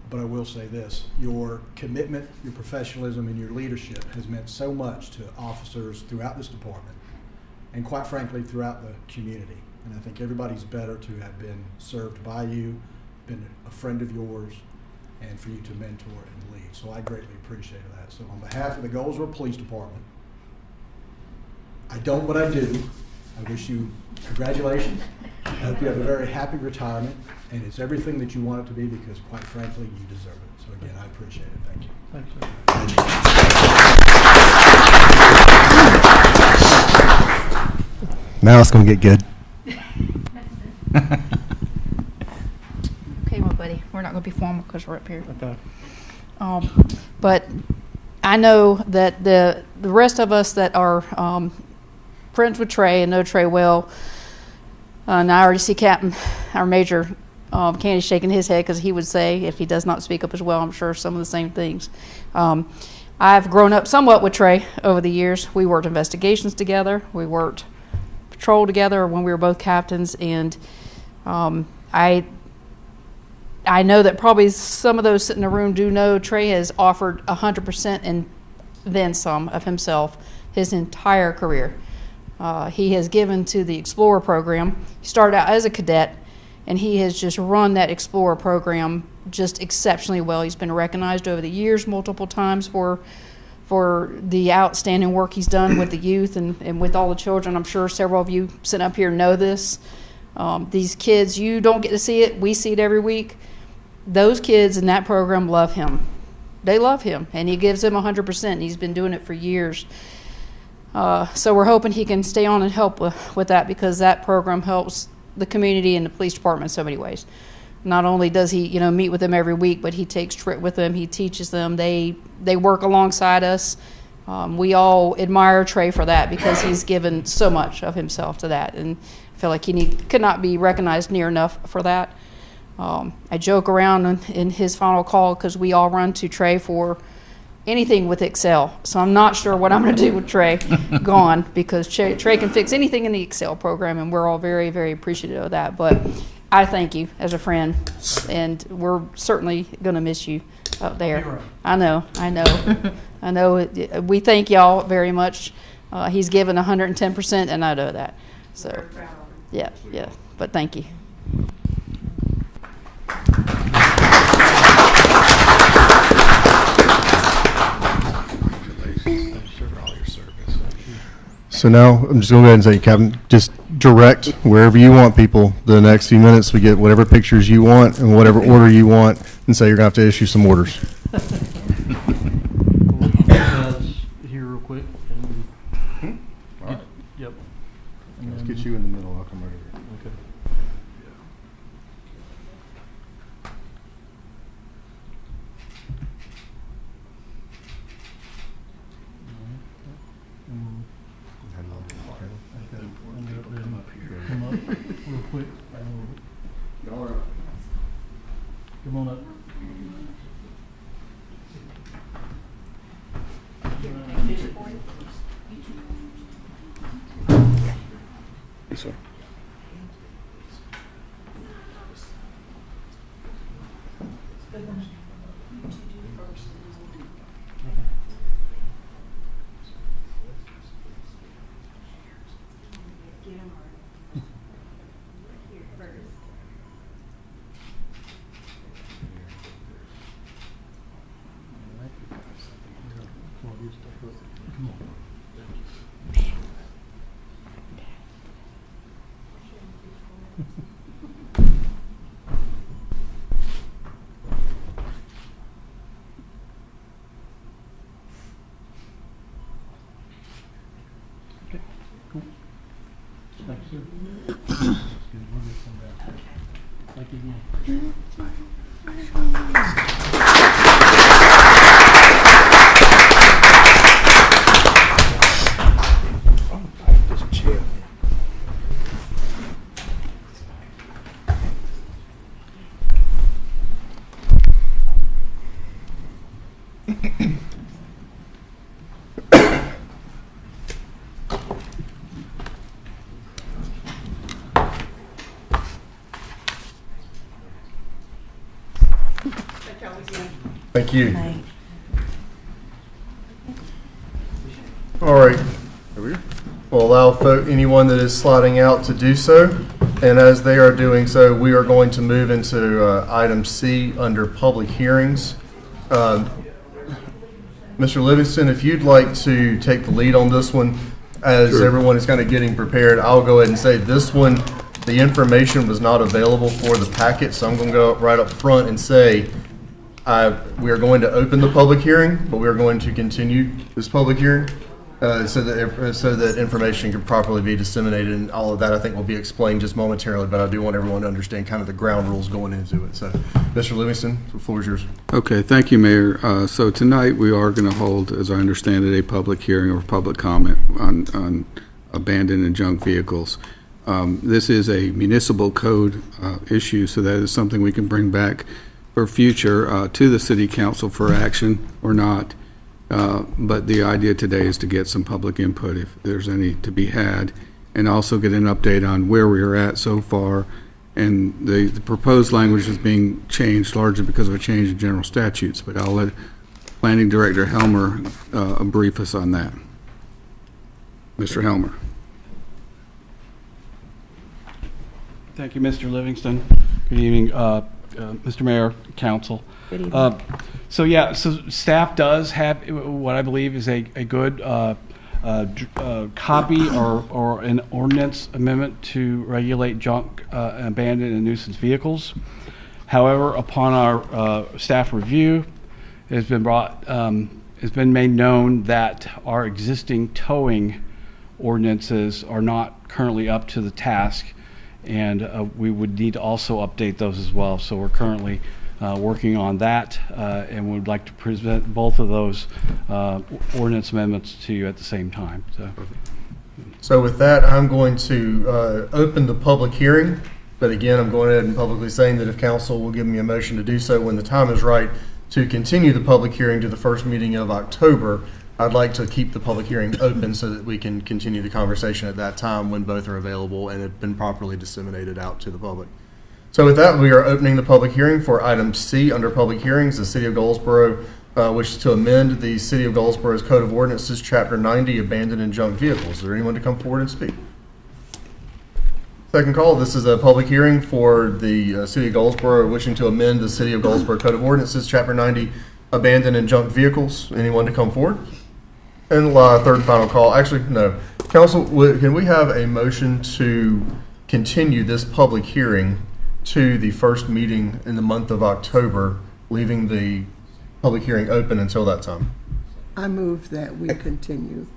But I will say this, your commitment, your professionalism, and your leadership has meant so much to officers throughout this department, and quite frankly, throughout the community. And I think everybody's better to have been served by you, been a friend of yours, and for you to mentor and lead. So I greatly appreciate that. So on behalf of the Goldsboro Police Department, I don't what I do. I wish you congratulations. I hope you have a very happy retirement, and it's everything that you want it to be because, quite frankly, you deserve it. So again, I appreciate it. Thank you. Thanks, sir. Now it's going to get good. Okay, my buddy. We're not going to be formal because we're up here. Okay. But I know that the rest of us that are friends with Trey and know Trey well, and I already see Captain, our Major Candy shaking his head because he would say, if he does not speak up as well, I'm sure some of the same things. I've grown up somewhat with Trey over the years. We worked investigations together. We worked patrol together when we were both captains, and I know that probably some of those sitting in the room do know Trey has offered 100% and then some of himself his entire career. He has given to the Explorer program. He started out as a cadet, and he has just run that Explorer program just exceptionally well. He's been recognized over the years multiple times for the outstanding work he's done with the youth and with all the children. I'm sure several of you sitting up here know this. These kids, you don't get to see it. We see it every week. Those kids in that program love him. They love him, and he gives them 100%. He's been doing it for years. So we're hoping he can stay on and help with that, because that program helps the community and the police department in so many ways. Not only does he, meet with them every week, but he takes trips with them. He teaches them. They work alongside us. We all admire Trey for that because he's given so much of himself to that, and I feel like he could not be recognized near enough for that. I joke around in his final call because we all run to Trey for anything with Excel. So I'm not sure what I'm going to do with Trey gone, because Trey can fix anything in the Excel program, and we're all very, very appreciative of that. But I thank you as a friend, and we're certainly going to miss you up there. I know. I know. We thank y'all very much. He's given 110%, and I know that. So, yeah. But thank you. So now I'm just going to go ahead and say, Captain, just direct wherever you want people. The next few minutes, we get whatever pictures you want and whatever order you want, and say you're going to have to issue some orders. Here real quick. All right. Yep. Let's get you in the real quick. All right. Come on up. Yes, sir. Thank you, sir. Thank you again. Thank you. All right. We'll allow anyone that is sliding out to do so. And as they are doing so, we are going to move into item C under public hearings. Mr. Livingston, if you'd like to take the lead on this one, as Sure. everyone is kind of getting prepared, I'll go ahead and say this one, the information was not available for the packet, so I'm going to go right up front and say we are going to open the public hearing, but we are going to continue this public hearing so that information can properly be disseminated, and all of that I think will be explained just momentarily, but I do want everyone to understand kind of the ground rules going into it. So, Mr. Livingston, the floor is yours. Okay, thank you, Mayor. So tonight we are going to hold, as I understand it, a public hearing or public comment on abandoned and junk vehicles. This is a municipal code issue, so that is something we can bring back for future to the city council for action or not. But the idea today is to get some public input if there's any to be had, and also get an update on where we are at so far. And the proposed language is being changed largely because of a change in general statutes, but I'll let Planning Director Helmer brief us on that. Mr. Helmer. Thank you, Mr. Livingston. Good evening, Mr. Mayor, Council. Good evening. So staff does have what I believe is a good copy or an ordinance amendment to regulate junk, abandoned, and nuisance vehicles. However, upon our staff review, it's been made known that our existing towing ordinances are not currently up to the task, and we would need to also update those as well. So we're currently working on that, and would like to present both of those ordinance amendments to you at the same time. So with that, I'm going to open the public hearing. But again, I'm going ahead and publicly saying that if council will give me a motion to do so when the time is right to continue the public hearing to the first meeting of October, I'd like to keep the public hearing open so that we can continue the conversation at that time when both are available and have been properly disseminated out to the public. So with that, we are opening the public hearing for item C under public hearings. The City of Goldsboro wishes to amend the City of Goldsboro's Code of Ordinances, Chapter 90, Abandoned and Junk Vehicles. Is there anyone to come forward and speak? Second call, this is a public hearing for the City of Goldsboro wishing to amend the City of Goldsboro Code of Ordinances, Chapter 90, Abandoned and Junk Vehicles. Anyone to come forward? And third and final call, actually, no. Council, can we have a motion to continue this public hearing to the first meeting in the month of October, leaving the public hearing open until that time? I move that we continue.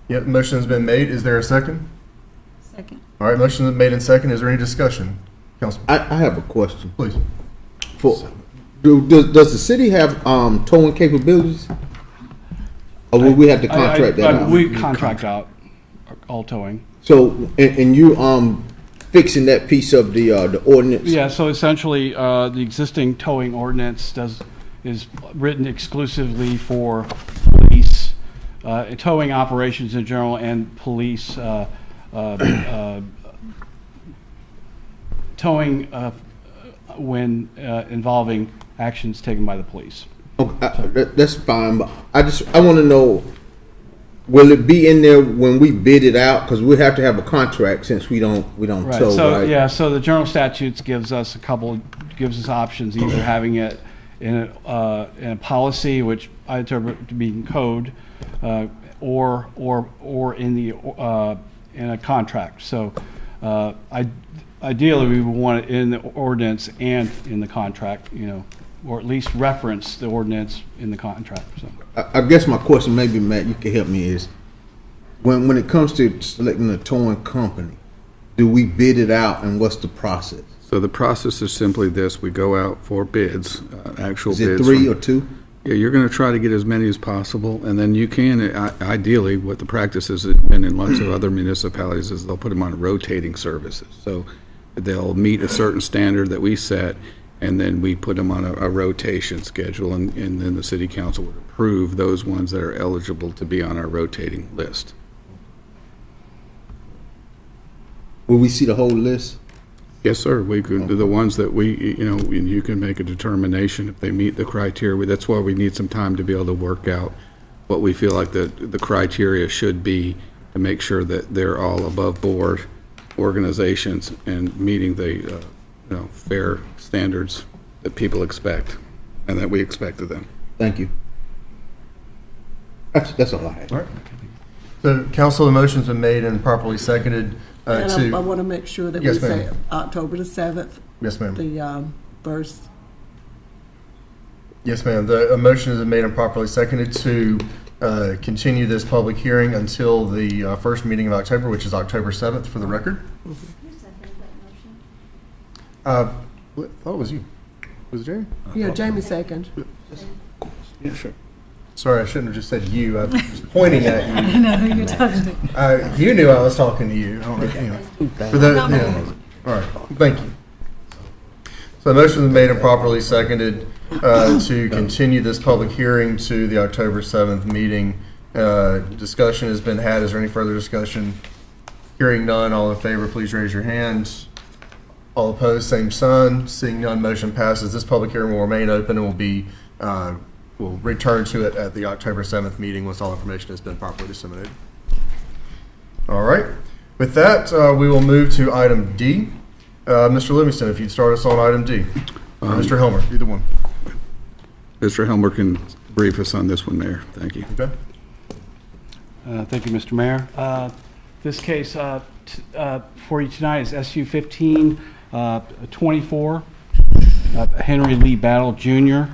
Yep, motion has been made. Is there a second? Second. All right, motion is made and second. Is there any discussion? Councilman? I have a question. Please. Does the city have towing capabilities? Or will we have to contract that out? We contract out all towing. So, and you fixing that piece of the ordinance? Yeah, so essentially, the existing towing ordinance is written exclusively for police, towing operations in general, and police towing when involving actions taken by the police. Okay, that's fine, but I want to know, will it be in there when we bid it out? Because we have to have a contract since we don't Right. tow, So right? yeah, so the general statutes gives us options, either having it in a policy, which I interpret to be in code, or in a contract. So ideally, we would want it in the ordinance and in the contract, or at least reference the ordinance in the contract. So. I guess my question, maybe Matt, you can help me, is when it comes to selecting a towing company, do we bid it out, and what's the process? So the process is simply this: we go out for bids, actual bids. Is it 3 or 2? Yeah, you're going to try to get as many as possible, and then you can, ideally, what the practice has been in lots of other municipalities is they'll put them on rotating services. So they'll meet a certain standard that we set, and then we put them on a rotation schedule, and then the city council would approve those ones that are eligible to be on our rotating list. Will we see the whole list? Yes, sir. We could, the ones that you can make a determination if they meet the criteria. That's why we need some time to be able to work out what we feel like the criteria should be to make sure that they're all above board organizations and meeting the fair standards that people expect and that we expect of them. Thank you. That's all I have. All right. So, council, the motion's been made and properly seconded And to. I want to make sure that we Yes, say ma'am. October the 7th. Yes, ma'am. The first. Yes, ma'am. The motion has been made and properly seconded to continue this public hearing until the first meeting of October, which is October 7th, for the record. Who seconded that motion? I thought it was you. Was it Jamie? Yeah, Jamie second. Yeah, sure. Sorry, I shouldn't have just said you. I was pointing at you. I know who you're talking to. You knew I was talking to you. I don't know. Anyway. For the, yeah. All right. Thank you. So the motion is made and properly seconded to continue this public hearing to the October 7th meeting. Discussion has been had. Is there any further discussion? Hearing none, all in favor, please raise your hands. All opposed, same sign. Seeing none, motion passes. This public hearing will remain open and will be we'll return to it at the October 7th meeting once all information has been properly disseminated. All right. With that, we will move to item D. Mr. Livingston, if you'd start us on item D. Mr. Helmer, either one. Mr. Helmer can brief us on this one, Mayor. Thank you. Okay. Thank you, Mr. Mayor. This case for you tonight is SU 1524, Henry Lee Battle Jr.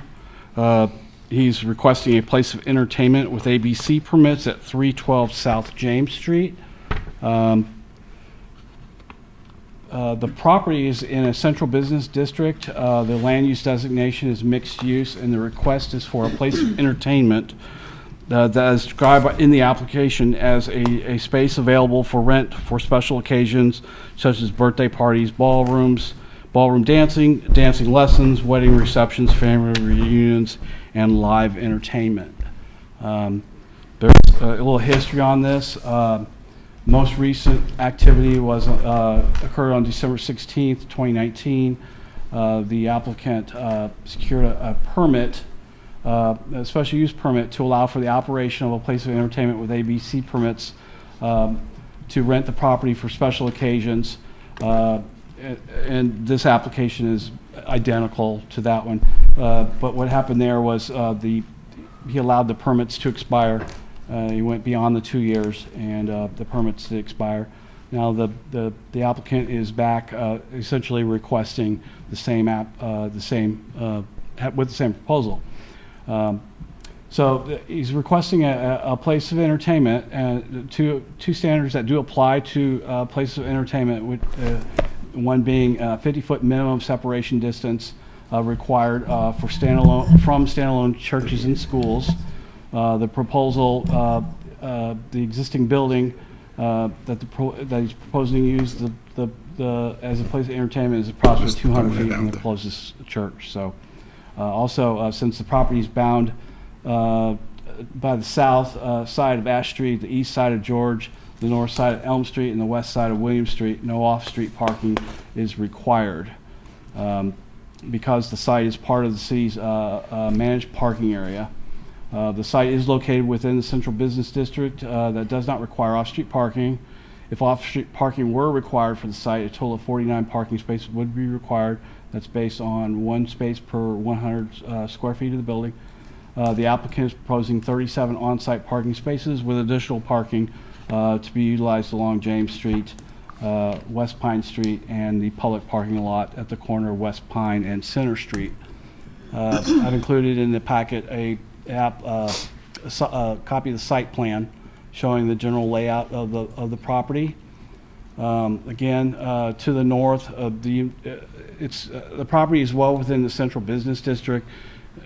He's requesting a place of entertainment with ABC permits at 312 South James Street. The property is in a central business district. The land use designation is mixed use, and the request is for a place of entertainment that is described in the application as a space available for rent for special occasions such as birthday parties, ballroom dancing, dancing lessons, wedding receptions, family reunions, and live entertainment. There's a little history on this. Most recent activity was occurred on December 16th, 2019. The applicant secured a permit, a special use permit, to allow for the operation of a place of entertainment with ABC permits to rent the property for special occasions. And this application is identical to that one. But what happened there was he allowed the permits to expire. He went beyond the 2 years, and the permits to expire. Now the applicant is back, essentially requesting the same with the same proposal. So he's requesting a place of entertainment, and two standards that do apply to places of entertainment. One being 50-foot minimum separation distance required from standalone churches and schools. The proposal, the existing building that he's proposing to use, the as a place of entertainment is approximately 200 feet from the closest church. So, also, since the property is bound by the south side of Ash Street, the east side of George, the north side of Elm Street, and the west side of William Street, no off-street parking is required. Because the site is part of the city's managed parking area. The site is located within the central business district that does not require off-street parking. If off-street parking were required for the site, a total of 49 parking spaces would be required. That's based on 1 space per 100 square feet of the building. The applicant is proposing 37 on-site parking spaces with additional parking to be utilized along James Street, West Pine Street, and the public parking lot at the corner of West Pine and Center Street. I've included in the packet a copy of the site plan showing the general layout of the property. Again, to the north of the property is well within the central business district.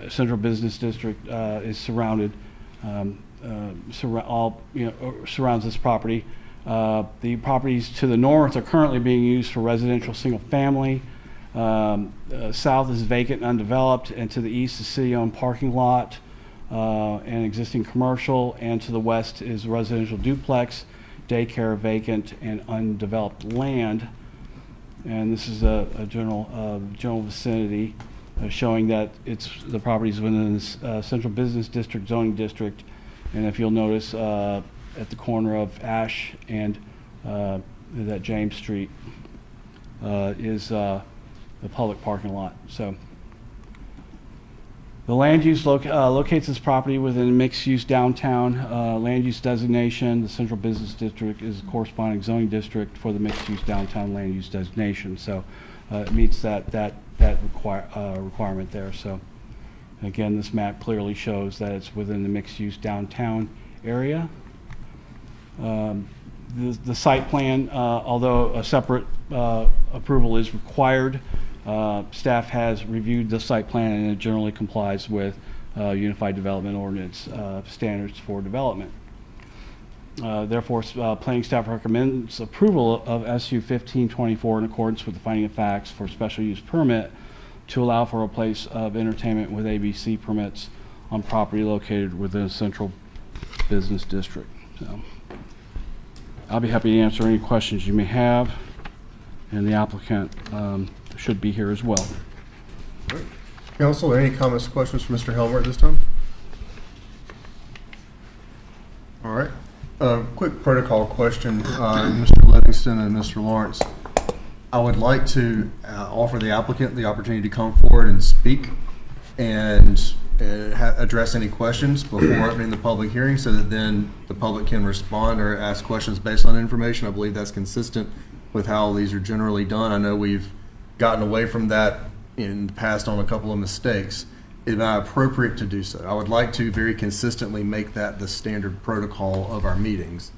Central business district is surrounded surrounds this property. The properties to the north are currently being used for residential single family. South is vacant and undeveloped, and to the east is city-owned parking lot and existing commercial, and to the west is residential duplex, daycare, vacant, and undeveloped land. And this is a general vicinity showing that the property is within this central business district zoning district. And if you'll notice, at the corner of Ash and that James Street is the public parking lot. So the land use locates this property within a mixed-use downtown land use designation. The central business district is a corresponding zoning district for the mixed-use downtown land use designation. So it meets that requirement there. So again, this map clearly shows that it's within the mixed-use downtown area. The site plan, although a separate approval is required, staff has reviewed the site plan and it generally complies with Unified Development Ordinance standards for development. Therefore, planning staff recommends approval of SU 1524 in accordance with the finding of facts for special use permit to allow for a place of entertainment with ABC permits on property located within a central business district. So, I'll be happy to answer any questions you may have, and the applicant should be here as well. Council, any comments or questions for Mr. Helmer at this time? All right. Quick protocol question, Mr. Livingston and Mr. Lawrence. I would like to offer the applicant the opportunity to come forward and speak and address any questions before opening the public hearing so that then the public can respond or ask questions based on information. I believe that's consistent with how these are generally done. I know we've gotten away from that in the past on a couple of mistakes. Is it appropriate to do so? I would like to very consistently make that the standard protocol of our meetings.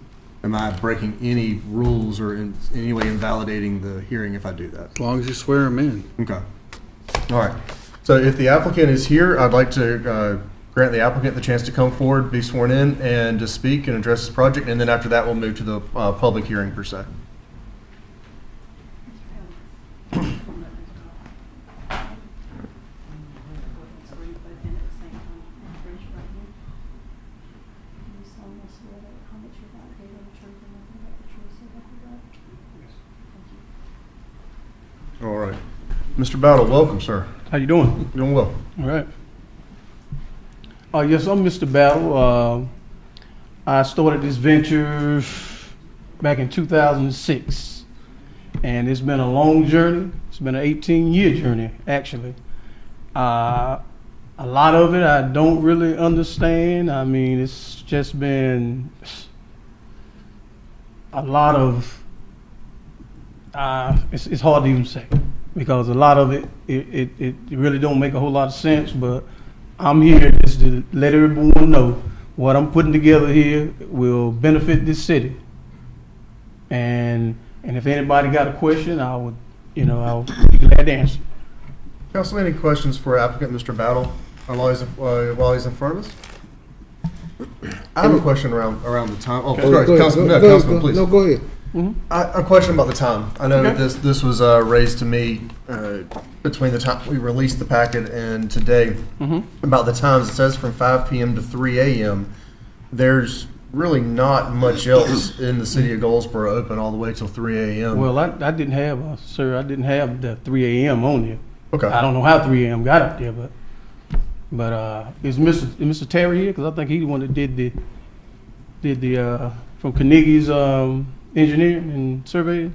Am I breaking any rules or in any way invalidating the hearing if I do that? As long as you swear them in. Okay. All right. So if the applicant is here, I'd like to grant the applicant the chance to come forward, be sworn in, and to speak and address this project. And then after that, we'll move to the public hearing per se. All right. Mr. Battle, welcome, sir. How you doing? Doing well. All right. Yes, I'm Mr. Battle. I started this venture back in 2006, and it's been a long journey. It's been an 18-year journey, actually. A lot of it I don't really understand. I mean, it's just been a lot of, it's hard to even say, because a lot of it really don't make a whole lot of sense, but I'm here just to let everyone know what I'm putting together here will benefit this city. And if anybody got a question, I'll be glad to answer. Council, any questions for applicant Mr. Battle while he's in front of us? I have a question around the time. Oh, sorry, Councilman, please. No, go ahead. A question about the time. I know Okay. this was raised to me between the time we released the packet and today. About the times, it says from 5 p.m. to 3 a.m. There's really not much else in the city of Goldsboro open all the way till 3 a.m. Well, I didn't have, sir, I didn't have the 3 a.m. on there. Okay. I don't know how 3 a.m. got up there, but is Mr. Terry here? Because I think he's the one that did the from Carnegie's engineering and surveying.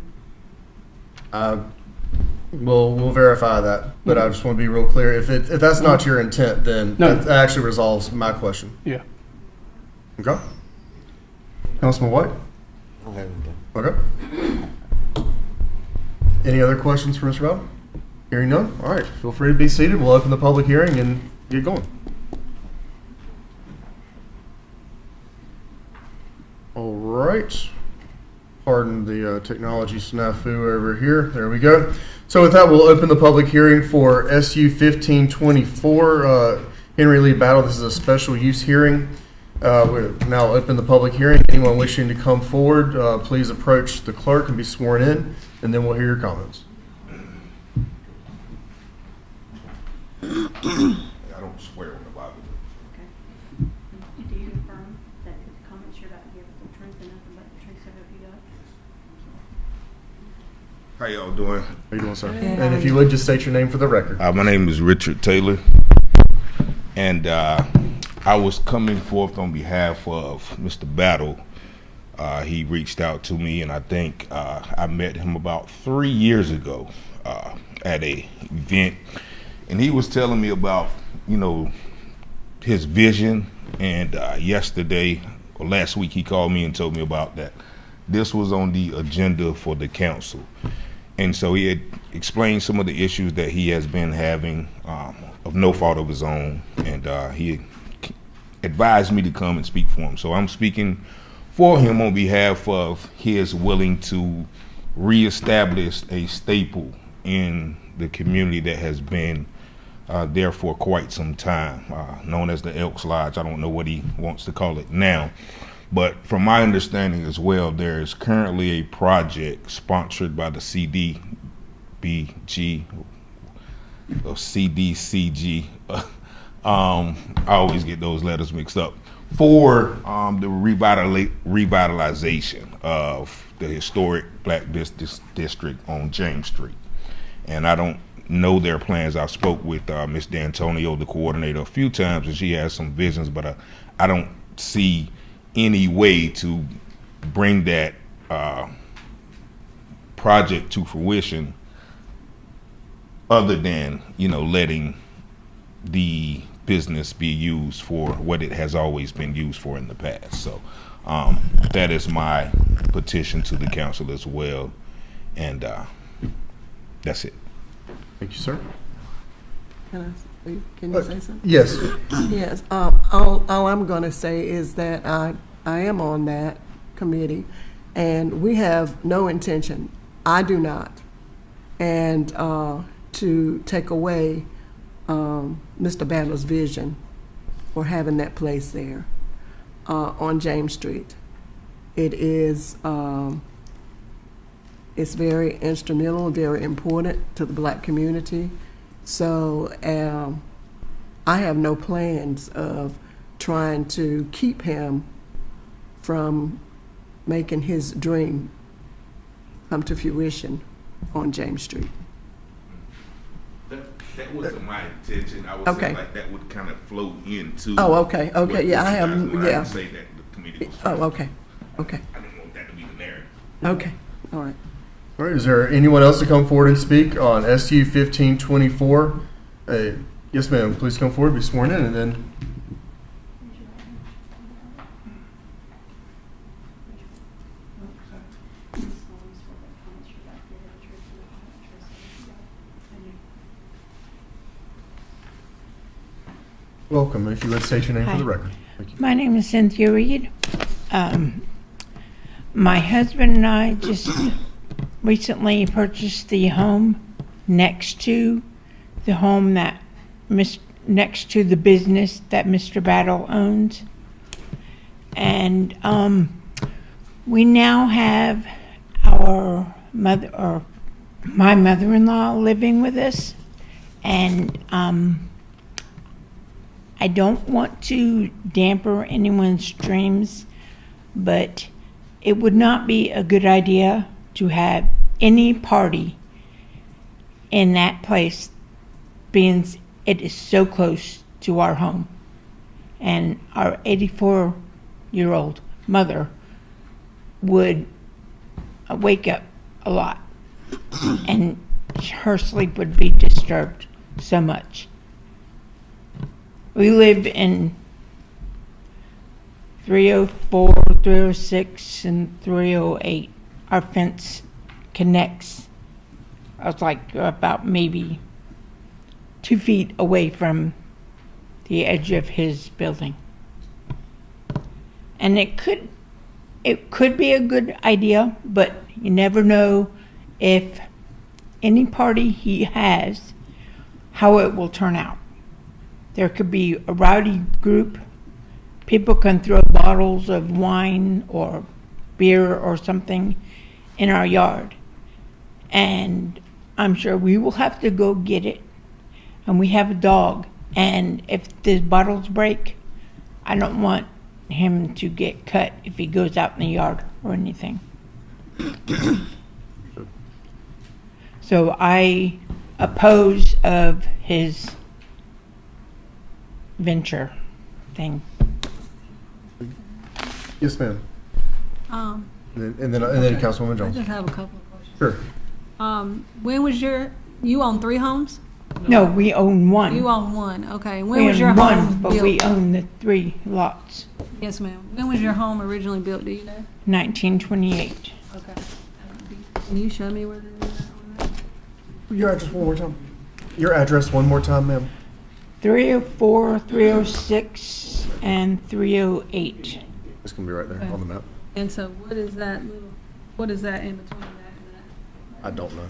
We'll verify that, but I just want to be real clear. If that's not your intent, then No. that actually resolves my question. Yeah. Okay. Councilman White? Okay. Any other questions for Mr. Bell? Hearing none? All right. Feel free to be seated. We'll open the public hearing and get going. All right. Pardon the technology snafu over here. There we go. So with that, we'll open the public hearing for SU 1524, Henry Lee Battle. This is a special use hearing. We'll now open the public hearing. Anyone wishing to come forward, please approach the clerk and be sworn in, and then we'll hear your comments. I don't swear on the Bible. Okay. Do you affirm that the comments you're about to give are the truth and nothing but the truth, so help you God? How y'all doing? How you doing, sir? And if you would, just state your name for the record. My name is Richard Taylor, and I was coming forth on behalf of Mr. Battle. He reached out to me, and I think I met him about 3 years ago at a event, and he was telling me about, his vision. And yesterday or last week, he called me and told me about that this was on the agenda for the council. And so he had explained some of the issues that he has been having of no fault of his own, and he advised me to come and speak for him. So I'm speaking for him on behalf of his willing to reestablish a staple in the community that has been there for quite some time, known as the Elks Lodge. I don't know what he wants to call it now, but from my understanding as well, there is currently a project sponsored by the CDBG or CDCG. I always get those letters mixed up, for the revitalization of the historic Black Business District on James Street. And I don't know their plans. I spoke with Ms. D'Antonio, the coordinator, a few times, and she has some visions, but I don't see any way to bring that project to fruition other than, letting the business be used for what it has always been used for in the past. So that is my petition to the council as well, and that's it. Thank you, sir. Can you say something? Yes. Yes. All I'm going to say is that I am on that committee, and we have no intention, I do not, and to take away Mr. Battle's vision for having that place there on James Street. It is it's very instrumental, very important to the Black community. So I have no plans of trying to keep him from making his dream come to fruition on James Street. That wasn't my intention. I was Okay. saying like that would kind of flow into. Oh, okay, what yeah, I you have, guys were. I yeah. didn't say that the committee was. Oh, okay, okay, I didn't want that to be the narrative. okay, all right. All right, is there anyone else to come forward and speak on SU 1524? Yes, ma'am, please come forward, be sworn in, and then. Welcome, if you would state your name for the record. Thank you. My name is Cynthia Reed. My husband and I just recently purchased the home next to the home that next to the business that Mr. Battle owns. And we now have our my mother-in-law living with us, and I don't want to damper anyone's dreams, but it would not be a good idea to have any party in that place, being it is so close to our home. And our 84-year-old mother would wake up a lot, and her sleep would be disturbed so much. We live in 304, 306, and 308. Our fence connects. I was like about maybe 2 feet away from the edge of his building. And it could be a good idea, but you never know if any party he has, how it will turn out. There could be a rowdy group. People can throw bottles of wine or beer or something in our yard. And I'm sure we will have to go get it. And we have a dog. And if the bottles break, I don't want him to get cut if he goes out in the yard or anything. So I oppose of his venture thing. Yes, ma'am. Um, And then Councilwoman I Jones. just have a couple of questions. Sure. When was you own 3 homes? No, we own one. You own 1, okay. When We was your own home one, but built? we own the 3 lots. Yes, ma'am. When was your home originally built, do you know? 1928. Okay. Can you show me where it is? Your address one more time. Your address one more time, ma'am. 304, 306, and 308. It's gonna be right there on the map. And so what is that in between that and that? I don't know.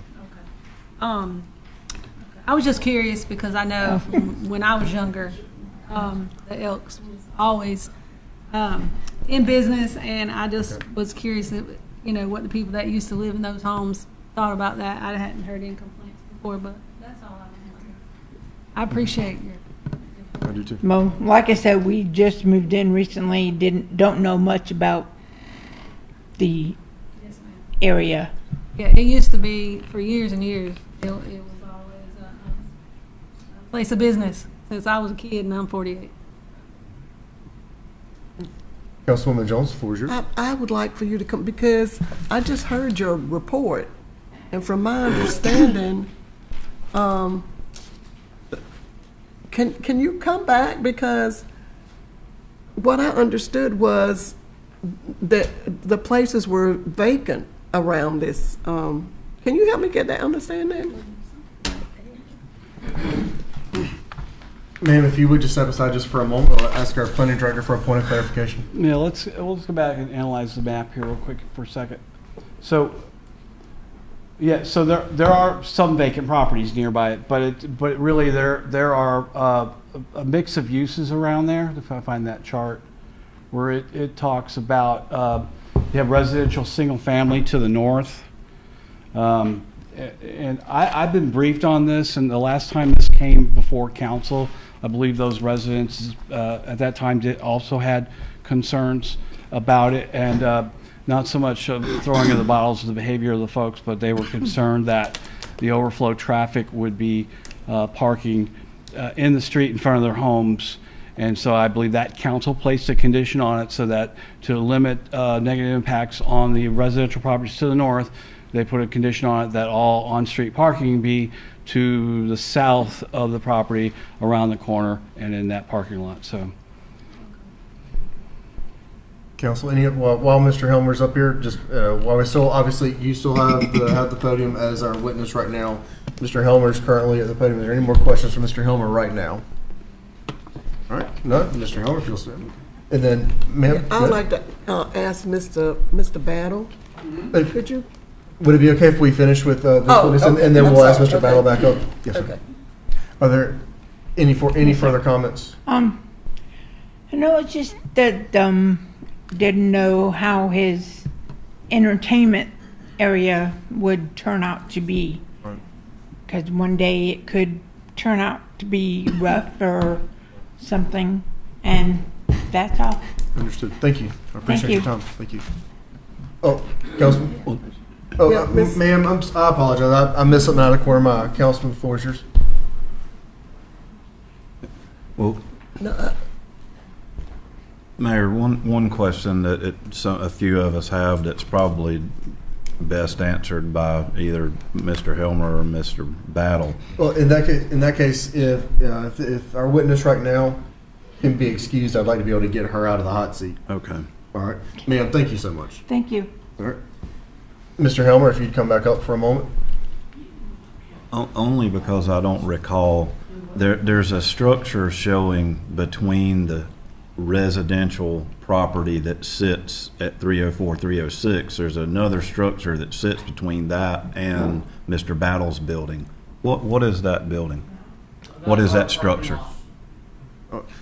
I was just curious because I know from when I was younger, the Elks was always in business, and I just was curious, what the people that used to live in those homes thought about that. I hadn't heard any complaints before, but that's all I was wondering. I appreciate your. I do too. Well, like I said, we just moved in recently. Don't know much about the area. Yeah, it used to be for years and years. It was always a place of business since I was a kid, and I'm 48. Councilwoman Jones, the floor is yours. I would like for you to come, because I just heard your report, and from my understanding, can you come back? Because what I understood was that the places were vacant around this. Can you help me get that understanding? Ma'am, if you would just step aside just for a moment, I'll ask our planning director for a point of clarification. Yeah, we'll just go back and analyze the map here real quick for a second. So, so there are some vacant properties nearby, but really there are a mix of uses around there. If I find that chart where it talks about you have residential single family to the north. And I've been briefed on this, and the last time this came before council, I believe those residents at that time also had concerns about it, and not so much of throwing of the bottles of the behavior of the folks, but they were concerned that the overflow traffic would be parking in the street in front of their homes. And so I believe that council placed a condition on it so that to limit negative impacts on the residential properties to the north, they put a condition on it that all on-street parking be to the south of the property around the corner and in that parking lot. So, Council, while Mr. Helmer's up here, just while we still, obviously, you still have the podium as our witness right now. Mr. Helmer's currently at the podium. Is there any more questions for Mr. Helmer right now? All right, no, Mr. Helmer, if you'll stand. And then, ma'am? I would like to ask Mr. Battle. Could you? Would it be okay if we finish with this witness, and then we'll ask Mr. Battle back up? Yes, sir. Are there any further comments? No, it's just that didn't know how his entertainment area would turn out to be. Right. Because one day it could turn out to be rough or something, and that's all. Understood. Thank you. I appreciate you. your time. Thank you. Oh, Councilman. Oh, Yeah, Miss- ma'am, I apologize. I missed something out of the corner of my Councilman. The floor is yours. Well, No, Mayor, one question that a few of us have that's probably best answered by either Mr. Helmer or Mr. Battle. Well, in that case, if our witness right now can be excused, I'd like to be able to get her out of the hot seat. Okay. All right, ma'am. Thank you so much. Thank you. All right, Mr. Helmer, if you'd come back up for a moment. Only because I don't recall, there's a structure showing between the residential property that sits at 304, 306. There's another structure that sits between that and Mr. Battle's building. What is that building? What is that structure?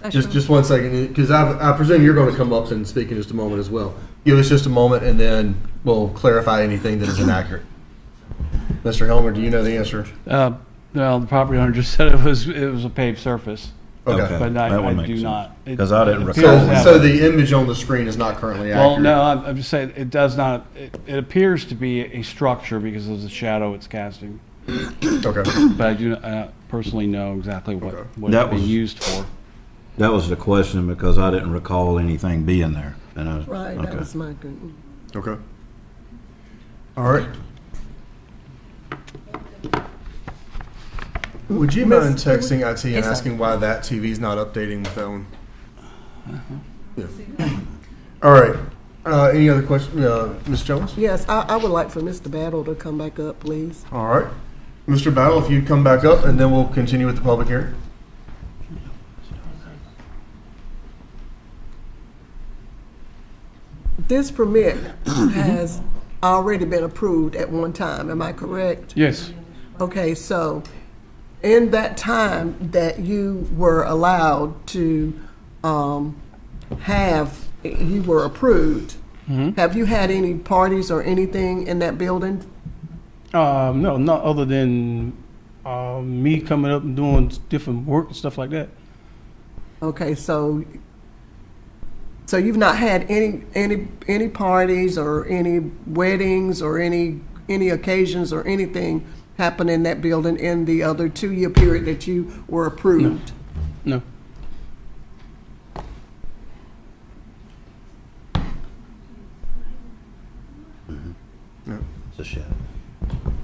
Just 1 second, because I presume you're going to come up and speak in just a moment as well. Give us just a moment, and then we'll clarify anything that is inaccurate. Mr. Helmer, do you know the answer? No, the property owner just said it was a paved surface. Okay. But That would I make do sense. not. 'Cause I didn't appears recall to that. have So a- the image on the screen is not currently Well, accurate. no, I'm just saying, it does not, it appears to be a structure because of the shadow it's casting. Okay. But I do personally know exactly what That it's being was- used for. That was the question because I didn't recall anything being there. And I, right, that okay. was my good. Okay. All right. Would you mind texting IT and Yes, sir. asking why that TV's not updating with that one? Yeah. All right. Any other questions? Ms. Jones? Yes, I would like for Mr. Battle to come back up, please. All right. Mr. Battle, if you'd come back up, and then we'll continue with the public hearing. This permit has already been approved at one time, am I correct? Yes. Okay, so in that time that you were allowed to you were approved, have you had any parties or anything in that building? No, not other than me coming up and doing different work and stuff like that. Okay, so you've not had any parties or any weddings or any occasions or anything happen in that building in the other 2-year period that you were approved? No. No. It's a shadow.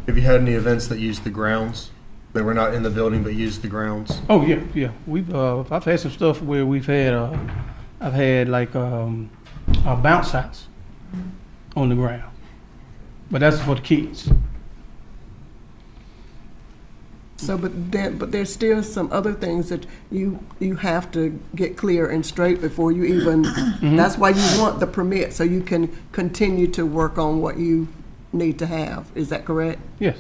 Have you had any events that used the grounds? That were not in the building but used the grounds? Oh yeah, yeah. We've I've had some stuff where we've had I've had like a bounce house on the ground, but that's for the kids. So, but there's still some other things that you have to get clear and straight before you even, that's why you want the permit, so you can continue to work on what you need to have. Is that correct? Yes.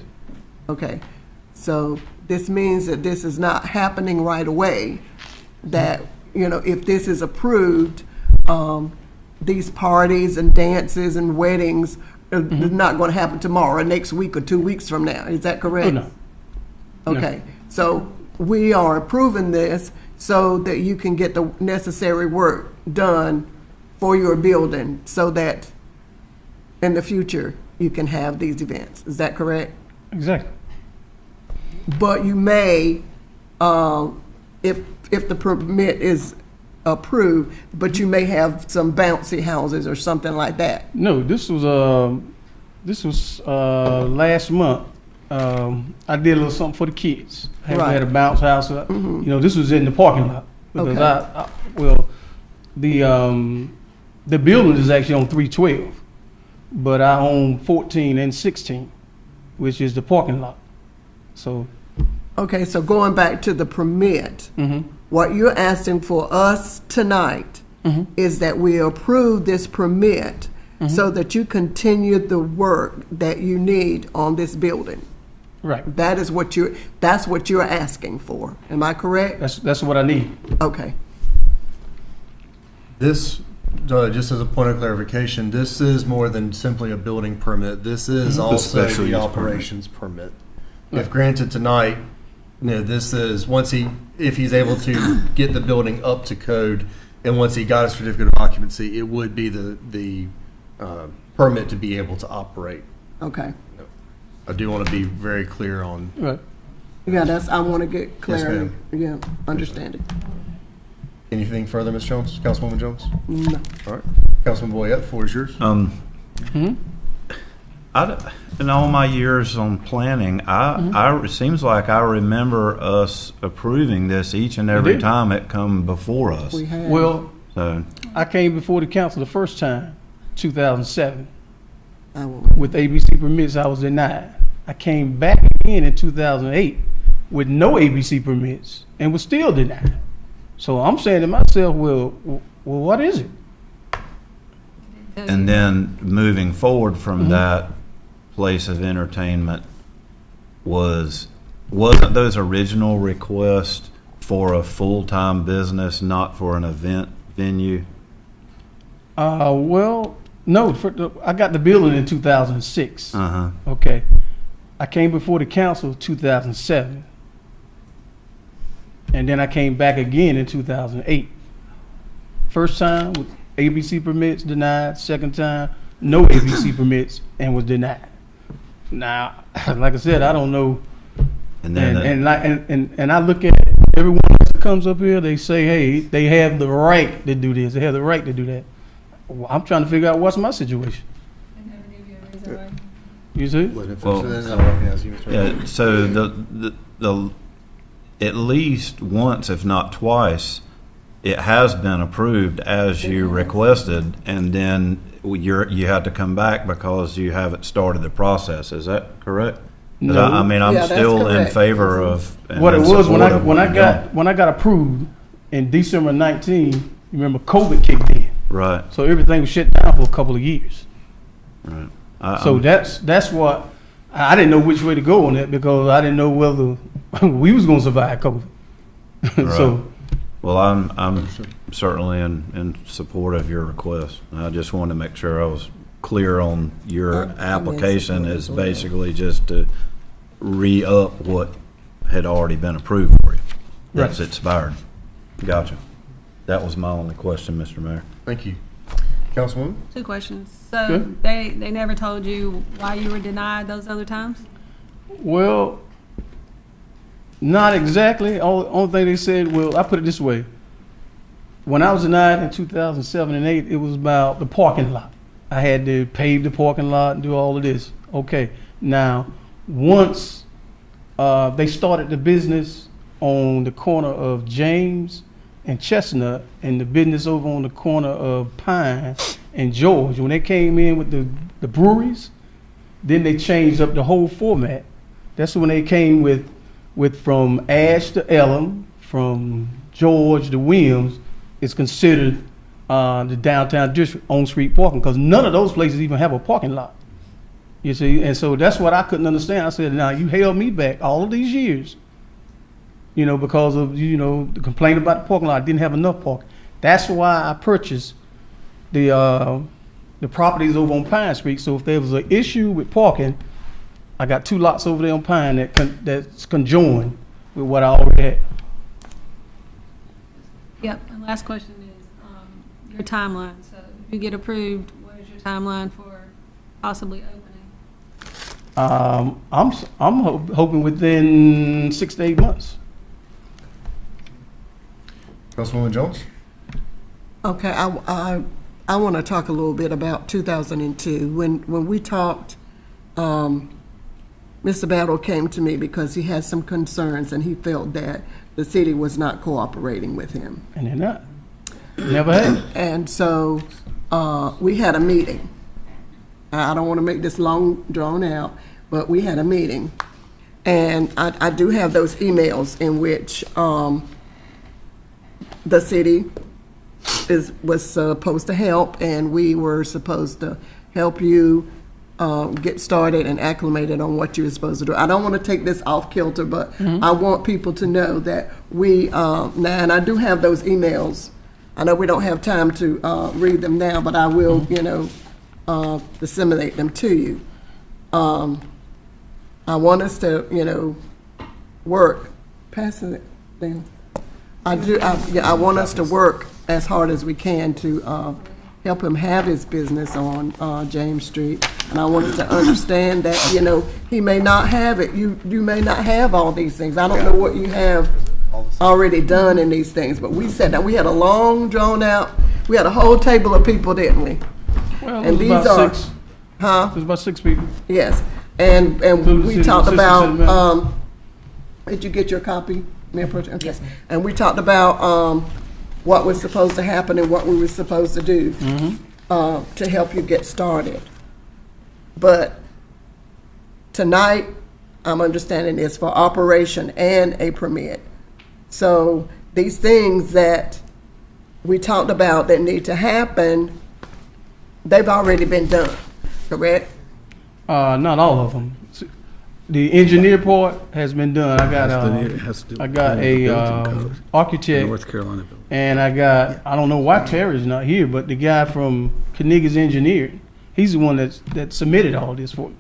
Okay. So this means that this is not happening right away, that, if this is approved, these parties and dances and weddings are not going to happen tomorrow, or next week, or 2 weeks from now. Is that correct? Oh, no. Okay, so we are approving this so that you can get the necessary work done for your building so that in the future you can have these events. Is that correct? Exactly. But you may, if the permit is approved, but you may have some bouncy houses or something like that. No, this was last month. I did a little something for the kids. We had a bounce house. This was in the parking lot because the building is actually on 312, but I own 14 and 16, which is the parking lot. So. Okay, so going back to the permit, what you're asking for us tonight is that we approve this permit so that you continue the work that you need on this building. Right. That's what you're asking for. Am I correct? That's what I need. Okay. This just as a point of clarification, this is more than simply a building permit. This is also special the use operations permit. If granted tonight, this is, if he's able to get the building up to code, and once he got a certificate of occupancy, it would be the permit to be able to operate. Okay. I do want to be very clear on. Right. Yeah, I want to get clarity. ma'am. Yeah, understanding. Anything further, Ms. Jones? Councilwoman Jones? No. All right. Councilman Boyette, the floor is yours. In all my years on planning, it seems like I remember us approving this each and every did. time it come before us. We have. Well, So, I came before the council the first time, 2007. I won't. With ABC permits, I was denied. I came back again in 2008 with no ABC permits and was still denied. So I'm saying to myself, well, what is it? and then moving forward from that place of entertainment wasn't those original requests for a full-time business, not for an event venue? Well, no, I got the building in 2006. Uh-huh. Okay. I came before the council 2007. And then I came back again in 2008. First time with ABC permits denied. Second time, no ABC permits and was denied. Now, like I said, I don't know. And then And I look at everyone that comes up here, they say, hey, they have the right to do this. They have the right to do that. Well, I'm trying to figure out what's my situation. You see? Yeah, so the at least once, if not twice, it has been approved as you requested, and then you have to come back because you haven't started the process. Is that correct? No. I mean, I'm still in favor of. What it was when I got approved in December 19. You remember COVID kicked in. Right. So everything was shut down for a couple of years. Right. So that's what I didn't know which way to go on that, because I didn't know whether we was going to survive COVID. Right. So, well, I'm certainly in support of your request. I just wanted to make sure I was clear on your application is basically just to re-up what had already been approved for you. That's expired. Gotcha. That was my only question, Mr. Mayor. Thank you. Councilwoman? 2 questions. So Good. they never told you why you were denied those other times? well, not exactly. Only thing they said, well, I put it this way. When I was denied in 2007 and 8, it was about the parking lot. I had to pave the parking lot and do all of this. Okay. Now, once they started the business on the corner of James and Chestnut, and the business over on the corner of Pine and George, when they came in with the breweries, then they changed up the whole format. That's when they came with from Ash to Ellum, from George to Williams, is considered the downtown district on-street parking, because none of those places even have a parking lot. You see, and so that's what I couldn't understand. I said, now you held me back all of these years, because of, the complaint about the parking lot. I didn't have enough parking. That's why I purchased the properties over on Pine Street. So if there was an issue with parking, I got 2 lots over there on Pine that's conjoined with what I already had. Yep. And last question is your timeline. So if you get approved, what is your timeline for possibly opening? I'm hoping within 6 to 8 months. Councilwoman Jones? Okay, I want to talk a little bit about 2002. When we talked, Mr. Battle came to me because he had some concerns and he felt that the city was not cooperating with him. And they're not. Never had. And so we had a meeting. I don't want to make this long drawn out, but we had a meeting. And I do have those emails in which the city was supposed to help, and we were supposed to help you get started and acclimated on what you were supposed to do. I don't want to take this off kilter, but I want people to know that we, now, and I do have those emails I know we don't have time to read them now, but I will, disseminate them to you. I want us to, work, passing it then. I want us to work as hard as we can to help him have his business on James Street. And I want us to understand that, he may not have it. You may not have all these things. I don't know what you have already done in these things, but we said that we had a long, drawn out, we had a whole table of people, didn't we? Well, And it was these about are, six. huh? There's about 6 people. Yes, and we city talked assistant city manager. about, did you get your copy, Mayor Pro Tem? Okay. And we talked about what was supposed to happen and what we were supposed to do to help you get started. But tonight, I'm understanding is for operation and a permit. So these things that we talked about that need to happen, they've already been done, correct? Not all of them. The engineer part has been done. I got a architect, North Carolina bill. and I don't know why Terry's not here, but the guy from Carnegie's Engineering, he's the one that submitted all this for me.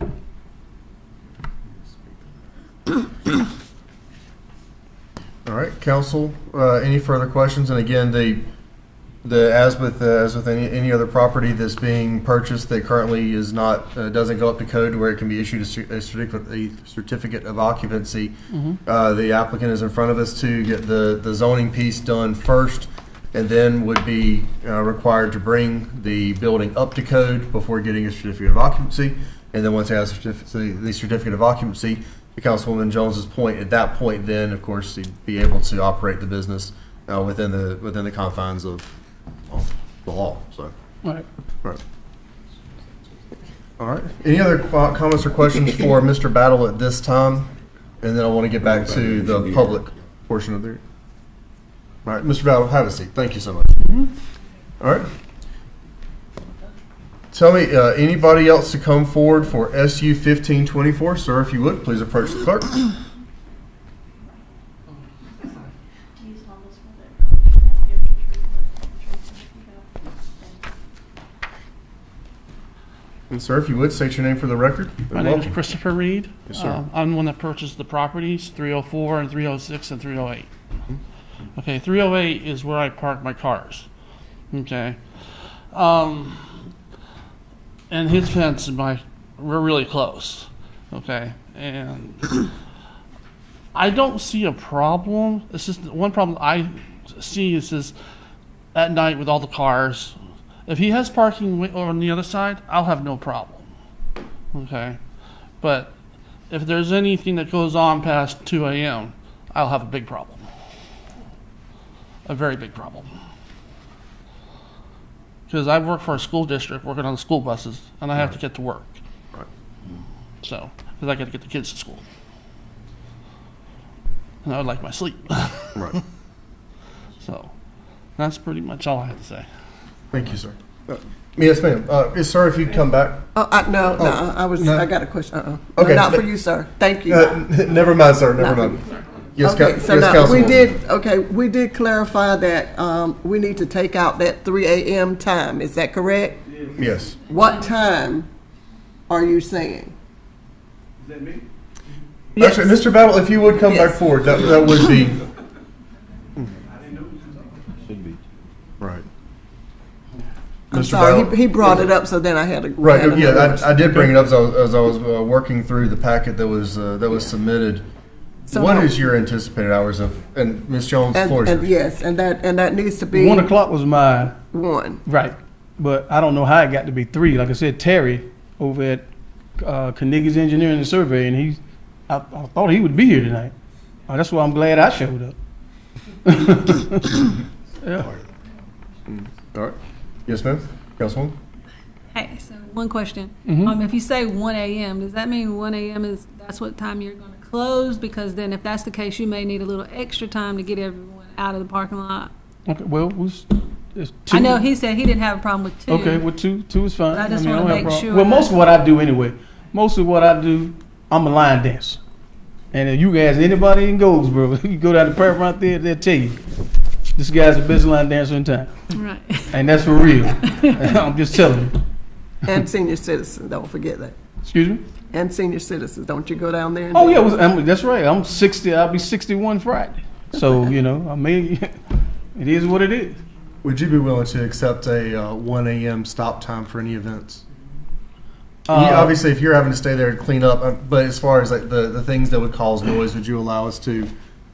All right, council, any further questions? And again, as with any other property that's being purchased that currently is not, doesn't go up to code where it can be issued a certificate of occupancy, the applicant is in front of us to get the zoning piece done first, and then would be required to bring the building up to code before getting a certificate of occupancy. And then once it has the certificate of occupancy, to Councilwoman Jones's point, at that point, then of course he'd be able to operate the business within the confines of the law. So, Right. All right. Any other comments or questions for Mr. Battle at this time? And then I want to get back to the public portion of the. All right, Mr. Battle, have a seat. Thank you so much. All right. Tell me, anybody else to come forward for SU 1524? Sir, if you would, please approach the clerk. And sir, if you would, state your name for the record. My name is Christopher Reed. Yes, sir. I'm the one that purchased the properties, 304 and 306 and 308. Okay, 308 is where I park my cars. Okay. And his fence and we're really close. Okay. And I don't see a problem. It's just one problem I see is this at night with all the cars. If he has parking on the other side, I'll have no problem. Okay. But if there's anything that goes on past 2 a.m., I'll have a big problem. A very big problem. Because I work for a school district working on the school buses, and I have to get to work. Right. So, because I got to get the kids to school. And I would like my sleep. Right. So, that's pretty much all I have to say. Thank you, sir. Yes, ma'am. Sir, if you'd come back. I got a question. Okay. Not for you, sir. Thank you. Never mind, sir. Never mind. Yes, okay, so yes, now Councilwoman. we did clarify that we need to take out that 3 a.m. time. Is that correct? Yes. What time are you saying? Is that me? Yes. Actually, Mr. Battle, if you would come back forward, that would be. Should be. Right. I'm Mr. sorry, Battle? he brought it up, so then I had to. Right. had Yeah, another- I did bring it up as I was working through the packet that was submitted. So what no- is your anticipated hours of? And Ms. Jones, the floor is and yours. yes, and that needs to be 1 o'clock was mine. 1. Right. But I don't know how it got to be 3. Like I said, Terry over at Carnegie's Engineering and Survey, and I thought he would be here tonight. That's why I'm glad I showed up. Yeah. All right. Yes, ma'am. Councilwoman. Hey, so one question. Mhm. If you say 1 a.m., does that mean 1 a.m. that's what time you're going to close? Because then if that's the case, you may need a little extra time to get everyone out of the parking lot. Okay. Well, it's 2. I know he said he didn't have a problem with 2. Okay, well, two is fine. But I just don't wanna have a make problem. sure Well, most that- of what I do anyway. Most of what I do, I'm a line dancer. And if you ask anybody in Goldsboro, you go down the park right there, they'll tell you. This guy's a business line dancer in town. Right. And that's for real. I'm just telling you. And senior citizens, don't forget that. Excuse me? And senior citizens, don't you go down there? And Oh, yeah, that's right. I'm 60. I'll be 61 Friday. So, you know, I mean, it is what it is. Would you be willing to accept a 1 a.m. stop time for any events? Obviously, if you're having to stay there and clean up, but as far as like the things that would cause noise, would you allow us to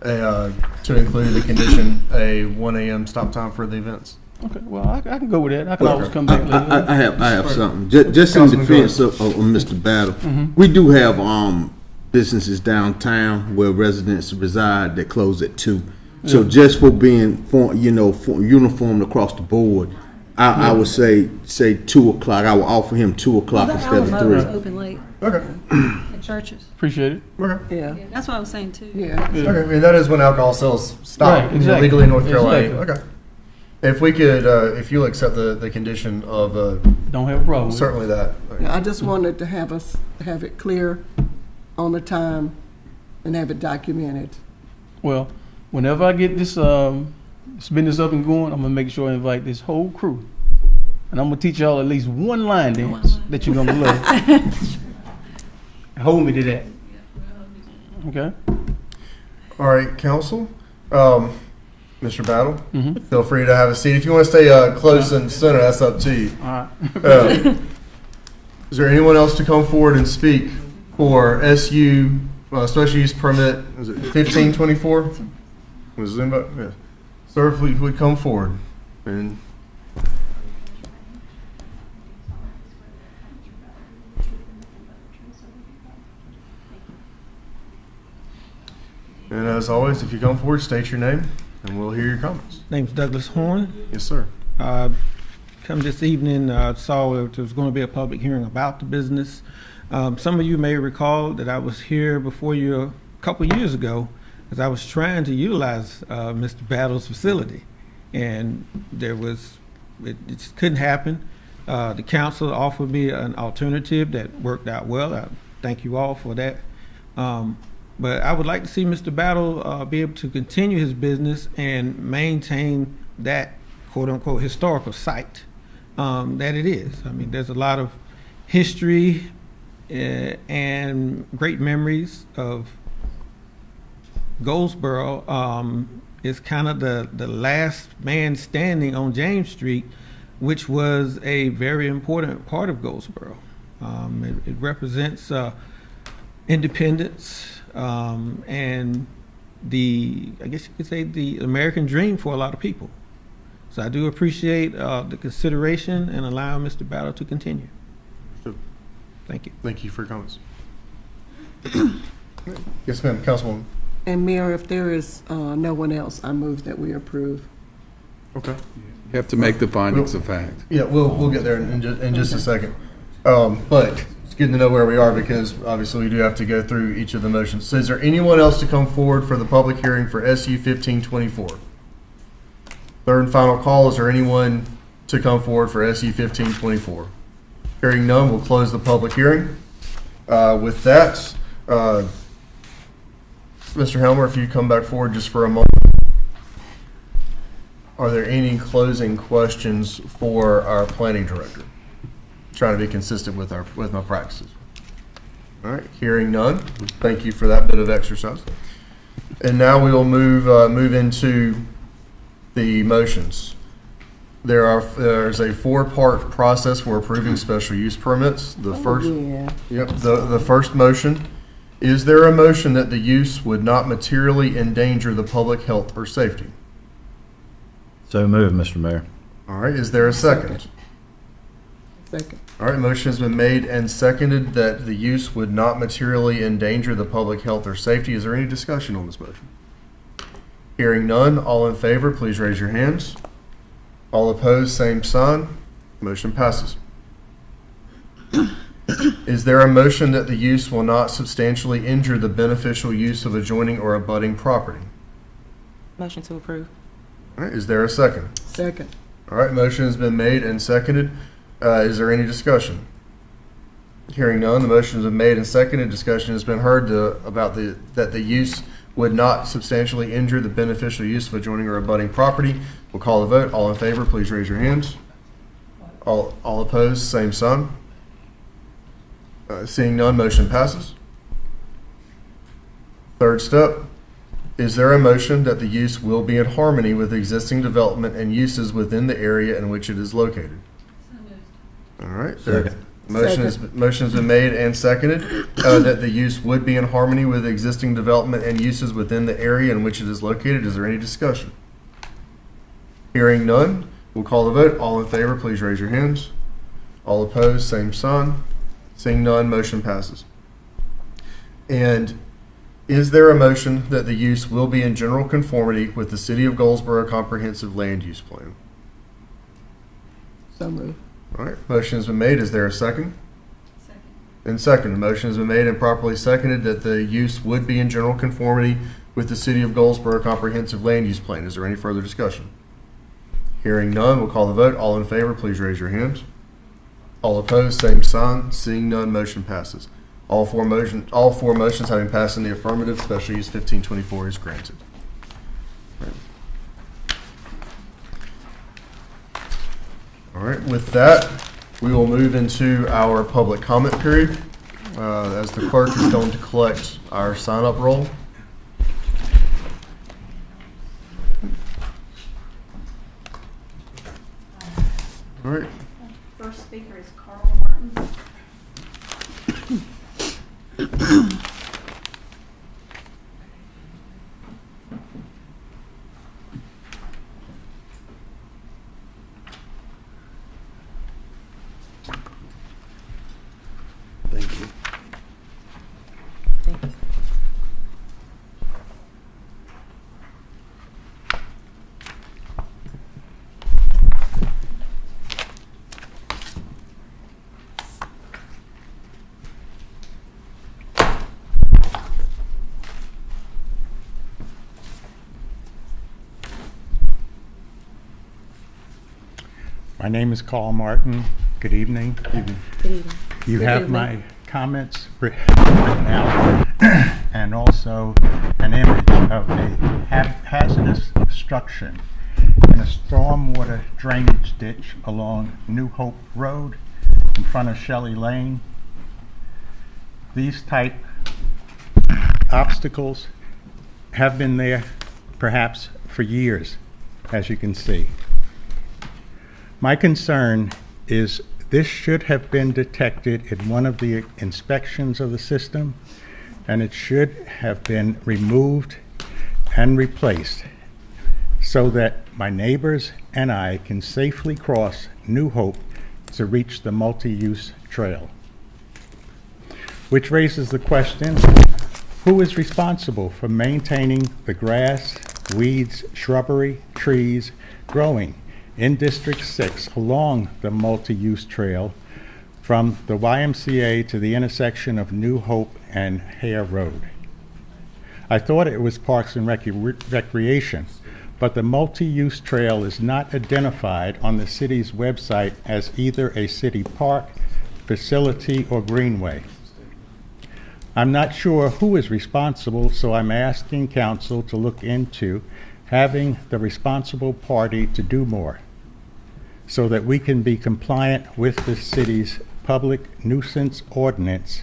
include the condition a 1 a.m. stop time for the events? Okay, well, I can go with that. I can always come back later. I have something. Just in defense of Mr. Battle, we do have businesses downtown where residents reside that close at 2. So just for being uniformed across the board, I would say 2 o'clock. I would offer him 2 o'clock instead of 3. Is open late. Okay. At churches. Appreciate it. Okay. Yeah. That's what I was saying too. Yeah. Okay. I mean, that is when alcohol sales stop Right, exactly. legally in North Carolina. Exactly. Okay. If we could, if you'll accept the condition of Don't have a problem with it. certainly that. Yeah, I just wanted to have it clear on the time and have it documented. Well, whenever I get this business up and going, I'm gonna make sure I invite this whole crew, and I'm gonna teach y'all at least one line dance that you're gonna love. Hold me to that. Okay. All right, council. Mr. Battle, feel free to have a seat. If you want to stay close and center, that's up to you. All right. Is there anyone else to come forward and speak for SU special use permit? Is it 1524? Was anybody? Yeah. Sir, if we would come forward and. And as always, if you come forward, state your name, and we'll hear your comments. Name's Douglas Horn. Yes, sir. Come this evening, saw there was going to be a public hearing about the business. Some of you may recall that I was here before you a couple years ago, because I was trying to utilize Mr. Battle's facility, and it just couldn't happen. The council offered me an alternative that worked out well. I thank you all for that. But I would like to see Mr. Battle be able to continue his business and maintain that quote-unquote historical site that it is. I mean, there's a lot of history and great memories of Goldsboro. Is kind of the last man standing on James Street, which was a very important part of Goldsboro. It represents independence and I guess you could say the American dream for a lot of people. So I do appreciate the consideration and allowing Mr. Battle to continue. Thank you. Thank you for your comments. Yes, ma'am, Councilwoman. And Mayor, if there is no one else, I move that we approve. Okay. You have to make the findings of fact. Yeah, we'll get there in just a second. But it's good to know where we are because obviously we do have to go through each of the motions. So is there anyone else to come forward for the public hearing for SU 1524? Third and final call, is there anyone to come forward for SU 1524? Hearing none, we'll close the public hearing. With that, Mr. Helmer, if you come back forward just for a moment. Are there any closing questions for our planning director? Trying to be consistent with my practices. All right, hearing none. Thank you for that bit of exercise. And now we will move into the motions. There's a 4-part process for approving special use permits. The first motion. Is there a motion that the use would not materially endanger the public health or safety? So moved, Mr. Mayor. All right, is there a second? Second. All right, motion has been made and seconded that the use would not materially endanger the public health or safety. Is there any discussion on this motion? Hearing none, all in favor, please raise your hands. All opposed, same sign. Motion passes. Is there a motion that the use will not substantially injure the beneficial use of adjoining or abutting property? Motion to approve. All right, is there a second? Second. All right, motion has been made and seconded. Is there any discussion? Hearing none, the motion has been made and seconded. Discussion has been heard that the use would not substantially injure the beneficial use of adjoining or abutting property. We'll call the vote. All in favor, please raise your hands. All opposed, same sign. Seeing none, motion passes. Third step, is there a motion that the use will be in harmony with existing development and uses within the area in which it is located? All right. Motion's been made and seconded that the use would be in harmony with existing development and uses within the area in which it is located. Is there any discussion? Hearing none, we'll call the vote. All in favor, please raise your hands. All opposed, same sign. Seeing none, motion passes. And is there a motion that the use will be in general conformity with the City of Goldsboro Comprehensive Land Use Plan? So moved. All right, motion has been made. Is there a second? Second. And second, the motion has been made and properly seconded that the use would be in general conformity with the City of Goldsboro Comprehensive Land Use Plan. Is there any further discussion? Hearing none, we'll call the vote. All in favor, please raise your hands. All opposed, same sign. Seeing none, motion passes. All four motions having passed in the affirmative, special use 1524 is granted. All right, with that, we will move into our public comment period. As the clerk is going to collect our sign-up roll. All right. First speaker is Carl Martin. Thank you. Thank you. My name is Carl Martin. Good evening. Good evening. You Good have evening. my comments written out and also an image of a hazardous obstruction in a stormwater drainage ditch along New Hope Road in front of Shelley Lane. These type obstacles have been there perhaps for years, as you can see. My concern is this should have been detected in one of the inspections of the system, and it should have been removed and replaced so that my neighbors and I can safely cross New Hope to reach the multi-use trail. Which raises the question, who is responsible for maintaining the grass, weeds, shrubbery, trees growing in District 6 along the multi-use trail from the YMCA to the intersection of New Hope and Hare Road? I thought it was Parks and Recreation, but the multi-use trail is not identified on the city's website as either a city park, facility, or greenway. I'm not sure who is responsible, so I'm asking council to look into having the responsible party to do more so that we can be compliant with the city's public nuisance ordinance,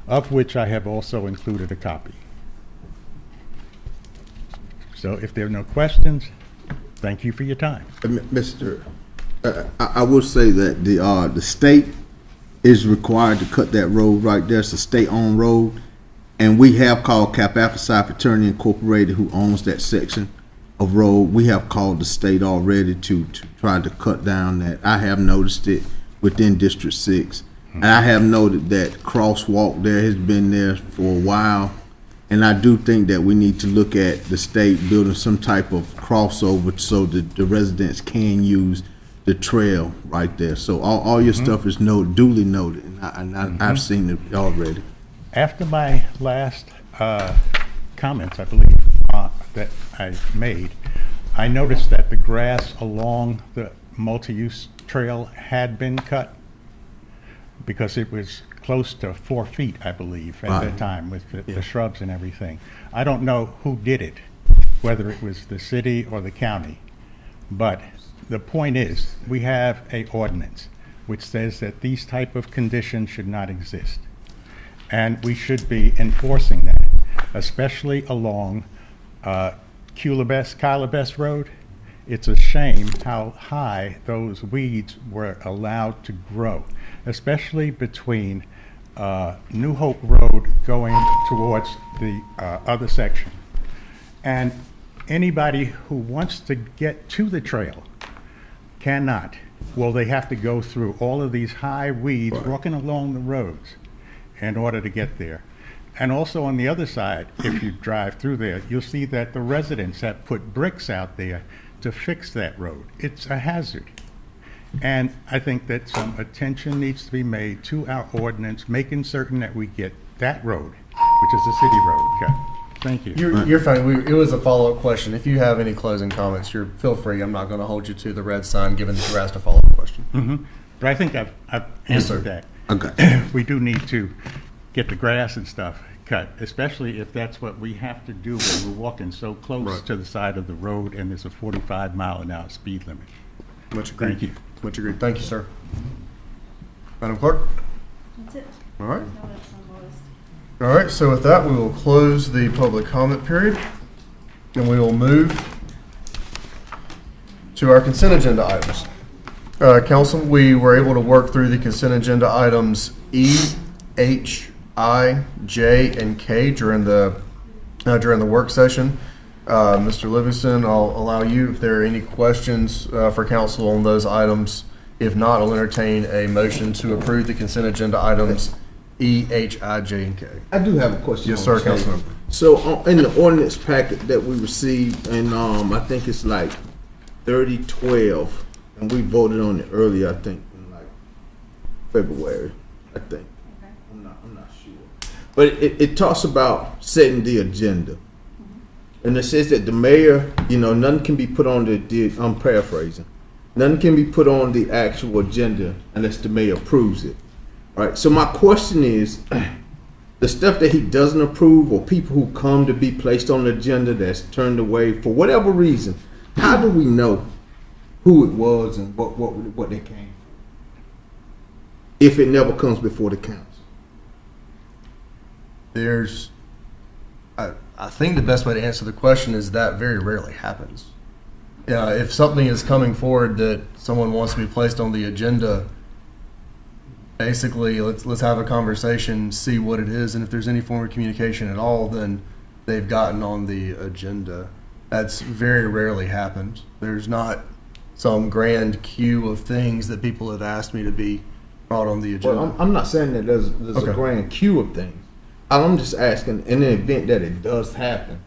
of which I have also included a copy. So if there are no questions, thank you for your time. Mr. I will say that the state is required to cut that road right there. It's a state-owned road, and we have called Kappa Alpha Psi Fraternity Incorporated, who owns that section of road. We have called the state already to try to cut down that. I have noticed it within District 6. And I have noted that crosswalk there has been there for a while. And I do think that we need to look at the state building some type of crossover so that the residents can use the trail right there. So all your stuff is duly noted, and I've seen it already. After my last comments, I believe, that I made, I noticed that the grass along the multi-use trail had been cut because it was close to 4 feet, I believe, at Right. that time with the shrubs and everything. I don't know who did it, whether it was the city or the county. But the point is, we have a ordinance which says that these type of conditions should not exist. And we should be enforcing that, especially along Kylabest Road. It's a shame how high those weeds were allowed to grow, especially between New Hope Road going towards the other section. And anybody who wants to get to the trail cannot. Well, they have to go through all of these high weeds walking along the roads in order to get there. And also on the other side, if you drive through there, you'll see that the residents have put bricks out there to fix that road. It's a hazard. And I think that some attention needs to be made to our ordinance, making certain that we get that road, which is a city road, cut. Thank you. You're fine. It was a follow-up question. If you have any closing comments, feel free. I'm not going to hold you to the red sign, given that you asked a follow-up question. Mm-hmm. But I think I've Yes, sir. answered that. Okay. We do need to get the grass and stuff cut, especially if that's what we have to do when we're walking so close Right. to the side of the road and there's a 45-mile-an-hour speed limit. Much agreed. Thank you. Much agreed. Thank you, sir. Madam Clerk? That's it. All right. No, that's on the list. All right, so with that, we will close the public comment period, and we will move to our consent agenda items. Council, we were able to work through the consent agenda items E, H, I, J, and K during the work session. Mr. Livingston, I'll allow you if there are any questions for council on those items. If not, I'll entertain a motion to approve the consent agenda items E, H, I, J, and K. I do have a question. Yes, on sir, the Councilmember. table. So in the ordinance packet that we received, and I think it's like 3012, and we voted on it earlier, I think, in like February, I think. I'm not sure. But it talks about setting the agenda. And it says that the mayor, none can be put on I'm paraphrasing, none can be put on the actual agenda unless the mayor approves it. All right, so my question is, the stuff that he doesn't approve, or people who come to be placed on the agenda that's turned away for whatever reason, how do we know who it was and what they came from if it never comes before the council? I think the best way to answer the question is that very rarely happens. If something is coming forward that someone wants to be placed on the agenda, basically let's have a conversation, see what it is, and if there's any form of communication at all, then they've gotten on the agenda. That's very rarely happened. There's not some grand queue of things that people have asked me to be brought on the agenda. Well, I'm not saying that there's Okay. a grand queue of things. I'm just asking, in the event that it does happen,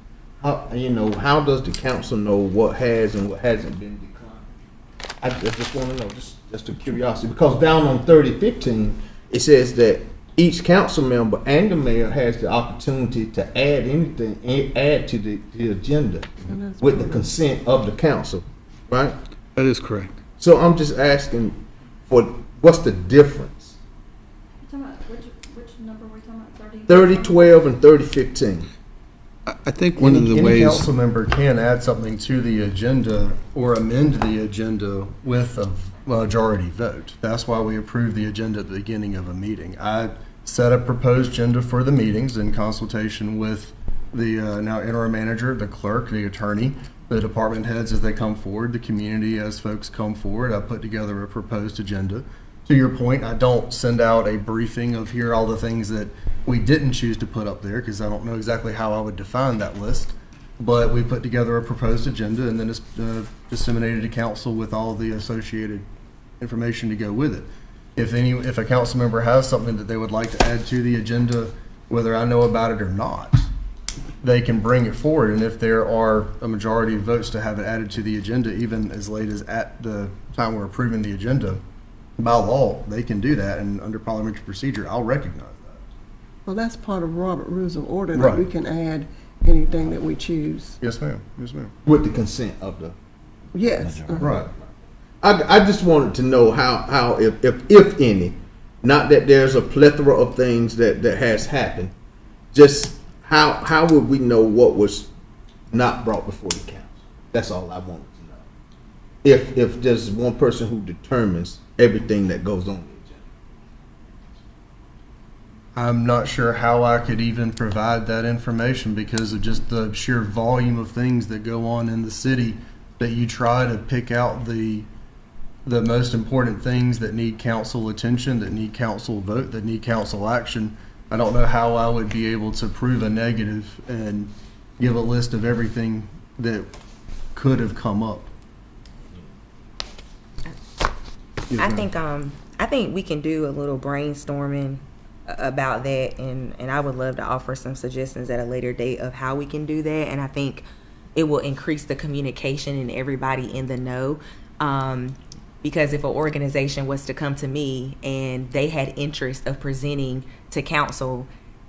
how does the council know what has and what hasn't been declined? I just want to know, just a curiosity, because down on 3015, it says that each council member and the mayor has the opportunity to add to the agenda with the consent of the council, right? That is correct. So I'm just asking for what's the difference? You talking about, which number were you talking about? 3012 and 3015. I think one of the Any ways. council member can add something to the agenda or amend the agenda with a majority vote. That's why we approve the agenda at the beginning of a meeting. I set a proposed agenda for the meetings in consultation with the now interim manager, the clerk, the attorney, the department heads as they come forward, the community as folks come forward. I put together a proposed agenda. To your point, I don't send out a briefing of here are all the things that we didn't choose to put up there, because I don't know exactly how I would define that list. But we put together a proposed agenda, and then it's disseminated to council with all the associated information to go with it. If a council member has something that they would like to add to the agenda, whether I know about it or not, they can bring it forward. And if there are a majority of votes to have it added to the agenda, even as late as at the time we're approving the agenda, by law, they can do that, and under parliamentary procedure, I'll recognize that. Well, that's part of Robert Rules of Order, that Right. we can add anything that we choose. Yes, ma'am. Yes, ma'am. With the consent of the. Yes. Right. I just wanted to know how if any, Not that there's a plethora of things that has happened. Just how would we know what was not brought before the council? That's all I wanted to know. If there's one person who determines everything that goes on. I'm not sure how I could even provide that information because of just the sheer volume of things that go on in the city, that you try to pick out the most important things that need council attention, that need council vote, that need council action. I don't know how I would be able to prove a negative and give a list of everything that could have come up. I think we can do a little brainstorming about that, and I would love to offer some suggestions at a later date of how we can do that, and I think it will increase the communication and everybody in the know. Because if an organization was to come to me and they had interest of presenting to council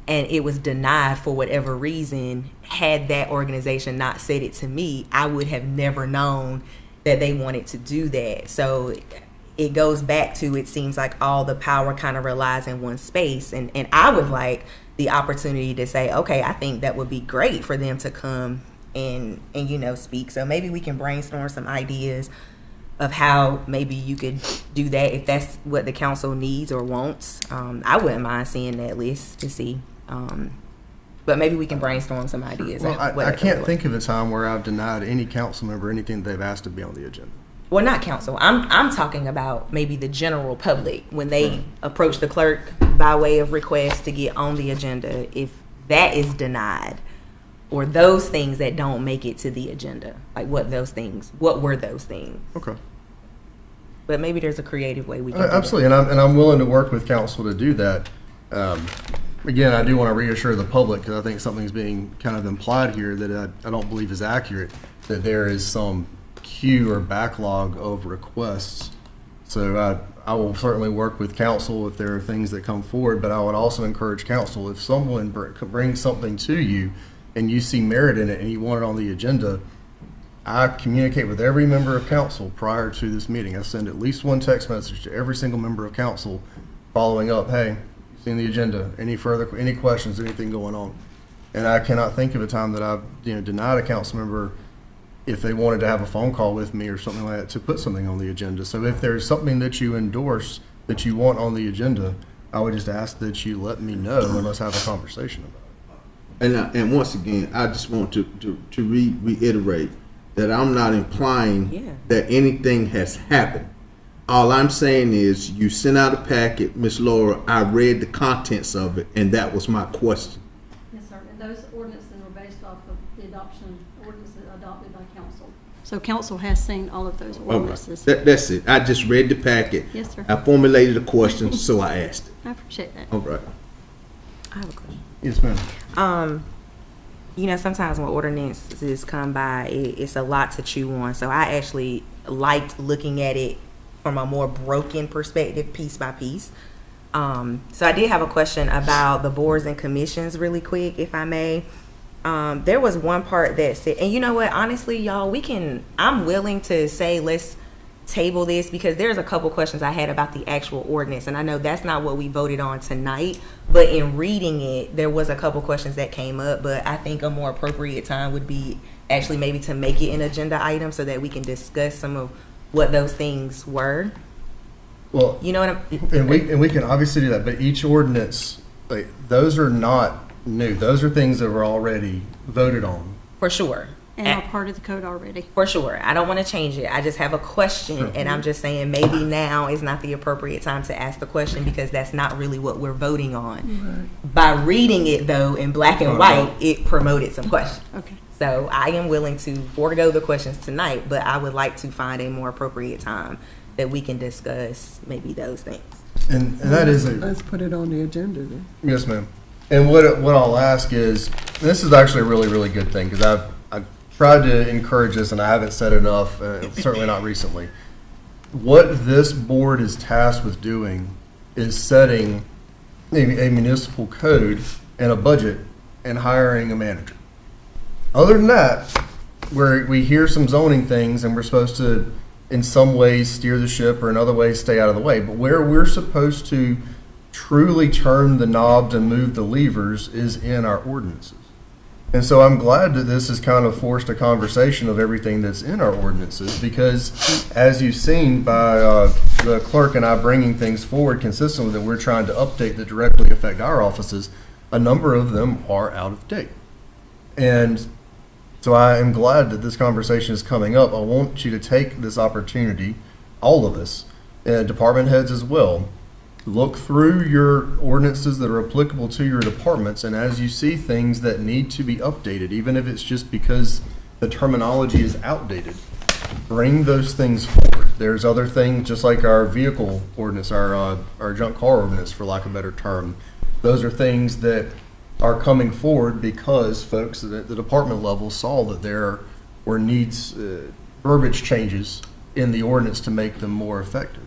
and it was denied for whatever reason, had that organization not said it to me, I would have never known that they wanted to do that. So it goes back to, it seems like all the power kind of relies in one space. And I would like the opportunity to say, okay, I think that would be great for them to come and speak. So maybe we can brainstorm some ideas of how maybe you could do that if that's what the council needs or wants. I wouldn't mind seeing that list to see. But maybe we can brainstorm some ideas. Well, I can't think of a time where I've denied any council member anything they've asked to be on the agenda. Well, not council. I'm talking about maybe the general public when they approach the clerk by way of request to get on the agenda. If that is denied, or those things that don't make it to the agenda, like what were those things? Okay. But maybe there's a creative way we can. Absolutely, and I'm willing to work with council to do that. Again, I do want to reassure the public, because I think something's being kind of implied here that I don't believe is accurate, that there is some queue or backlog of requests. So I will certainly work with council if there are things that come forward, but I would also encourage council, if someone brings something to you and you see merit in it and you want it on the agenda, I communicate with every member of council prior to this meeting. I send at least one text message to every single member of council following up, hey, seen the agenda, any questions, anything going on? And I cannot think of a time that I've denied a council member if they wanted to have a phone call with me or something like that to put something on the agenda. So if there's something that you endorse that you want on the agenda, I would just ask that you let me know and let's have a conversation about it. And once again, I just want to reiterate that I'm not implying that anything has happened. All I'm saying is you sent out a packet, Ms. Laura, I read the contents of it, and that was my question. Yes, sir. And those ordinances were based off of the adoption ordinances adopted by council. So council has seen all of those ordinances. That's it. I just read the packet. Yes, sir. I formulated a question, so I asked it. I appreciate that. All right. I have a question. Yes, ma'am. Sometimes when ordinances come by, it's a lot to chew on. So I actually liked looking at it from a more broken perspective, piece by piece. So I did have a question about the boards and commissions really quick, if I may. There was one part that said, and you know what, honestly, y'all, I'm willing to say let's table this because there's a couple questions I had about the actual ordinance, and I know that's not what we voted on tonight, but in reading it, there was a couple questions that came up, but I think a more appropriate time would be actually maybe to make it an agenda item so that we can discuss some of what those things were. Well, you know what and we can obviously do that, but each ordinance, like, those are not new. Those are things that were already voted on. For sure. And are part of the code already. For sure. I don't want to change it. I just have a question, Sure. and I'm just saying maybe now is not the appropriate time to ask the question because that's not really what we're voting on. Right. By reading it, though, in black and white, it promoted some questions. Okay. So I am willing to forego the questions tonight, but I would like to find a more appropriate time that we can discuss maybe those things. And that is Let's put it on the agenda then. Yes, ma'am. And what I'll ask is, this is actually a really, really good thing because I've tried to encourage this and I haven't said enough, certainly not recently. What this board is tasked with doing is setting a municipal code and a budget and hiring a manager. Other than that, where we hear some zoning things and we're supposed to in some ways steer the ship or in other ways stay out of the way, but where we're supposed to truly turn the knobs and move the levers is in our ordinances. And so I'm glad that this has kind of forced a conversation of everything that's in our ordinances, because as you've seen by the clerk and I bringing things forward consistently that we're trying to update that directly affect our offices, a number of them are out of date. And so I am glad that this conversation is coming up. I want you to take this opportunity, all of us, and department heads as well, look through your ordinances that are applicable to your departments, and as you see things that need to be updated, even if it's just because the terminology is outdated, bring those things forward. There's other things, just like our vehicle ordinance, our junk car ordinance, for lack of a better term. Those are things that are coming forward because folks at the department level saw that there were needs, verbiage changes in the ordinance to make them more effective.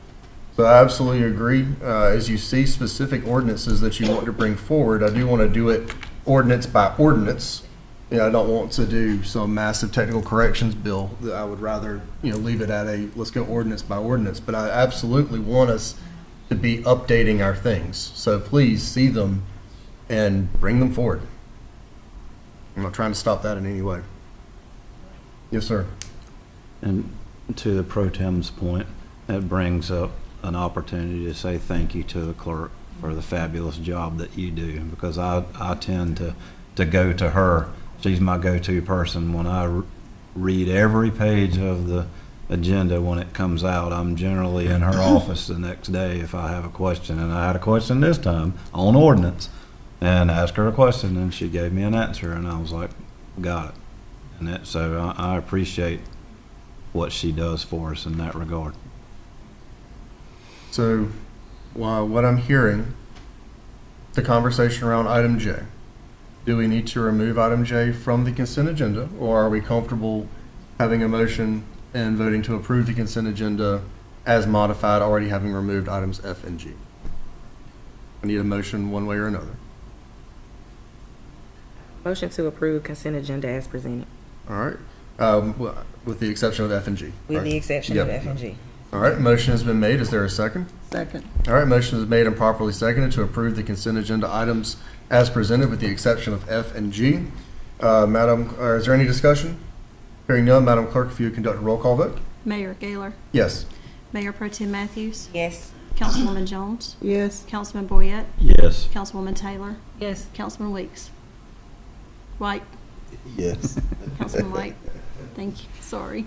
So I absolutely agree. As you see specific ordinances that you want to bring forward, I do want to do it ordinance by ordinance. I don't want to do some massive technical corrections bill. I would rather, leave it at let's go ordinance by ordinance. But I absolutely want us to be updating our things. So please see them and bring them forward. I'm not trying to stop that in any way. Yes, sir. And to the pro tem's point, that brings up an opportunity to say thank you to the clerk for the fabulous job that you do, because I tend to go to her. She's my go-to person when I read every page of the agenda when it comes out. I'm generally in her office the next day if I have a question, and I had a question this time on ordinance and asked her a question and she gave me an answer and I was like, got it. And so I appreciate what she does for us in that regard. So, what I'm hearing, the conversation around item J. Do we need to remove item J from the consent agenda, or are we comfortable having a motion and voting to approve the consent agenda as modified, already having removed items F and G? I need a motion one way or another. Motion to approve consent agenda as presented. All right. With the exception of F and G. With right? the exception of F and G. All right, motion has been made. Is there a second? Second. All right, motion is made and properly seconded to approve the consent agenda items as presented with the exception of F and G. Madam, is there any discussion? Hearing none, Madam Clerk, if you would conduct a roll call vote. Mayor Gaylor? Yes. Mayor Pro Tem Matthews? Yes. Councilwoman Jones? Yes. Councilman Boyette? Yes. Councilwoman Taylor? Yes. Councilman Weeks? White? Yes. Councilman White? Thank you, sorry.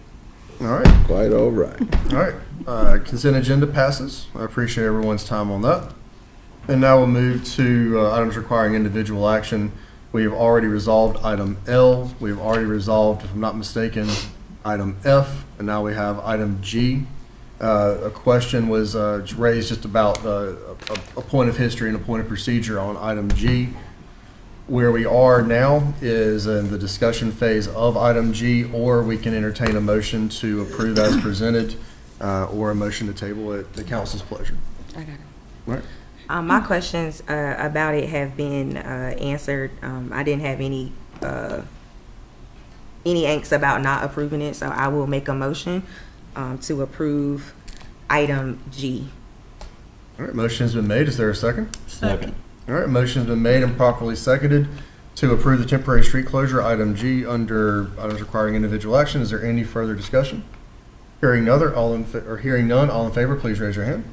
All right. Quite all right. All right. Consent agenda passes. I appreciate everyone's time on that. And now we'll move to items requiring individual action. We have already resolved item L. We have already resolved, if I'm not mistaken, item F. And now we have item G. A question was raised just about a point of history and a point of procedure on item G. Where we are now is in the discussion phase of item G, or we can entertain a motion to approve as presented, or a motion to table at the council's pleasure. I got it. Right. My questions about it have been answered. I didn't have any angst about not approving it, so I will make a motion to approve item G. All right, motion has been made. Is there a second? Second. All right, motion has been made and properly seconded to approve the temporary street closure, item G, under items requiring individual action. Is there any further discussion? Hearing none, all in favor, please raise your hand.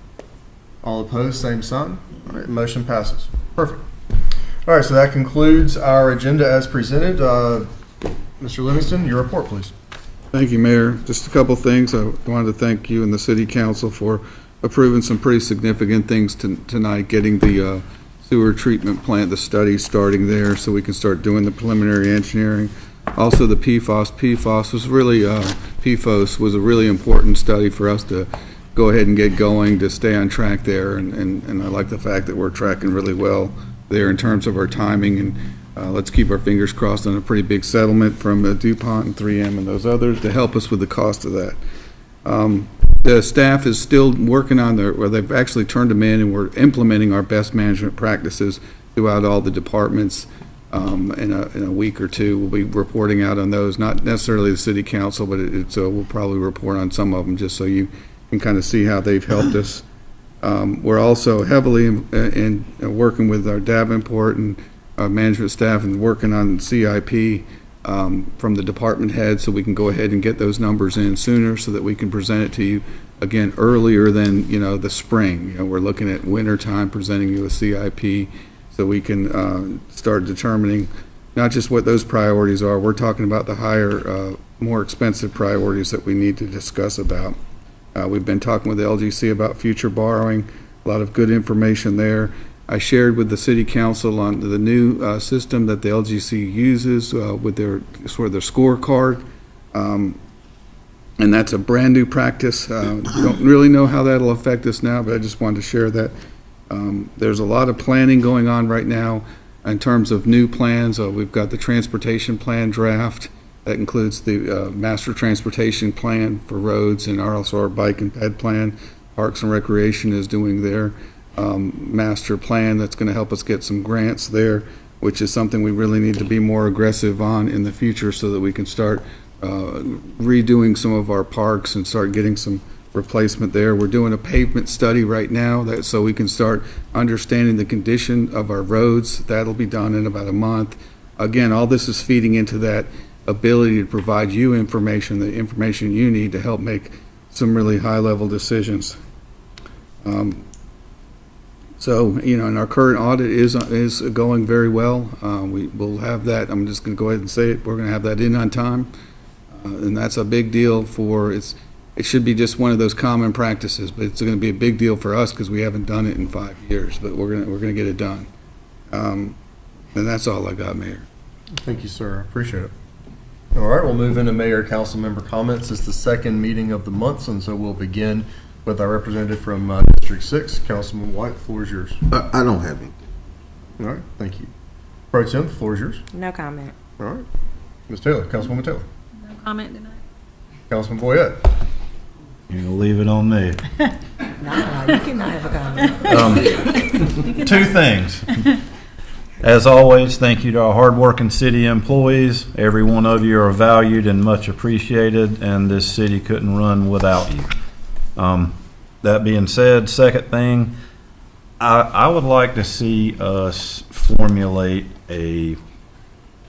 All opposed, same sign. All right, motion passes. Perfect. All right, so that concludes our agenda as presented. Mr. Livingston, your report, please. Thank you, Mayor. Just a couple things. I wanted to thank you and the City Council for approving some pretty significant things tonight, getting the sewer treatment plant, the study starting there so we can start doing the preliminary engineering. Also the PFOS was really, PFOS was a really important study for us to go ahead and get going, to stay on track there, and I like the fact that we're tracking really well there in terms of our timing, and let's keep our fingers crossed on a pretty big settlement from DuPont and 3M and those others to help us with the cost of that. The staff is still working on they've actually turned them in, and we're implementing our best management practices throughout all the departments. In a week or two, we'll be reporting out on those, not necessarily the City Council, but we'll probably report on some of them just so you can kind of see how they've helped us We're also heavily in working with our Davenport and management staff and working on CIP from the department head, so we can go ahead and get those numbers in sooner so that we can present it to you again earlier than the spring. We're looking at winter time presenting you a CIP so we can start determining not just what those priorities are. We're talking about the higher, more expensive priorities that we need to discuss about. We've been talking with the LGC about future borrowing, a lot of good information there. I shared with the city council on the new system that the LGC uses with their scorecard. And that's a brand new practice. Don't really know how that'll affect us now, but I just wanted to share that. There's a lot of planning going on right now in terms of new plans. We've got the transportation plan draft. That includes the master transportation plan for roads, and also our bike and ped plan. Parks and Recreation is doing their master plan that's going to help us get some grants there, which is something we really need to be more aggressive on in the future so that we can start redoing some of our parks and start getting some replacement there. We're doing a pavement study right now so we can start understanding the condition of our roads. That'll be done in about a month. Again, all this is feeding into that ability to provide you information, the information you need to help make some really high-level decisions. And our current audit is going very well. We will have that. I'm just going to go ahead and say it. We're going to have that in on time. And that's a big deal it should be just one of those common practices, but it's going to be a big deal for us because we haven't done it in 5 years, but we're going to get it done. And that's all I got, Mayor. Thank you, sir. I appreciate it. All right, we'll move into mayor council member comments. It's the second meeting of the month, and so we'll begin with our representative from District 6, Councilman White. The floor is yours. I don't have any. All right, thank you. Pro Tem, the floor is yours. No comment. All right. Ms. Taylor, Councilwoman Taylor. No comment tonight. Councilman Boyette. You're gonna leave it on me. No, you cannot have a comment. Two things. As always, thank you to our hardworking city employees. Every one of you are valued and much appreciated, and this city couldn't run without you. That being said, second thing, I would like to see us formulate I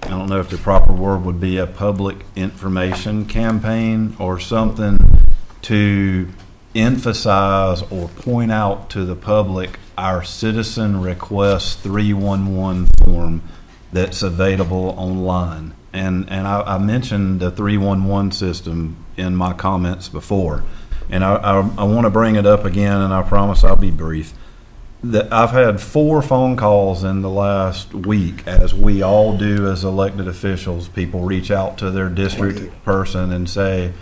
don't know if the proper word would be a public information campaign or something to emphasize or point out to the public our citizen request 311 form that's available online. And I mentioned the 311 system in my comments before, and I want to bring it up again, and I promise I'll be brief. That I've had 4 phone calls in the last week, as we all do as elected officials. People reach out to their district person and say,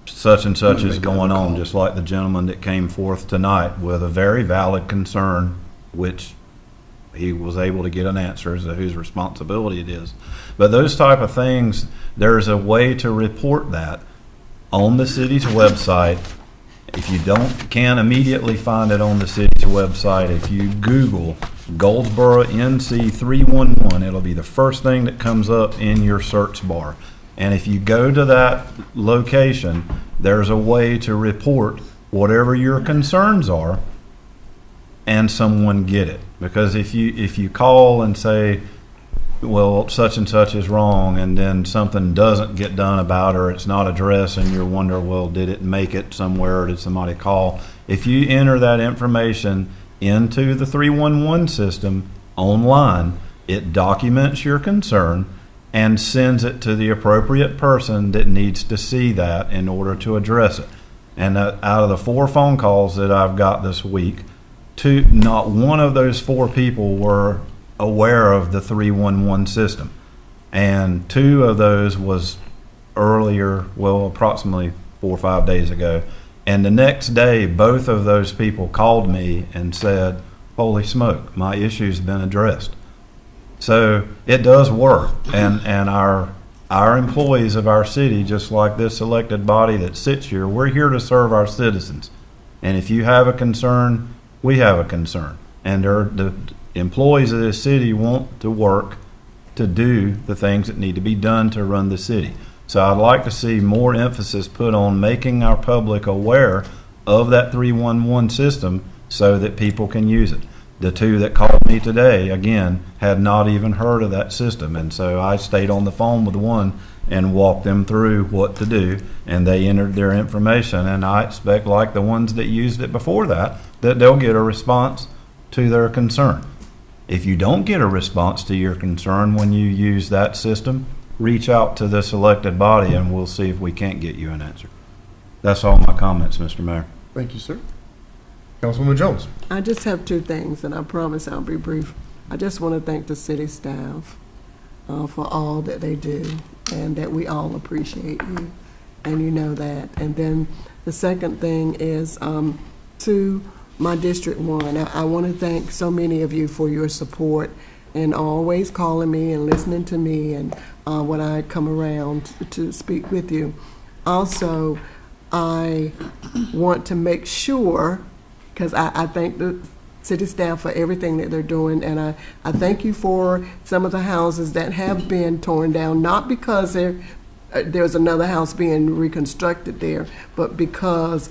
such and such is going on, just like the gentleman that came forth tonight with a very valid concern, which he was able to get an answer as to whose responsibility it is. But those type of things, there's a way to report that on the city's website. If you can't immediately find it on the city's website, if you Google Goldsboro NC 311, it'll be the first thing that comes up in your search bar. And if you go to that location, there's a way to report whatever your concerns are and someone get it. Because if you call and say, well, such and such is wrong, and then something doesn't get done about it, or it's not addressed, and you wonder, well, did it make it somewhere, or did somebody call? If you enter that information into the 311 system online, it documents your concern and sends it to the appropriate person that needs to see that in order to address it. And out of the 4 phone calls that I've got this week, not one of those 4 people were aware of the 311 system, and 2 of those was earlier, approximately 4 or 5 days ago, and the next day both of those people called me and said, holy smoke, my issue's been addressed. So it does work, and our employees of our city, just like this elected body that sits here, we're here to serve our citizens, and if you have a concern, we have a concern, and the employees of this city want to work to do the things that need to be done to run the city. So I'd like to see more emphasis put on making our public aware of that 311 system so that people can use it. The two that called me today, again, had not even heard of that system, and so I stayed on the phone with one and walked them through what to do, and they entered their information, and I expect, like the ones that used it before that they'll get a response to their concern. If you don't get a response to your concern when you use that system, reach out to the selected body and we'll see if we can't get you an answer. That's all my comments, Mr. Mayor. Thank you, sir. Councilwoman Jones. I just have two things, and I promise I'll be brief. I just want to thank the city staff for all that they do, and that we all appreciate you, and you know that. And then the second thing is to my District 1. I want to thank so many of you for your support and always calling me and listening to me and when I come around to speak with you. Also, I want to make sure, because I thank the city staff for everything that they're doing, and I thank you for some of the houses that have been torn down, not because there's another house being reconstructed there, but because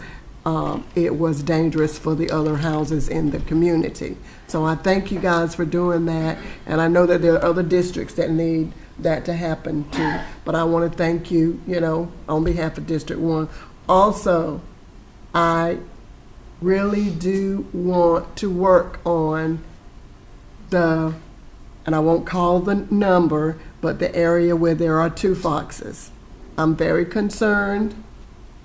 it was dangerous for the other houses in the community. So I thank you guys for doing that, and I know that there are other districts that need that to happen too, but I want to thank you, on behalf of District 1. Also, I really do want to work on and I won't call the number, but the area where there are 2 foxes. I'm very concerned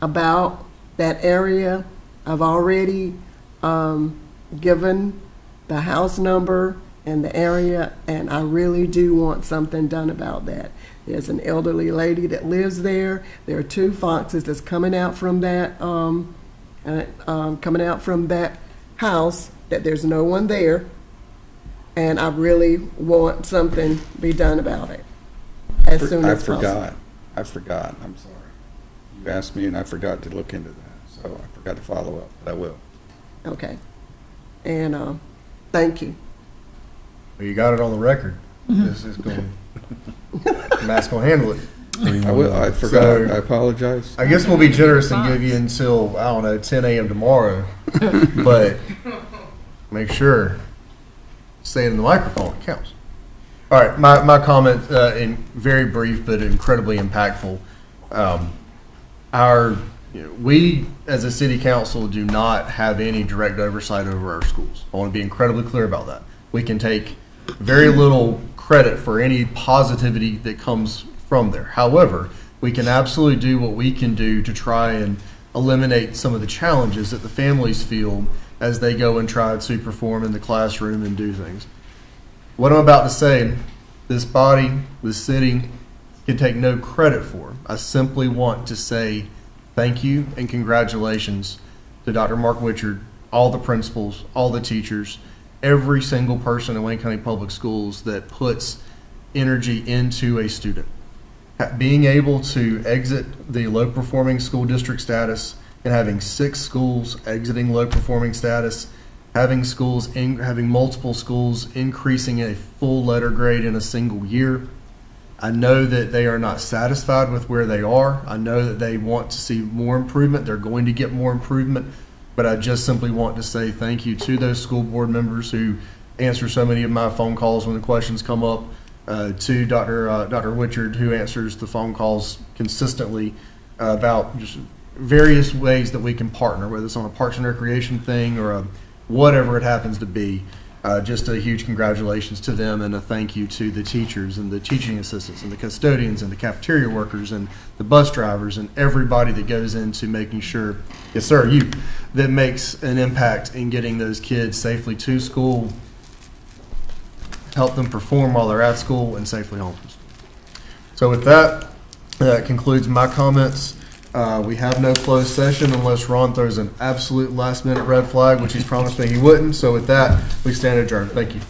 about that area. I've already given the house number and the area, and I really do want something done about that. There's an elderly lady that lives there. There are 2 foxes that's coming out from that house, that there's no one there, and I really want something to be done about it as soon as possible. I forgot. I'm sorry. You asked me and I forgot to look into that. So I forgot to follow up, but I will. Okay. And thank you. Well, you got it on the record. This is going. Matt's going to handle it. I will. I forgot. So, I apologize. I guess we'll be generous and give you until, 10 a.m. tomorrow. But make sure, say it in the microphone, it counts. All right, my comment, in very brief but incredibly impactful. We, as a city council, do not have any direct oversight over our schools. I want to be incredibly clear about that. We can take very little credit for any positivity that comes from there. However, we can absolutely do what we can do to try and eliminate some of the challenges that the families feel as they go and try to perform in the classroom and do things. What I'm about to say, this body, this city, can take no credit for. I simply want to say thank you and congratulations to Dr. Mark Wichard, all the principals, all the teachers, every single person in Wayne County Public Schools that puts energy into a student. Being able to exit the low-performing school district status and having 6 schools exiting low-performing status, having multiple schools increasing a full letter grade in a single year. I know that they are not satisfied with where they are. I know that they want to see more improvement. They're going to get more improvement. But I just simply want to say thank you to those school board members who answer so many of my phone calls when the questions come up, to Dr. Wichard, who answers the phone calls consistently about just various ways that we can partner, whether it's on a Parks and Recreation thing or whatever it happens to be. Just a huge congratulations to them and a thank you to the teachers and the teaching assistants and the custodians and the cafeteria workers and the bus drivers and everybody that goes into making sure, yes sir, that makes an impact in getting those kids safely to school, help them perform while they're at school, and safely home from school. So with that, that concludes my comments. We have no closed session unless Ron throws an absolute last-minute red flag, which he's promised me he wouldn't. So with that, we stand adjourned. Thank you.